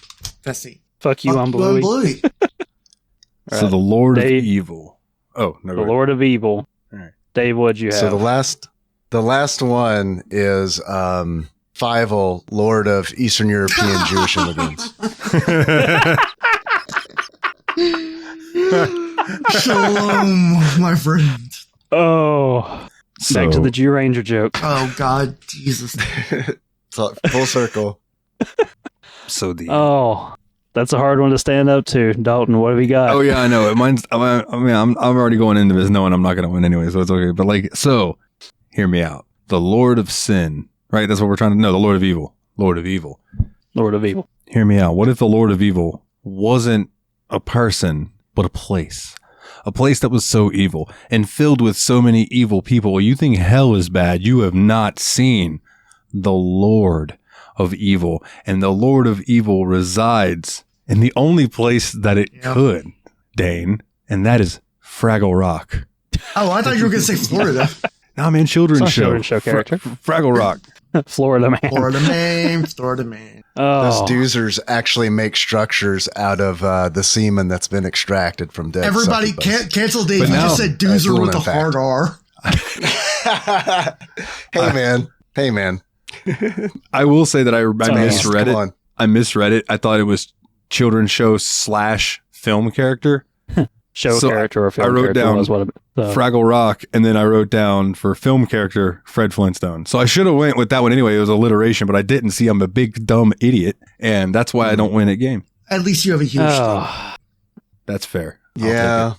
it. Fuck you, I'm Fuck you, I'm Bluey. Bluey. So the Lord Dave- of Evil. Oh, no. The Lord of Evil. All right. Dave, what'd you have? So the last one is Fievel, Lord of Eastern European Jewish immigrants. Shalom, my friend. Oh, back to the Jew Ranger joke. Oh, God, Jesus. So, full circle. So the. Oh, that's a hard one to stand up to. Dalton, what have you got? Oh yeah, I know. I'm already going into this knowing I'm not going to win anyway, so it's okay. But like, so hear me out. The Lord of Sin, right? That's what we're trying to know. The Lord of Evil. Lord of Evil. Lord of Evil. Hear me out. What if the Lord of Evil wasn't a person, but a place? A place that was so evil and filled with so many evil people. You think hell is bad. You have not seen the Lord of Evil. And the Lord of Evil resides in the only place that it could, Dane, and that is Fraggle Rock. Oh, I thought you were going to say Florida. Nah, man, children's show. Children's show character. Fraggle Rock. Florida man. Florida man. Florida man. Those Oh, doozers actually make structures out of the semen that's been extracted from dead Everybody succubus. cancel Dave. But You now- just said That's doozer one with a in fact. hard R. Hey man. I will say that I Sorry. misread Come it. on. I misread it. I thought it was children's show / film character. show So character or film I wrote character down was what Fraggle Rock, and then I wrote down for film character Fred Flintstone. So I should have went with that one anyway. It was alliteration, but I didn't. See, I'm a big dumb idiot, and that's why I don't win at game. At least you have a huge stomach. Oh. That's fair. I'll Yeah.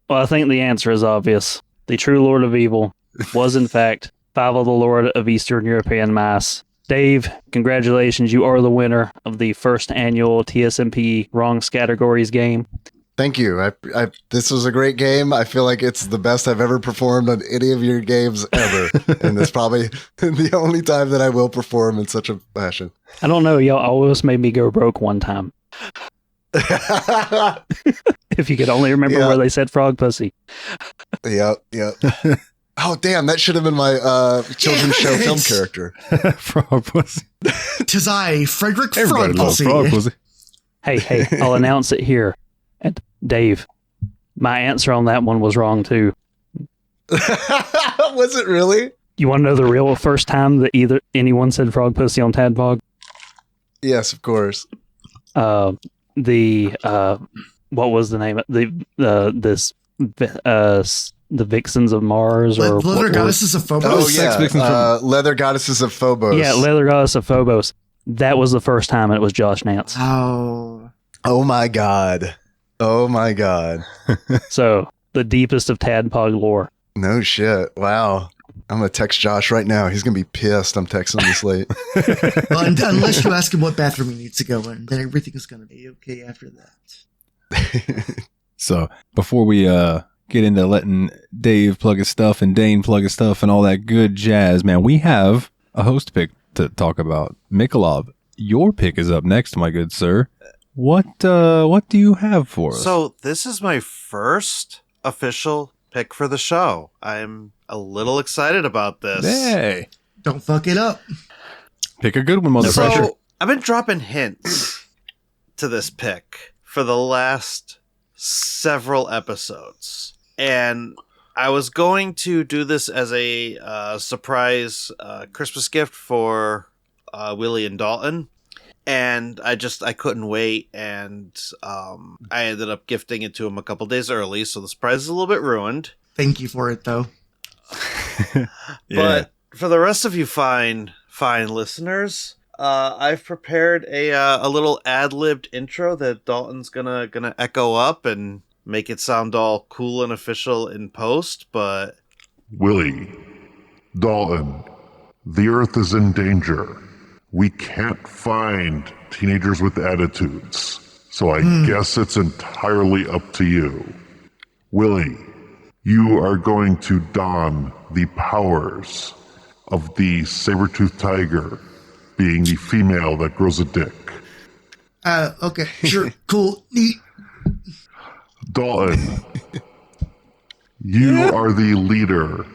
Well, I think the answer is obvious. The true Lord of Evil was, in fact, Fievel, the Lord of Eastern European Mass. Dave, congratulations. You are the winner of the first annual TSMP Wrongs Categories game. Thank you. This was a great game. I feel like it's the best I've ever performed on any of your games ever. And it's probably the only time that I will perform in such a fashion. I don't know. Y'all almost made me go broke one time. If you could only remember Yeah. where they said frog pussy. Yep. Oh, damn. That should have been my children's show film character. Frog pussy. Tis I, Frederick Everybody loves Frogpussy. frog pussy. Hey, I'll announce it here. And Dave, my answer on that one was wrong too. Was it really? You want to know the real first time that anyone said frog pussy on TADPOG? Yes, of course. What was the name of the Vixens of Mars or Leather what was- Goddesses of Phobos. Oh, Sex yeah. Vixens from- Leather Goddesses of Phobos. Yeah, Leather Goddess of Phobos. That was the first time, and it was Josh Nance. Oh. Oh, my God. So the deepest of TADPOG lore. No shit. Wow. I'm going to text Josh right now. He's going to be pissed I'm texting him this late. Well, unless you ask him what bathroom he needs to go in, then everything is going to be okay after that. So before we get into letting Dave plug his stuff and Dane plug his stuff and all that good jazz, man, we have a host pick to talk about. Mikolov, your pick is up next, my good sir. What do you have for us? So this is my first official pick for the show. I'm a little excited about this. Hey, Don't fuck it up. pick a good one, mother pressure. So I've been dropping hints to this pick for the last several episodes, and I was going to do this as a surprise Christmas gift for Willie and Dalton, and I couldn't wait, and I ended up gifting it to him a couple days early, so the surprise is a little bit ruined. Thank you for it, though. But for the rest of you fine listeners, I've prepared a little ad-libbed intro that Dalton's gonna echo up and make it sound all cool and official in post, but Willie, Dalton, the Earth is in danger. We can't find teenagers with attitudes, so I guess it's entirely up to you. Willie, you are going to don the powers of the saber-toothed tiger, being the female that grows a dick. Okay, sure, cool, neat. Dalton, you are the leader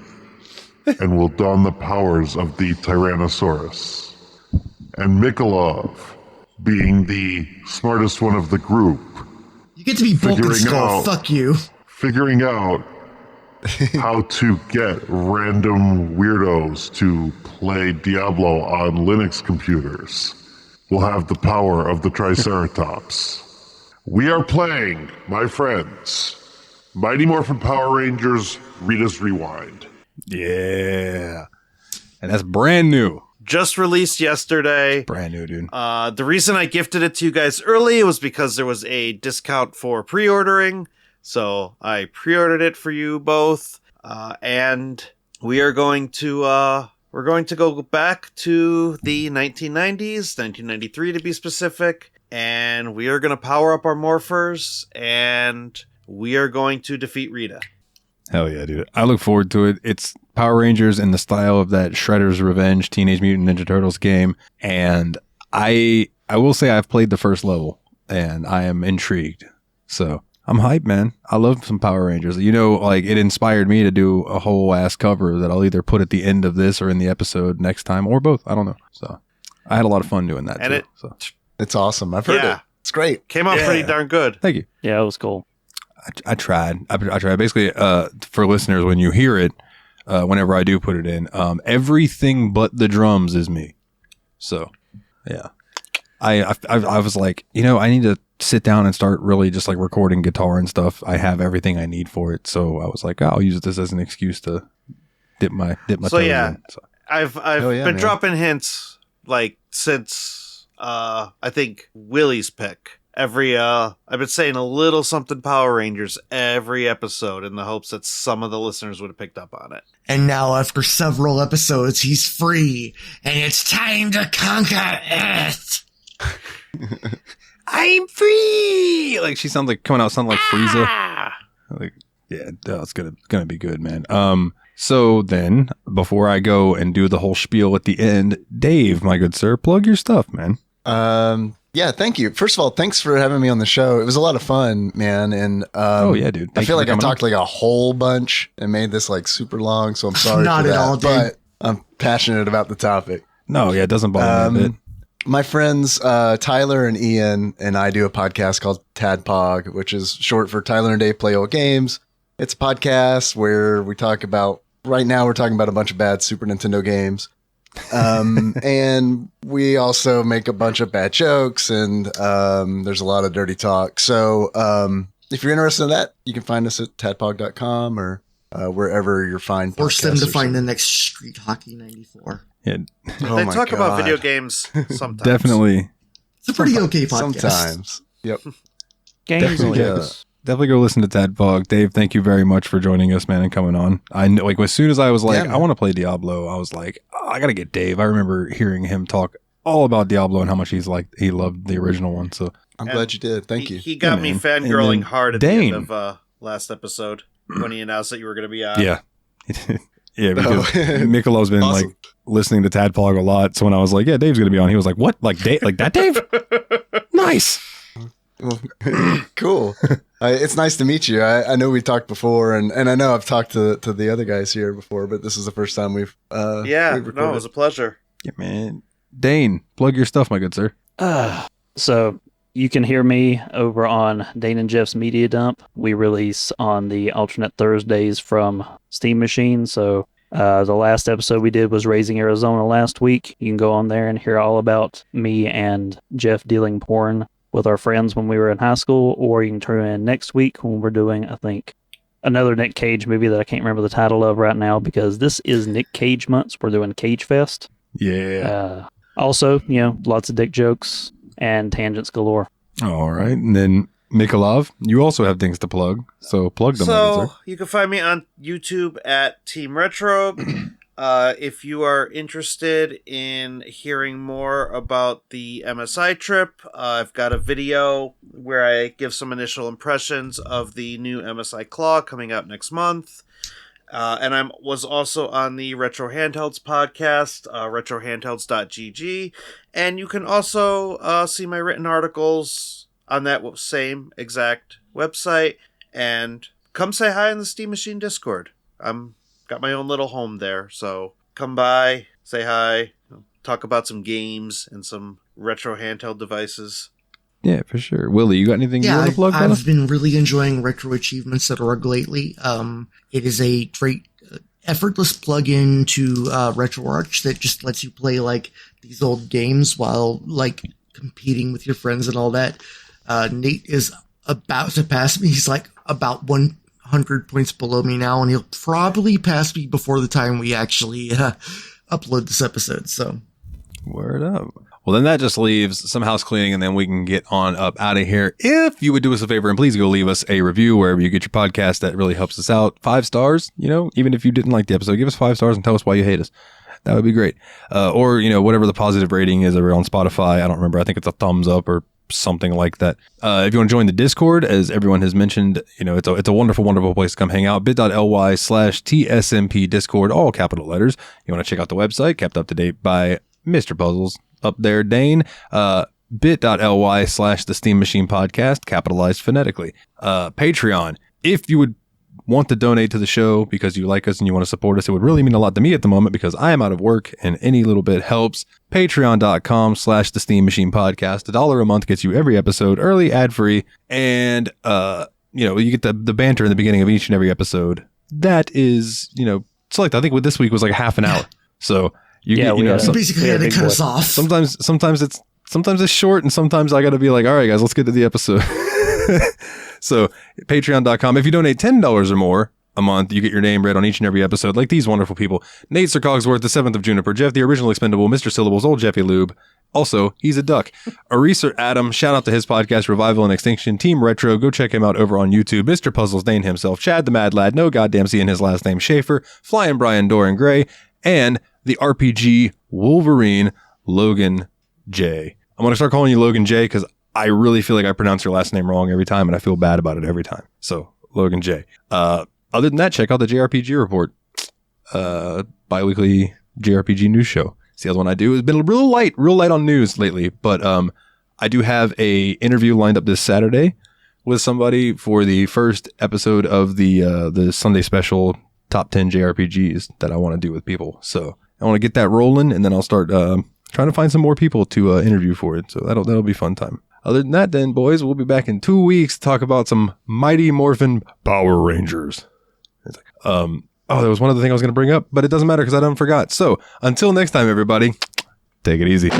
and will don the powers of the Tyrannosaurus. And Mikolov, being the smartest one of the group, You get to be Bulk Skull, fuck you. figuring out how to get random weirdos to play Diablo on Linux computers will have the power of the Triceratops. We are playing, my friends, Mighty Morphin Power Rangers Rita's Rewind. Yeah. And that's brand new. Just released yesterday. Brand new, dude. The reason I gifted it to you guys early was because there was a discount for pre-ordering. So I pre-ordered it for you both. And we are going to go back to the 1990s, 1993 to be specific. And we are going to power up our morphers, and we are going to defeat Rita. Hell yeah, dude. I look forward to it. It's Power Rangers in the style of that Shredder's Revenge Teenage Mutant Ninja Turtles game. And I will say I've played the first level, and I am intrigued. So I'm hyped, man. I love some Power Rangers. You know, like, it inspired me to do a whole ass cover that I'll either put at the end of this or in the episode next time, or both. I don't know. So I had a lot of fun doing that, And too. It's awesome. I've heard it. It's great. Came out pretty darn good. Thank you. Yeah, it was cool. I tried. I tried. Basically, for listeners, when you hear it, whenever I do put it in, everything but the drums is me. So, yeah. I was like, I need to sit down and start really just like recording guitar and stuff. I have everything I need for it. So I was like, I'll use this as an excuse to dip my toes in. So. I've been dropping hints like since I think Willie's pick. I've been saying a little something Power Rangers every episode in the hopes that some of the listeners would have picked up on it. And now, after several episodes, he's free, and it's time to conquer Earth. I'm free. Like, she sounds like coming out sounding like Frieza. Like, yeah, it's gonna be good, man. So then, before I go and do the whole spiel at the end, Dave, my good sir, plug your stuff, man. Yeah, thank you. First of all, thanks for having me on the show. It was a lot of fun, man. And oh yeah, dude. I feel like I talked like a whole bunch and made this like super long, so I'm sorry. Not for at that, all, dude. but I'm passionate about the topic. No, yeah, it doesn't bother me a bit. My friends Tyler and Ian and I do a podcast called TADPOG, which is short for Tyler and Dave Play Old Games. It's a podcast where we talk about, right now we're talking about a bunch of bad Super Nintendo games. And we also make a bunch of bad jokes, and there's a lot of dirty talk. So if you're interested in that, you can find us at tadpog.com or wherever you're fine. Force them to find the next Street Hockey 94. Yeah. Oh They my talk about God. video games sometimes. Definitely. It's a pretty okay podcast. Sometimes. Yep. Games Definitely, and jokes. Definitely go listen to TADPOG. Dave, thank you very much for joining us, man, and coming on. I know, like, as soon as I was like, Yeah, I want to play Diablo, I was like, oh, I got to get Dave. I remember hearing him talk all about Diablo and how much he loved the original one. So I'm glad you did. Thank you. He got me man. fangirling And then hard at Dane. the end of last episode when he announced that you were going to be on. yeah. Yeah, because Mikolov's been Awesome. like listening to TADPOG a lot. So when I was like, yeah, Dave's going to be on, he was like, what? Like Dave? Like that Dave? Nice. Well, cool. It's nice to meet you. I know we talked before, and I know I've talked to the other guys here before, but this is the first time we've No, recorded. it was a pleasure. Yeah, man. Dane, plug your stuff, my good sir. So you can hear me over on Dane and Jeff's Media Dump. We release on the alternate Thursdays from Steam Machine. So the last episode we did was Raising Arizona last week. You can go on there and hear all about me and Jeff dealing porn with our friends when we were in high school, or you can turn in next week when we're doing, I think, another Nick Cage movie that I can't remember the title of right now because this is Nick Cage months. We're doing Cage Fest. Yeah. Also, lots of dick jokes and tangents galore. All right. And then Mikolov, you also have things to plug. So plug them, my good So sir. you can find me on YouTube at Team Retrogue. If you are interested in hearing more about the MSI trip, I've got a video where I give some initial impressions of the new MSI Claw coming out next month. And I was also on the Retro Handhelds podcast, retrohandhelds.gg. And you can also see my written articles on that same exact website. And come say hi in the Steam Machine Discord. Got my own little home there, so come by, say hi, talk about some games and some retro handheld devices. Yeah, for sure. Willie, you got anything you want to plug? I've been really enjoying Retro lately. It is a great, effortless plug-in to RetroArch that just lets you play like these old games while like competing with your friends and all that. Nate is about to pass me. He's like about 100 points below me now, and he'll probably pass me before the time we actually upload this episode. So, word up. Well, then that just leaves some house cleaning, and then we can get on up out of here. If you would do us a favor and please go leave us a review wherever you get your podcast, that really helps us out. 5 stars, even if you didn't like the episode, give us 5 stars and tell us why you hate us. That would be great. Or, whatever the positive rating is over on Spotify. I don't remember. I think it's a thumbs up or something like that. If you want to join the Discord, as everyone has mentioned, it's a wonderful, wonderful place to come hang out. bit.ly/TSMP Discord, all capital letters. You want to check out the website, kept up to date by Mr. Puzzles up there, Dane. bit.ly/The Steam Machine Podcast, capitalized phonetically. Patreon. If you would want to donate to the show because you like us and you want to support us, it would really mean a lot to me at the moment because I am out of work and any little bit helps. Patreon.com/The Steam Machine Podcast. $1 a month gets you every episode early, ad-free, and you get the banter in the beginning of each and every episode. That is, select. I think with this week was like half an hour. So you basically had to cut us off. Sometimes it's short, and sometimes I got to be like, all right, guys, let's get to the episode. So patreon.com. If you donate $10 or more a month, you get your name read on each and every episode, like these wonderful people: Nate Sir Cogsworth, the 7th of June-iper, Jeff, the original Expendable, Mr. Syllables, old Jeffy Lube. Also, he's a duck. Ariesoradam, shout out to his podcast, Revival and Extinction. Team Retrogue, go check him out over on YouTube. Mr. Puzzles, Dane himself. Chad the Mad Lad, no goddamn C in his last name, Shaffer. Flyin Brian, Doran Gray. And the RPG Wolverine, Logan J. I'm going to start calling you Logan J because I really feel like I pronounce your last name wrong every time, and I feel bad about it every time. So, Logan J. Other than that, check out the JRPG Report, bi-weekly JRPG news show. It's the other one I do. It's been real light on news lately, but I do have a interview lined up this Saturday with somebody for the first episode of the Sunday special top 10 JRPGs that I want to do with people. So I want to get that rolling, and then I'll start trying to find some more people to interview for it. So that'll be fun time. Other than that, then, boys, we'll be back in 2 weeks to talk about some Mighty Morphin Power Rangers. It's like, there was one other thing I was going to bring up, but it doesn't matter because I done forgot. So until next time, everybody, take it easy.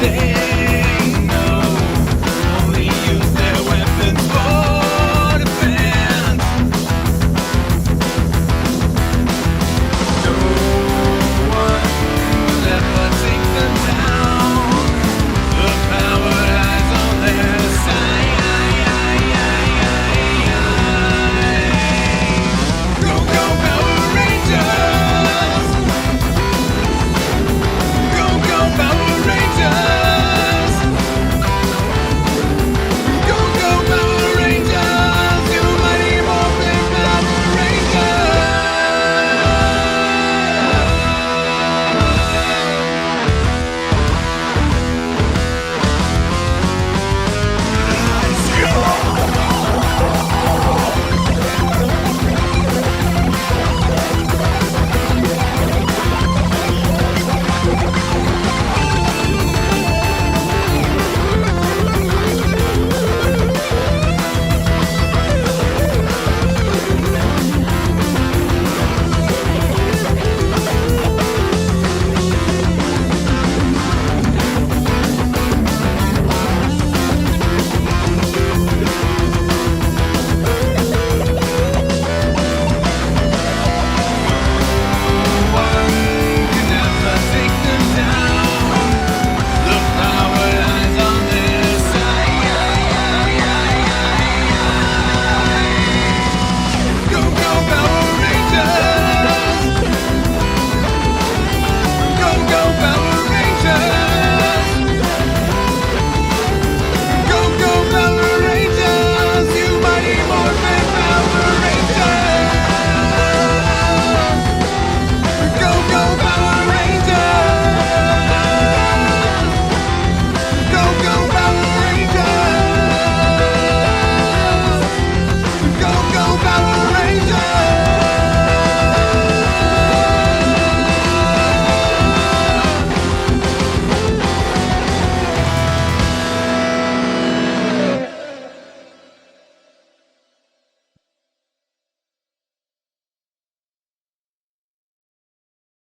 There